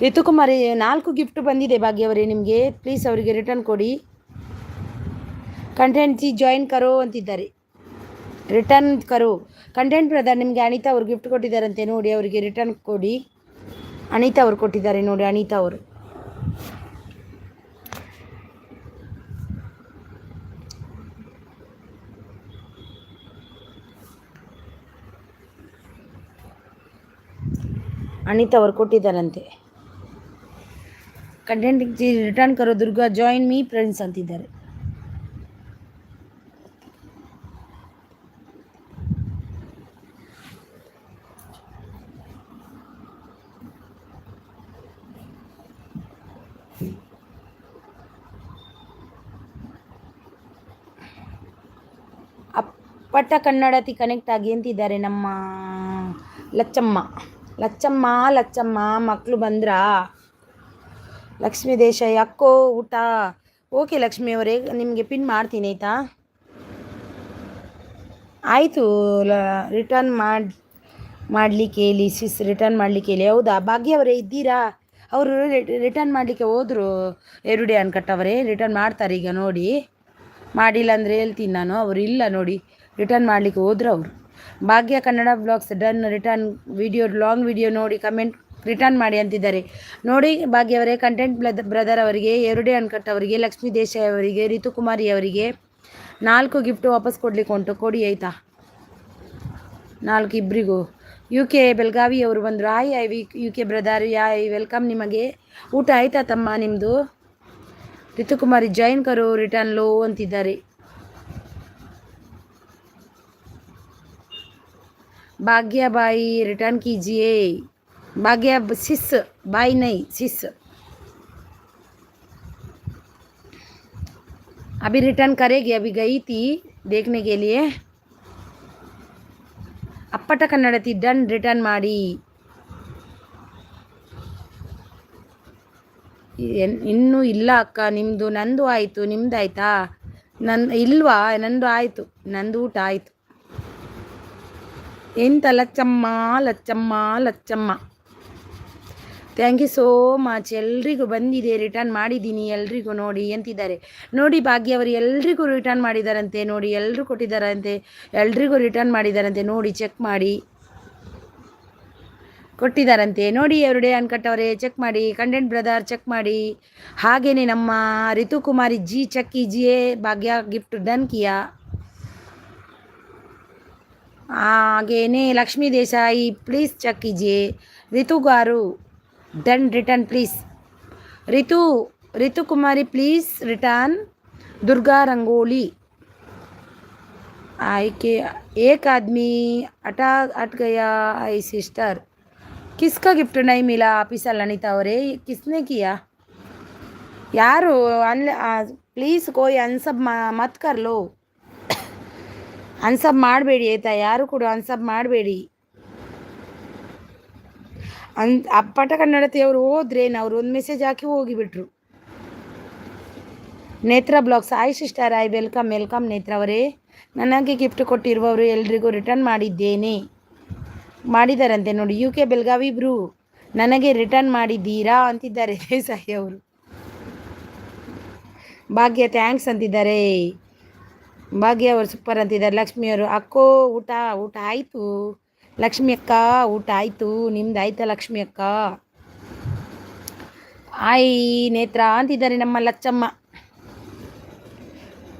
ಋತುಕುಮಾರಿ 4 ಗಿಫ್ಟ್ ಬಂದಿದೆ ಭಾಗ್ಯ ಅವರೇ ನಿಮಗೆ. ಪ್ಲೀಸ್ ಅವರಿಗೆ ರಿಟರ್ನ್ ಕೊಡಿ. ಕಂಟೆಂಟ್ ಜಾಯಿನ್ ಕರೋ ಅಂತಿದ್ದಾರೆ. ರಿಟರ್ನ್ ಕರೋ ಕಂಟೆಂಟ್ ಬ್ರದರ್. ನಿಮಗೆ ಅನಿತಾ ಅವರು ಗಿಫ್ಟ್ ಕೊಟ್ಟಿದ್ದಾರಂತೆ ನೋಡಿ, ಅವರಿಗೆ ರಿಟರ್ನ್ ಕೊಡಿ. ಅನಿತಾ ಅವರು ಕೊಟ್ಟಿದ್ದಾರೆ ನೋಡಿ. ಅನಿತಾ ಅವರು ಕೊಟ್ಟಿದ್ದಾರಂತೆ. ಕಂಟೆಂಟ್ ರಿಟರ್ನ್ ಕರೋ ದುರ್ಗಾ ಜಾಯಿನ್ ಮೀ ಫ್ರೆಂಡ್ಸ್ ಅಂತಿದ್ದಾರೆ. ಅಪ್ಪಟ ಕನ್ನಡತಿ ಕನೆಕ್ಟ್ ಆಗಿ ಅಂತಿದ್ದಾರೆ ನಮ್ಮ ಲಚ್ಚಮ್ಮ. ಮಕ್ಕಳು ಬಂದ್ರಾ? ಲಕ್ಷ್ಮೀ ದೇಶಾಯಿ ಅಕ್ಕೋ ಊಟ ಓಕೆ ಲಕ್ಷ್ಮಿ ಅವರೇ, ನಿಮಗೆ ಪಿನ್ ಮಾಡ್ತೀನಿ ಆಯಿತಾ. ಆಯಿತು, ರಿಟರ್ನ್ ಮಾಡಲಿಕ್ಕೆ ಹೇಳಿ ಸಿಸ್, ರಿಟರ್ನ್ ಮಾಡಲಿಕ್ಕೆ ಹೇಳಿ. ಹೌದಾ ಭಾಗ್ಯ ಅವರೇ ಇದ್ದೀರಾ? ಅವರು ರಿಟರ್ನ್ ಮಾಡಲಿಕ್ಕೆ ಹೋದರು. ಎರುಡೆ ಅನ್ಕಟ್ಟವರೇ ರಿಟರ್ನ್ ಮಾಡ್ತಾರೆ ಈಗ ನೋಡಿ. ಮಾಡಿಲ್ಲ ಅಂದರೆ ಹೇಳ್ತೀನಿ ನಾನು. ಅವರು ಇಲ್ಲ ನೋಡಿ, ರಿಟರ್ನ್ ಮಾಡಲಿಕ್ಕೆ ಹೋದ್ರು ಅವರು. Bhagya Kannada blogs done, return video long video ನೋಡಿ ಕಮೆಂಟ್ ರಿಟರ್ನ್ ಮಾಡಿ ಅಂತಿದ್ದಾರೆ ನೋಡಿ. ಭಾಗ್ಯ ಅವರೇ, ಕಂಟೆಂಟ್ ಬ್ರದರ್ ಅವರಿಗೆ, ಎರುಡೆ ಅನ್ಕಟ್ ಅವರಿಗೆ, ಲಕ್ಷ್ಮೀ ದೇಶಾಯಿ ಅವರಿಗೆ, ರಿತುಕುಮಾರಿ ಅವರಿಗೆ 4 ಗಿಫ್ಟ್ ವಾಪಸ್ ಕೊಡ್ಲಿಕ್ಕೆ ಉಂಟು, ಕೊಡಿ ಆಯಿತಾ. 4 ಇಬ್ಬರಿಗೂ. UK ಬೆಳಗಾವಿ ಅವರು ಬಂದರು. ಹಾಯ್ UK ಬ್ರದರ್, ಯಾಯ್ ವೆಲ್ಕಮ್ ನಿಮಗೆ. ಊಟ ಆಯಿತಾ ತಮ್ಮ ನಿಮ್ಮದು? ರಿತುಕುಮಾರಿ ಜಾಯಿನ್ ಕರು ರಿಟರ್ನ್ ಲೋ ಅಂತಿದ್ದಾರೆ. भाग्य भाई रिटर्न कीजिए. भाग्य सिस भाई नहीं सिस. अभी रिटर्न करेगी, अभी गई थी देखने के लिए. ಅಪ್ಪಟ ಕನ್ನಡತಿ ಡನ್, ರಿಟರ್ನ್ ಮಾಡಿ. ಇನ್ನೂ ಇಲ್ಲ ಅಕ್ಕ ನಿಮ್ಮದು. ನಂದು ಆಯಿತು, ನಿಮ್ದು ಆಯಿತಾ? ಇಲ್ವಾ? ನಂದು ಆಯಿತು, ನಂದು ಊಟ ಆಯಿತು. ಎಂತ Lacchamma Lacchamma Lacchamma. Thank you so much. ಎಲ್ರಿಗೂ ಬಂದಿದೆ, ರಿಟರ್ನ್ ಮಾಡಿದ್ದೀನಿ ಎಲ್ರಿಗೂ. ನೋಡಿ ಎಂತಿದ್ದಾರೆ ನೋಡಿ. ಭಾಗ್ಯ ಅವರು ಎಲ್ರಿಗೂ ರಿಟರ್ನ್ ಮಾಡಿದಾರಂತೆ ನೋಡಿ. ಎಲ್ಲರೂ ಕೊಟ್ಟಿದ್ದಾರಂತೆ, ಎಲ್ರಿಗೂ ರಿಟರ್ನ್ ಮಾಡಿದಾರಂತೆ ನೋಡಿ. ಚೆಕ್ ಮಾಡಿ, ಕೊಟ್ಟಿದ್ದಾರಂತೆ ನೋಡಿ. ಎರುಡೆ ಅನ್ಕಟ್ಟವರೇ ಚೆಕ್ ಮಾಡಿ. ಕಂಟೆಂಟ್ ಬ್ರದರ್ ಚೆಕ್ ಮಾಡಿ. ಹಾಗೆಯೇ ನಮ್ಮ ರಿತುಕುಮಾರಿ ಜಿ ಚೆಕ್ ಕೀಜಿಯೇ. ಭಾಗ್ಯ ಗಿಫ್ಟ್ ಡನ್ ಕಿಯಾ. ಹಾಗೇನೆ ಲಕ್ಷ್ಮೀ ದೇಸಾಯಿ ಪ್ಲೀಸ್ ಚೆಕ್ कीजिए. Ritu garu done, return please. Ritu Kumari please return. Durga Rangoli आई के एक आदमी हट गया. आई सिस्टर, किसका गिफ्ट नहीं मिला? ऑफिसर अनिता और किसने किया? यारो प्लीज़ कोई अनसब मत कर लो. अनसब ಮಾಡಬೇಡಿ ಆಯಿತಾ. ಯಾರು ಕೂಡ ಅನ್ಸಬ್ ಮಾಡಬೇಡಿ. ಅಪ್ಪಟ ಕನ್ನಡತಿಯವರು ಹೋದ್ರೆ ಅವರು ಒಂದು ಮೆಸೇಜ್ ಹಾಕಿ ಹೋಗಿಬಿಟ್ರು. ನೇತ್ರ ಬ್ಲಾಗ್ಸ್ ಆಯ್ ಸಿಸ್ಟರ್, ಆಯ್ ವೆಲ್ಕಮ್ ವೆಲ್ಕಮ್ ನೇತ್ರ ಅವರೇ. ನನಗೆ ಗಿಫ್ಟ್ ಕೊಟ್ಟಿರುವವರು ಎಲ್ರಿಗೂ ರಿಟರ್ನ್ ಮಾಡಿದ್ದೇನೆ. ಮಾಡಿದಾರಂತೆ ನೋಡಿ. UK ಬೆಳಗಾವಿ ಬ್ರೂ, ನನಗೆ ರಿಟರ್ನ್ ಮಾಡಿದ್ದೀರಾ ಅಂತಿದ್ದಾರೆ ದೇಸಾಯಿ ಅವರು. ಭಾಗ್ಯ ಥ್ಯಾಂಕ್ಸ್ ಅಂತಿದ್ದಾರೆ. ಭಾಗ್ಯ ಅವರು ಸೂಪರ್ ಅಂತಿದ್ದಾರೆ. ಲಕ್ಷ್ಮಿಯವರು ಅಕ್ಕೋ ಊಟ ಆಯಿತು. ಲಕ್ಷ್ಮಿ ಅಕ್ಕ ಊಟ ಆಯಿತು, ನಿಮ್ದು ಆಯ್ತಾ ಲಕ್ಷ್ಮಿ ಅಕ್ಕ? ಆಯ್ ನೇತ್ರ ಅಂತಿದ್ದಾರೆ ನಮ್ಮ ಲಚ್ಚಮ್ಮ.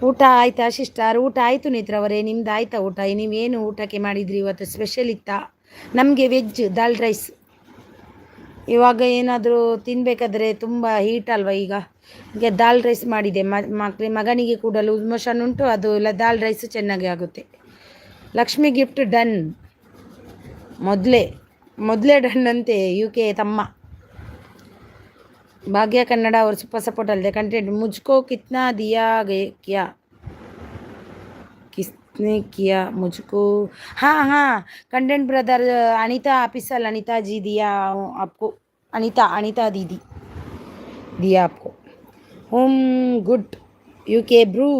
ಊಟ ಆಯ್ತಾ ಸಿಸ್ಟರ್? ಊಟ ಆಯಿತು ನೇತ್ರ ಅವರೇ, ನಿಮ್ದು ಆಯ್ತಾ ಊಟ? ನೀವೇನು ಊಟಕ್ಕೆ ಮಾಡಿದ್ರಿ ಇವತ್ತು? ಸ್ಪೆಷಲ್ ಇತ್ತಾ? ನಮಗೆ ವೆಜ್ ದಾಲ್ ರೈಸ್. ಇವಾಗ ಏನಾದರೂ ತಿನ್ನಬೇಕಾದ್ರೆ ತುಂಬ ಹೀಟ್ ಅಲ್ವಾ ಈಗ ದಾಲ್ ರೈಸ್ ಮಾಡಿದೆ. ಮಗನಿಗೆ ಕೂಡ ಲೂಸ್ ಮೋಷನ್ ಉಂಟು, ಅದು ದಾಲ್ ರೈಸ್ ಚೆನ್ನಾಗಿ ಆಗುತ್ತೆ. Lakshmi gift done. ಮೊದಲೇ ಡನ್ ಅಂತೆ UK ತಮ್ಮ. ಭಾಗ್ಯ ಕನ್ನಡ ಅವರು ಸೂಪರ್ ಸಪೋರ್ಟ್ ಅಲ್ಲದೆ ಕಂಟೆಂಟ್. ಮುಜ್ಕೋ ಕಿತ್ನಾ ದಿಯಾ ಕ್ಯಾ? किसने किया मुझको? हाँ content brother Anita official Anita ji दिया आपको. अनीता दीदी दिया आपको. Good UK bro.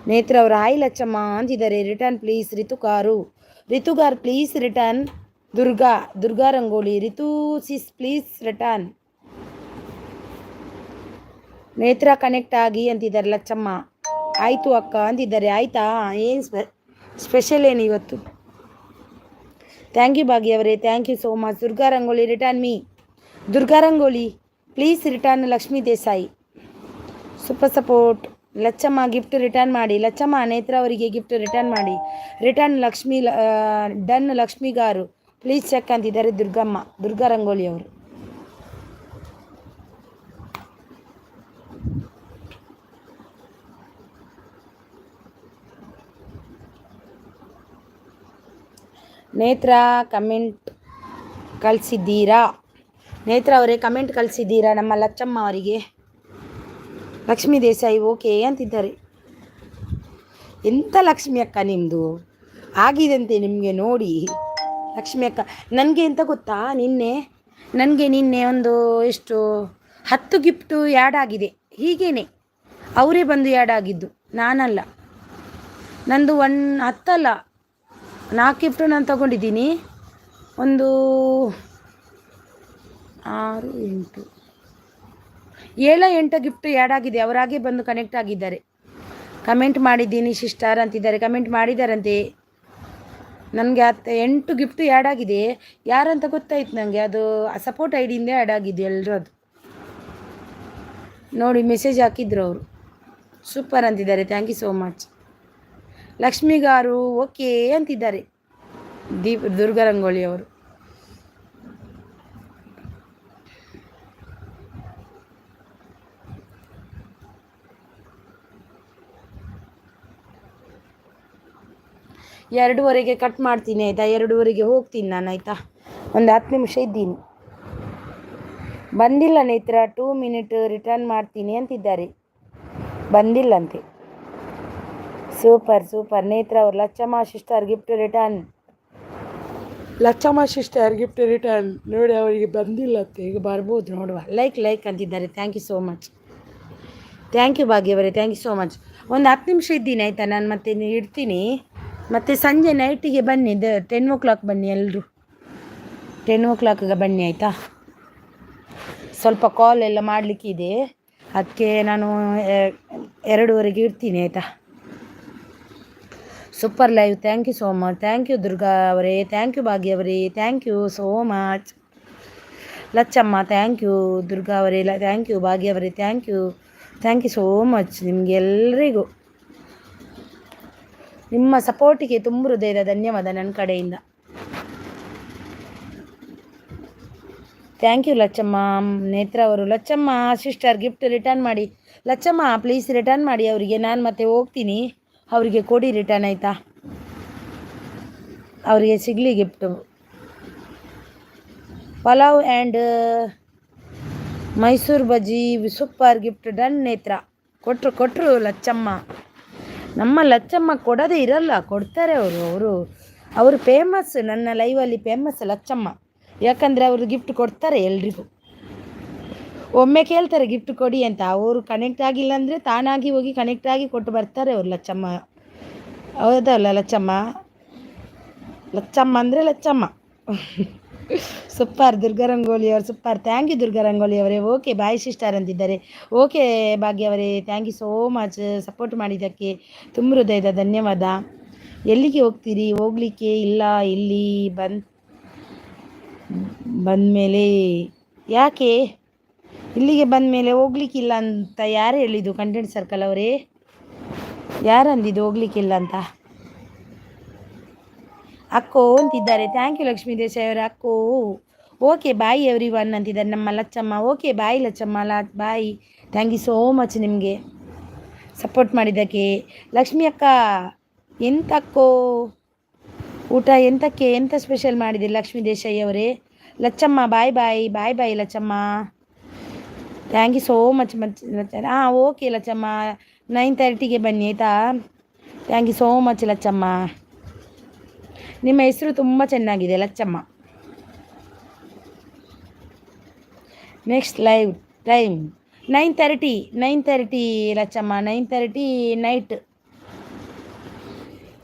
ನೇತ್ರ ಅವರು ಹಾಯ್ ಲಚ್ಚಮ್ಮ ಅಂತಿದ್ದಾರೆ. Return please. Ritugaru please return. Durga Rangoli. Ritu sis please return. Netra connect ಆಗಿ ಅಂತಿದ್ದಾರೆ ಲಚ್ಚಮ್ಮ. ಆಯಿತು ಅಕ್ಕ ಅಂತಿದ್ದಾರೆ. ಆಯಿತಾ? ಏನು ಸ್ಪೆಷಲ್ ಏನು ಇವತ್ತು? ಥ್ಯಾಂಕ್ ಯು ಭಾಗ್ಯ ಅವರೇ, thank you so much. Durga Rangoli return me. Durga Rangoli please return. Lakshmi Desai super support. Lacchamma gift return ಮಾಡಿ. ಲಚ್ಚಮ್ಮ ನೇತ್ರ ಅವರಿಗೆ ಗಿಫ್ಟ್ ರಿಟರ್ನ್ ಮಾಡಿ. Return Lakshmi done. Lakshmigaru please check ಅಂತಿದ್ದಾರೆ ದುರ್ಗಾ ರಂಗೋಲಿ ಅವರು. ನೇತ್ರ ಕಮೆಂಟ್ ಕಳಿಸಿದ್ದೀರಾ? ನೇತ್ರ ಅವರೇ ಕಮೆಂಟ್ ಕಳಿಸಿದ್ದೀರಾ ನಮ್ಮ ಲಚ್ಚಮ್ಮ ಅವರಿಗೆ? ಲಕ್ಷ್ಮೀ ದೇಸಾಯಿ ಓಕೆ ಅಂತಿದ್ದಾರೆ. ಎಂಥ ಲಕ್ಷ್ಮಿ ಅಕ್ಕ ನಿಮ್ಮದು ಆಗಿದಂತೆ ನಿಮಗೆ ನೋಡಿ. ಲಕ್ಷ್ಮಿ ಅಕ್ಕ ನನಗೆ ಎಂತ ಗೊತ್ತಾ, ನಿನ್ನೆ ಒಂದು ಎಷ್ಟು 10 ಗಿಫ್ಟು ಆ್ಯಡ್ ಆಗಿದೆ. ಹೀಗೇನೆ ಅವರೇ ಬಂದು ಆ್ಯಡ್ ಆಗಿದ್ದು, ನಾನಲ್ಲ. ನಂದು 10 ಅಲ್ಲ, 4 ಗಿಫ್ಟು ನಾನು ತಗೊಂಡಿದ್ದೀನಿ. ಒಂದು 6 8 7 8 ಗಿಫ್ಟು ಆ್ಯಡ್ ಆಗಿದೆ. ಅವರಾಗೆ ಬಂದು ಕನೆಕ್ಟ್ ಆಗಿದ್ದಾರೆ. ಕಮೆಂಟ್ ಮಾಡಿದ್ದೀನಿ ಸಿಸ್ಟರ್ ಅಂತಿದ್ದಾರೆ, ಕಮೆಂಟ್ ಮಾಡಿದ್ದಾರಂತೆ. ನನಗೆ 8 ಗಿಫ್ಟು ಆ್ಯಡ್ ಆಗಿದೆ. ಯಾರಂತ ಗೊತ್ತಾಯ್ತು ನನಗೆ, ಅದು ಸಪೋರ್ಟ್ ಐಡಿಯಿಂದ ಆ್ಯಡ್ ಆಗಿದೆ ಎಲ್ಲರೂ. ಅದು ನೋಡಿ ಮೆಸೇಜ್ ಹಾಕಿದ್ರು ಅವರು. ಸೂಪರ್ ಅಂತಿದ್ದಾರೆ, thank you so much. Lakshmigaru okay ಅಂತಿದ್ದಾರೆ, ದುರ್ಗಾರಂಗೋಳಿ ಅವರು. ಎರಡೂವರೆಗೆ ಕಟ್ ಮಾಡ್ತೀನಿ ಆಯಿತಾ, 2:15 ಹೋಗ್ತೀನಿ ನಾನು ಆಯಿತಾ. ಒಂದು 10 ನಿಮಿಷ ಇದ್ದೀನಿ. ಬಂದಿಲ್ಲ ನೇತ್ರ, 2 ಮಿನಿಟ್ ರಿಟರ್ನ್ ಮಾಡ್ತೀನಿ ಅಂತಿದ್ದಾರೆ. ಬಂದಿಲ್ಲಂತೆ. ಸೂಪರ್ ಸೂಪರ್ ನೇತ್ರ ಅವರು. Lacchamma sister gift return, Lacchamma sister gift return. ನೋಡಿ ಅವರಿಗೆ ಬಂದಿಲ್ಲಂತೆ, ಈಗ ಬರ್ಬೋದು ನೋಡುವ. ಲೈಕ್ ಅಂತಿದ್ದಾರೆ, thank you so much. Thank you ಭಾಗ್ಯವರೇ, ಥ್ಯಾಂಕ್ ಯು ಸೋ ಮಚ್. ಒಂದು 10 ನಿಮಿಷ ಇದ್ದೀನಿ ಆಯಿತಾ, ನಾನು ಮತ್ತೆ ಇಡ್ತೀನಿ. ಮತ್ತು ಸಂಜೆ ನೈಟಿಗೆ ಬನ್ನಿ, 10 o'clock ಬನ್ನಿ ಎಲ್ಲರೂ. 10 o'clockಗೆ ಬನ್ನಿ ಆಯಿತಾ. ಸ್ವಲ್ಪ ಕಾಲ್ ಎಲ್ಲ ಮಾಡಲಿಕ್ಕಿದೆ, ಅದಕ್ಕೆ ನಾನು 2:15 ಇಡ್ತೀನಿ ಆಯಿತಾ. Super live, thank you so much. Thank you Durga ಅವರೇ, ಥ್ಯಾಂಕ್ ಯು ಭಾಗ್ಯವರೇ, thank you so much. Lacchamma thank you, Durga ಅವರೇ ಥ್ಯಾಂಕ್ ಯು, ಭಾಗ್ಯವರೇ ಥ್ಯಾಂಕ್ ಯು ಸೋ ಮಚ್. ನಿಮಗೆಲ್ಲರಿಗೂ ನಿಮ್ಮ ಸಪೋರ್ಟಿಗೆ ತುಂಬ ಹೃದಯದ ಧನ್ಯವಾದ ನನ್ನ ಕಡೆಯಿಂದ. Thank you Lacchamma. ನೇತ್ರ ಅವರು, ಲಚ್ಚಮ್ಮ ಸಿಸ್ಟರ್ ಗಿಫ್ಟ್ ರಿಟರ್ನ್ ಮಾಡಿ. ಲಚ್ಚಮ್ಮ ಪ್ಲೀಸ್ ರಿಟರ್ನ್ ಮಾಡಿ ಅವರಿಗೆ, ನಾನು ಮತ್ತೆ ಹೋಗ್ತೀನಿ. ಅವರಿಗೆ ಕೊಡಿ ರಿಟರ್ನ್ ಆಯಿತಾ, ಅವರಿಗೆ ಸಿಗಲಿ gift. Pulao and Mysuru bajji super gift done ನೇತ್ರ. ಕೊಟ್ಟರು ಲಚ್ಚಮ್ಮ. ನಮ್ಮ ಲಚ್ಚಮ್ಮ ಕೊಡೋದೇ ಇರಲ್ಲ, ಕೊಡ್ತಾರೆ ಅವರು ಫೇಮಸ್. ನನ್ನ ಲೈವಲ್ಲಿ ಫೇಮಸ್ ಲಚ್ಚಮ್ಮ, ಯಾಕಂದರೆ ಅವರು ಗಿಫ್ಟ್ ಕೊಡ್ತಾರೆ ಎಲ್ರಿಗೂ. ಒಮ್ಮೆ ಕೇಳ್ತಾರೆ ಗಿಫ್ಟ್ ಕೊಡಿ ಅಂತ, ಅವರು ಕನೆಕ್ಟ್ ಆಗಿಲ್ಲ ಅಂದರೆ ತಾನಾಗಿ ಹೋಗಿ ಕನೆಕ್ಟ್ ಆಗಿ ಕೊಟ್ಟು ಬರ್ತಾರೆ ಅವರು ಲಚ್ಚಮ್ಮ. ಹೌದಲ್ಲ ಲಚ್ಚಮ್ಮ? ಲಚ್ಚಮ್ಮ ಅಂದರೆ ಲಚ್ಚಮ್ಮ. ಸೂಪರ್ ದುರ್ಗಾರಂಗೋಲಿ ಅವರು, ಸೂಪರ್. ಥ್ಯಾಂಕ್ ಯು ದುರ್ಗಾರಂಗೋಲಿ ಅವರೇ. ಓಕೆ ಬಾಯ್ ಸಿಸ್ಟರ್ ಅಂತಿದ್ದಾರೆ. ಓಕೆ ಭಾಗ್ಯವರೇ, thank you so much support ಮಾಡಿದ್ದಕ್ಕೆ ತುಂಬ ಹೃದಯದ ಧನ್ಯವಾದ. ಎಲ್ಲಿಗೆ ಹೋಗ್ತೀರಿ? ಹೋಗ್ಲಿಕ್ಕೆ ಇಲ್ಲ, ಇಲ್ಲಿ ಬಂದಮೇಲೆ. ಯಾಕೆ ಇಲ್ಲಿಗೆ ಬಂದಮೇಲೆ ಹೋಗ್ಲಿಕ್ಕಿಲ್ಲ ಅಂತ ಯಾರು ಹೇಳಿದ್ದು? ಕಂಟೆಂಟ್ ಸರ್ಕಲ್ ಅವರೇ, ಯಾರು ಅಂದಿದ್ದು ಹೋಗ್ಲಿಕ್ಕಿಲ್ಲ ಅಂತ? ಅಕ್ಕೋ ಅಂತಿದ್ದಾರೆ. ಥ್ಯಾಂಕ್ ಯು ಲಕ್ಷ್ಮೀ ದೇಸಾಯಿ ಅವರೇ, ಅಕ್ಕೋ. ಓಕೆ ಬಾಯ್ ಎವ್ರಿ ಒನ್ ಅಂತಿದ್ದಾರೆ ನಮ್ಮ Lacchamma. Okay bye Lacchamma, bye. Thank you so much ನಿಮಗೆ ಸಪೋರ್ಟ್ ಮಾಡಿದ್ದಕ್ಕೆ. ಲಕ್ಷ್ಮಿ ಅಕ್ಕ ಎಂತಕ್ಕೋ ಊಟ ಎಂತ ಸ್ಪೆಷಲ್ ಮಾಡಿದೆ ಲಕ್ಷ್ಮೀ ದೇಸಾಯಿ ಅವರೇ? Lacchamma bye Lacchamma. Thank you so much okay Lacchamma, 9:30ಗೆ ಬನ್ನಿ ಆಯಿತಾ. Thank you so much Lacchamma. ನಿಮ್ಮ ಹೆಸರು ತುಂಬ ಚೆನ್ನಾಗಿದೆ Lacchamma. Next live time 9:30 Lacchamma, 9:30 night.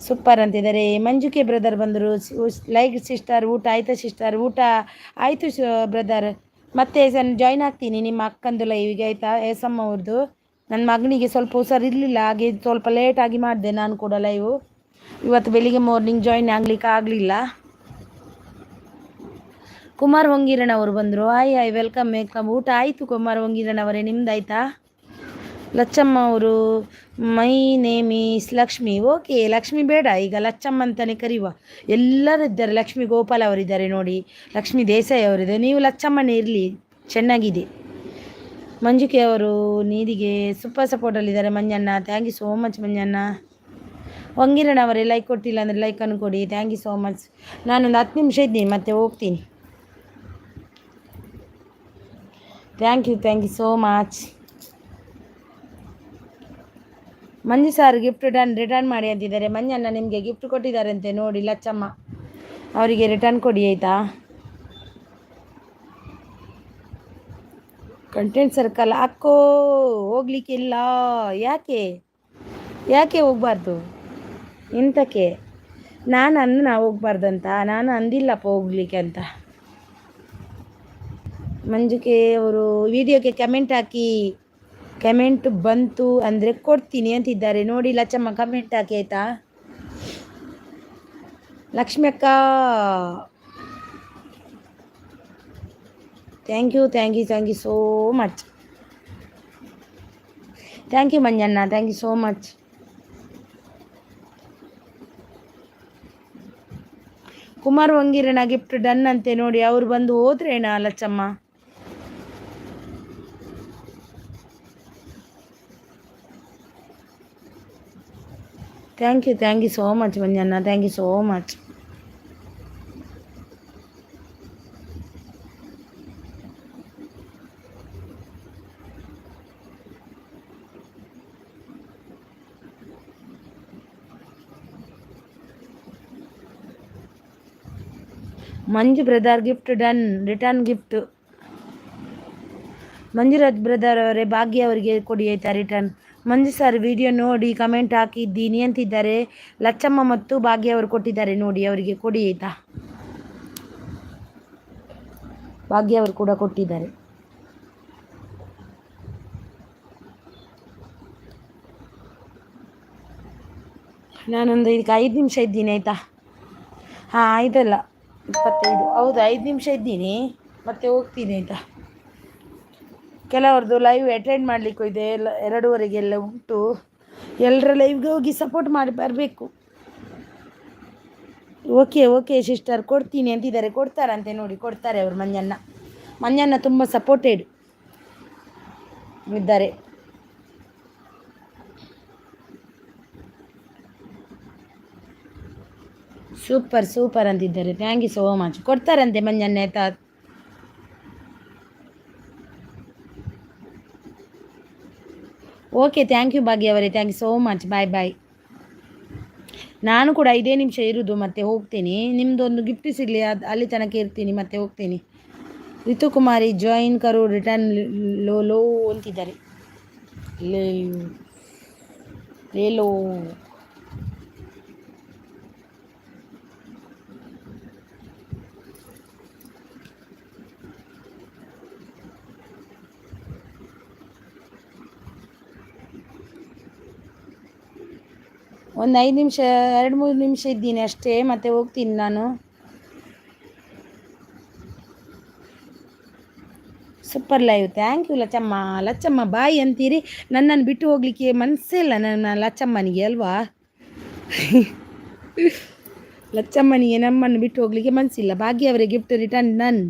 Super ಅಂತಿದ್ದಾರೆ. ಮಂಜುಕೆ ಬ್ರದರ್ ಬಂದರು. ಲೈಕ್ ಸಿಸ್ಟರ್, ಊಟ ಆಯಿತಾ ಸಿಸ್ಟರ್? ಊಟ ಆಯಿತು ಬ್ರದರ್. ಮತ್ತೆ ಜಾಯ್ನ್ ಆಗ್ತೀನಿ ನಿಮ್ಮ ಅಕ್ಕಂದು ಲೈವಿಗೆ ಆಯಿತಾ? ಎಸಮ್ಮ ಅವ್ರದ್ದು. ನನ್ನ ಮಗನಿಗೆ ಸ್ವಲ್ಪ ಹುಷಾರಿರಲಿಲ್ಲ, ಹಾಗೆ ಸ್ವಲ್ಪ ಲೇಟಾಗಿ ಮಾಡಿದೆ ನಾನು ಕೂಡ ಲೈವು. ಇವತ್ತು ಬೆಳಿಗ್ಗೆ ಮಾರ್ನಿಂಗ್ ಜಾಯ್ನ್ ಆಗಲಿಲ್ಲ. ಕುಮಾರ್ ಹೊಂಗೀರಣ್ಣ ಅವರು ಬಂದರು. Hi welcome. ಊಟ ಆಯಿತು ಕುಮಾರ್ ಹೊಂಗೀರಣ್ಣ ಅವರೇ, ನಿಮ್ದು ಆಯಿತಾ? ಲಚ್ಚಮ್ಮ ಅವರು, my name is Lakshmi. Okay Lakshmi ಬೇಡ, ಈಗ ಲಚ್ಚಮ್ಮ ಅಂತಲೇ ಕರೆಯುವ. ಎಲ್ಲರಿದ್ದಾರೆ. ಲಕ್ಷ್ಮಿ ಗೋಪಾಲ್ ಅವರಿದ್ದಾರೆ ನೋಡಿ, ಲಕ್ಷ್ಮೀ ದೇಸಾಯಿ ಅವರಿದ್ದಾರೆ. ನೀವು ಲಚ್ಚಮ್ಮನೇ ಇರಲಿ, ಚೆನ್ನಾಗಿದೆ. ಮಂಜುಕೆ ಅವರು ನೀರಿಗೆ ಸೂಪರ್ ಸಪೋರ್ಟಲ್ಲಿದ್ದಾರೆ. Manjanna thank you so much Manjanna. ಹೊಂಗಿರಣ್ಣ ಅವರೇ ಲೈಕ್ ಕೊಟ್ಟಿಲ್ಲ ಅಂದರೆ ಲೈಕನ್ನು ಕೊಡಿ. Thank you so much. ನಾನೊಂದು 10 ನಿಮಿಷ ಇದ್ದೀನಿ, ಮತ್ತೆ ಹೋಗ್ತೀನಿ. Thank you so much. Manju sir gift return ಮಾಡಿ ಅಂತಿದ್ದಾರೆ. ಮಂಜಣ್ಣ ನಿಮಗೆ ಗಿಫ್ಟ್ ಕೊಟ್ಟಿದ್ದಾರಂತೆ ನೋಡಿ ಲಚ್ಚಮ್ಮ, ಅವರಿಗೆ ರಿಟರ್ನ್ ಕೊಡಿ ಆಯಿತಾ? ಕಂಟೆಂಟ್ ಸರ್ಕಲ್ ಹಾಕೋ ಹೋಗ್ಲಿಕ್ಕಿಲ್ಲ. ಯಾಕೆ ಯಾಕೆ ಹೋಗ್ಬಾರ್ದು? ಇಂಥಕ್ಕೆ ನಾನು ಹೋಗ್ಬಾರ್ದಂತ ನಾನು ಅಂದಿಲ್ಲಪ್ಪ ಹೋಗ್ಲಿಕ್ಕೆ ಅಂತ. ಮಂಜುಕೆ ಅವರು ವಿಡಿಯೋಗೆ ಕಮೆಂಟ್ ಹಾಕಿ, ಕಮೆಂಟ್ ಬಂತು ಅಂದರೆ ಕೊಡ್ತೀನಿ ಅಂತಿದ್ದಾರೆ ನೋಡಿ. ಲಚ್ಚಮ್ಮ ಕಮೆಂಟ್ ಹಾಕಿ ಆಯಿತಾ? ಲಕ್ಷ್ಮಿ ಅಕ್ಕ thank you so much. Thank you Manjanna, thank you so much. Kumar ವಂಗಿರಣ ಗಿಫ್ಟ್ ಡನ್ ಅಂತೆ ನೋಡಿ. ಅವ್ರು ಬಂದು ಹೋದ್ರೇನಾ Lacchamma? Thank you so much Manjanna, thank you so much. Manju brother gift done, return gift. Manjuraj brother ಅವರೇ ಭಾಗ್ಯ ಅವರಿಗೆ ಕೊಡಿ ಆಯ್ತಾ ರಿಟರ್ನ್. ಮಂಜು ಸರ್ ವಿಡಿಯೋ ನೋಡಿ ಕಮೆಂಟ್ ಹಾಕಿದ್ದೀನಿ ಅಂತಿದ್ದಾರೆ. ಲಚ್ಚಮ್ಮ ಮತ್ತು ಭಾಗ್ಯ ಅವರು ಕೊಟ್ಟಿದ್ದಾರೆ ನೋಡಿ, ಅವರಿಗೆ ಕೊಡಿ ಆಯ್ತಾ. ಭಾಗ್ಯ ಅವರು ಕೂಡ ಕೊಟ್ಟಿದ್ದಾರೆ. ನಾನೊಂದು ಇದಕ್ಕೆ 5 ನಿಮಿಷ ಇದ್ದೀನಿ ಆಯಿತಾ. ಹಾಂ ಆಯ್ತಲ್ಲ 25, ಹೌದು 5 ನಿಮಿಷ ಇದ್ದೀನಿ, ಮತ್ತೆ ಹೋಗ್ತೀನಿ ಆಯಿತಾ. ಕೆಲವ್ರದ್ದು ಲೈವ್ ಅಟೆಂಡ್ ಮಾಡಲಿಕ್ಕೂ ಇದೆ, 2:30 ಉಂಟು. ಎಲ್ಲರ ಲೈವ್ಗೆ ಹೋಗಿ ಸಪೋರ್ಟ್ ಮಾಡಿ ಬರಬೇಕು. ಓಕೆ ಸಿಸ್ಟರ್ ಕೊಡ್ತೀನಿ ಅಂತಿದ್ದಾರೆ. ಕೊಡ್ತಾರಂತೆ ನೋಡಿ, ಕೊಡ್ತಾರೆ ಅವರು. ಮಂಜಣ್ಣ ತುಂಬ ಸಪೋರ್ಟೆಡ್ ಇದ್ದಾರೆ. ಸೂಪರ್ ಅಂತಿದ್ದಾರೆ. Thank you so much. ಕೊಡ್ತಾರಂತೆ ಮಂಜಣ್ಣ ಆಯ್ತಾ. ಓಕೆ ಥ್ಯಾಂಕ್ ಯು ಭಾಗ್ಯ ಅವರೇ, thank you so much. Bye. ನಾನು ಕೂಡ 5 ನಿಮಿಷ ಇರೋದು, ಮತ್ತೆ ಹೋಗ್ತೀನಿ. ನಿಮ್ಮದೊಂದು ಗಿಫ್ಟ್ ಸಿಗಲಿ, ಅಲ್ಲಿ ತನಕ ಇರ್ತೀನಿ, ಮತ್ತೆ ಹೋಗ್ತೀನಿ. ರಿತುಕುಮಾರಿ ಜಾಯಿನ್ ಕರು ರಿಟರ್ನ್ ಲೋ ಅಂತಿದ್ದಾರೆ. ಲೇಲೋ ಒಂದು 5 ನಿಮಿಷ 2-3 ನಿಮಿಷ ಇದ್ದೀನಿ ಅಷ್ಟೇ, ಮತ್ತೆ ಹೋಗ್ತೀನಿ ನಾನು. Super live. Thank you Lachamma ಬಾಯ್ ಅಂತೀರಿ. ನನ್ನನ್ನು ಬಿಟ್ಟು ಹೋಗಲಿಕ್ಕೆ ಮನಸ್ಸೇ ಇಲ್ಲ ನನ್ನ ಲಚ್ಚಮ್ಮನಿಗೆ ಅಲ್ವಾ. ಲಚ್ಚಮ್ಮನಿಗೆ ನಮ್ಮನ್ನು ಬಿಟ್ಟು ಹೋಗಲಿಕ್ಕೆ ಮನಸ್ಸಿಲ್ಲ. ಭಾಗ್ಯ ಅವರೇ ಗಿಫ್ಟ್ ರಿಟರ್ನ್ ಡನ್,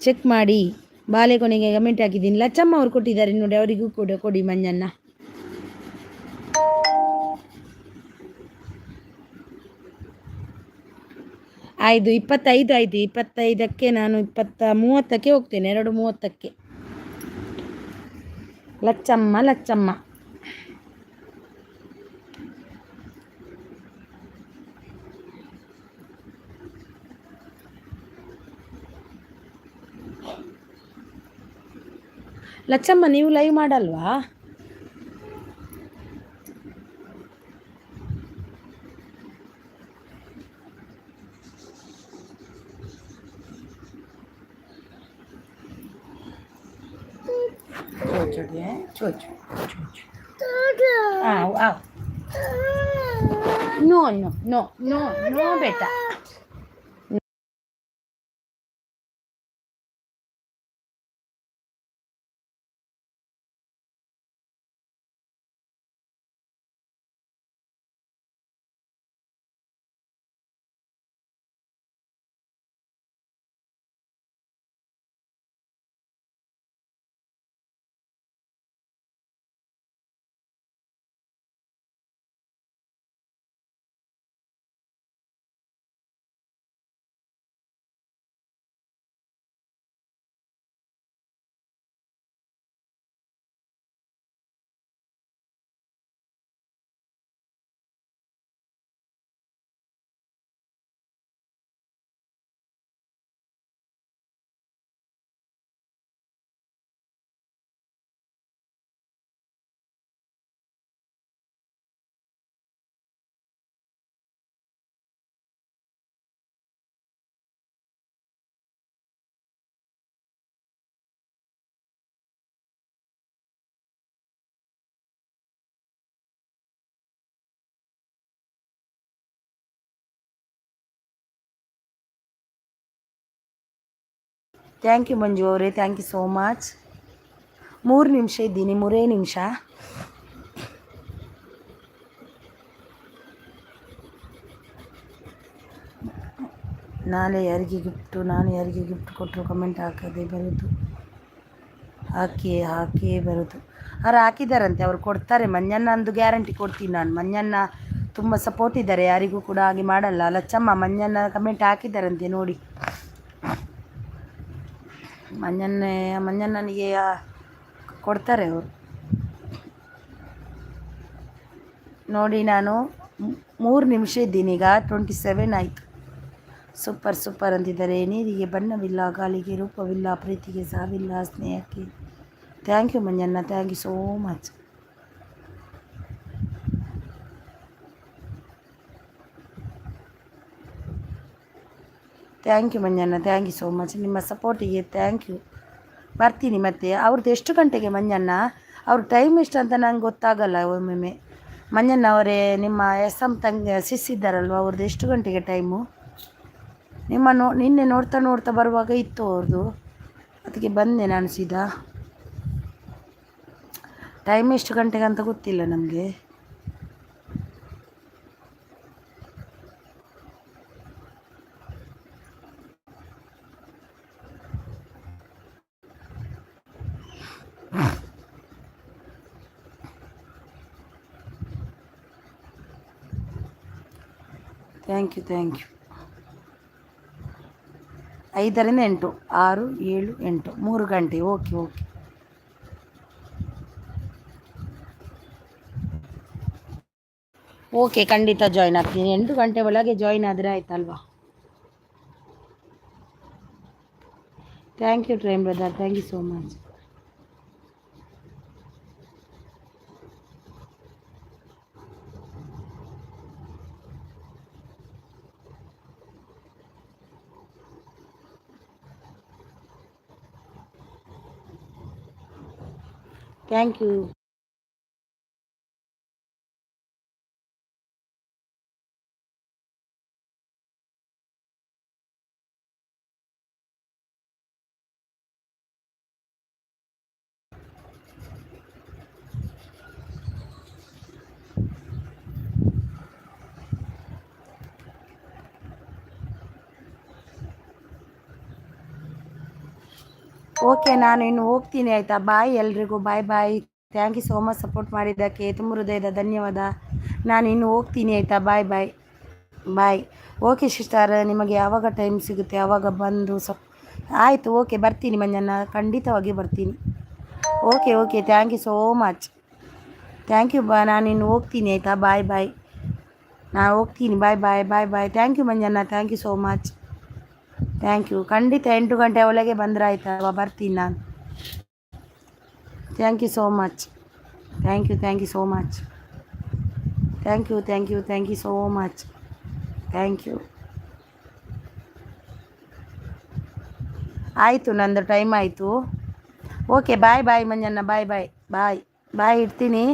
ಚೆಕ್ ಮಾಡಿ. ಬಾಳೆಕೊನೆಗೆ ಕಮೆಂಟ್ ಹಾಕಿದ್ದೀನಿ. ಲಚ್ಚಮ್ಮ ಅವ್ರು ಕೊಟ್ಟಿದ್ದಾರೆ ನೋಡಿ, ಅವರಿಗೂ ಕೂಡ ಕೊಡಿ ಮಂಜಣ್ಣ. ಆಯ್ತು 25 ಆಯಿತು. 25ಕ್ಕೆ ನಾನು 30ಕ್ಕೆ ಹೋಗ್ತೇನೆ, 2:30ಕ್ಕೆ. ಲಚ್ಚಮ್ಮ ಲಚ್ಚಮ್ಮ ನೀವು ಲೈವ್ ಮಾಡಲ್ವಾ? No, beta. ಥ್ಯಾಂಕ್ ಯು ಮಂಜು ಅವರೇ, ಥ್ಯಾಂಕ್ ಯು ಸೋ ಮಚ್. 3 ನಿಮಿಷ ಇದ್ದೀನಿ, 3 ನಿಮಿಷ. ನಾನು ಯಾರಿಗೆ ಗಿಫ್ಟ್ ಕೊಟ್ಟರು ಕಮೆಂಟ್ ಹಾಕದೆ ಬರೋದು, ಹಾಕಿ ಬರೋದು. ಅವ್ರು ಹಾಕಿದ್ದಾರಂತೆ, ಅವ್ರು ಕೊಡ್ತಾರೆ. ಮಂಜಣ್ಣ ಅಂದು ಗ್ಯಾರಂಟಿ ಕೊಡ್ತೀನಿ ನಾನು. ಮಂಜಣ್ಣ ತುಂಬ ಸಪೋರ್ಟ್ ಇದ್ದಾರೆ, ಯಾರಿಗೂ ಕೂಡ ಹಾಗೆ ಮಾಡಲ್ಲ. ಲಚ್ಚಮ್ಮ ಮಂಜಣ್ಣ ಕಮೆಂಟ್ ಹಾಕಿದ್ದಾರಂತೆ ನೋಡಿ. ಮಂಜಣ್ಣನಿಗೆ ಕೊಡ್ತಾರೆ ಅವರು ನೋಡಿ. ನಾನು 3 ನಿಮಿಷ ಇದ್ದೀನಿ, ಈಗ 27 ಆಯಿತು. ಸೂಪರ್ ಅಂತಿದ್ದಾರೆ. ನೀರಿಗೆ ಬಣ್ಣವಿಲ್ಲ, ಗಾಳಿಗೆ ರೂಪವಿಲ್ಲ, ಪ್ರೀತಿಗೆ ಸಾವಿಲ್ಲ, ಸ್ನೇಹಕ್ಕೆ. Thank you Manjanna, thank you so much. Thank you Manjanna, thank you so much. ನಿಮ್ಮ ಸಪೋರ್ಟಿಗೆ ಥ್ಯಾಂಕ್ ಯು. ಬರ್ತೀನಿ ಮತ್ತೆ. ಅವ್ರದ್ದು ಎಷ್ಟು ಗಂಟೆಗೆ ಮಂಜಣ್ಣ? ಅವ್ರ ಟೈಮ್ ಎಷ್ಟು ಅಂತ ನಂಗೆ ಗೊತ್ತಾಗಲ್ಲ ಒಮ್ಮೊಮ್ಮೆ. ಮಂಜಣ್ಣ ಅವರೇ, ನಿಮ್ಮ ಎಸ್ ತಂಗಿ ಸಿಸ್ಸಿದ್ದಾರಲ್ವ, ಅವ್ರದ್ದು ಎಷ್ಟು ಗಂಟೆಗೆ ಟೈಮು? ನಿನ್ನೆ ನೋಡ್ತಾ ಬರುವಾಗ ಇತ್ತು ಅವ್ರದ್ದು, ಅದಕ್ಕೆ ಬಂದೆ ನಾನು ಸೀದಾ. ಟೈಮ್ ಎಷ್ಟು ಗಂಟೆಗೆ ಅಂತ ಗೊತ್ತಿಲ್ಲ ನಮಗೆ. ಥ್ಯಾಂಕ್ ಯು 5ರಿಂದ 8, 6, 7, 8, 3 ಗಂಟೆ. ಓಕೆ ಖಂಡಿತ ಜಾಯ್ನ್ ಆಗ್ತೀನಿ. 8 ಗಂಟೆ ಒಳಗೆ ಜಾಯ್ನ್ ಆದರೆ ಆಯ್ತಲ್ವಾ? Thank you train brother, thank you so much. Thank you. Okay, ನಾನು ಇನ್ನು ಹೋಗ್ತೀನಿ ಆಯಿತಾ? ಬಾಯ್ ಎಲ್ರಿಗೂ, bye. Thank you so much support ಮಾಡಿದ್ದಕ್ಕೆ ತುಂಬ ಹೃದಯದ ಧನ್ಯವಾದ. ನಾನು ಇನ್ನು ಹೋಗ್ತೀನಿ ಆಯಿತಾ? ಬಾಯ್. ಓಕೆ ಸಿಸ್ಟರ್, ನಿಮಗೆ ಯಾವಾಗ ಟೈಮ್ ಸಿಗುತ್ತೆ ಆವಾಗ ಬಂದು ಆಯಿತು. ಓಕೆ, ಬರ್ತೀನಿ ಮಂಜಣ್ಣ, ಖಂಡಿತವಾಗಿ ಬರ್ತೀನಿ. Okay thank you so much. Thank you. ನಾನು ಇನ್ನು ಹೋಗ್ತೀನಿ ಆಯಿತಾ? ಬಾಯ್. ನಾನು ಹೋಗ್ತೀನಿ. Bye. Thank you Manjanna, thank you so much. Thank you. ಖಂಡಿತ 8 ಗಂಟೆ ಒಳಗೆ ಬಂದರೆ ಆಯ್ತಲ್ವಾ? ಬರ್ತೀನಿ ನಾನು. Thank you so much. Thank you so much. Thank you so much. Thank you. ಆಯಿತು, ನಂದು ಟೈಮ್ ಆಯಿತು. Okay bye Manjanna, bye. ಇಡ್ತೀನಿ.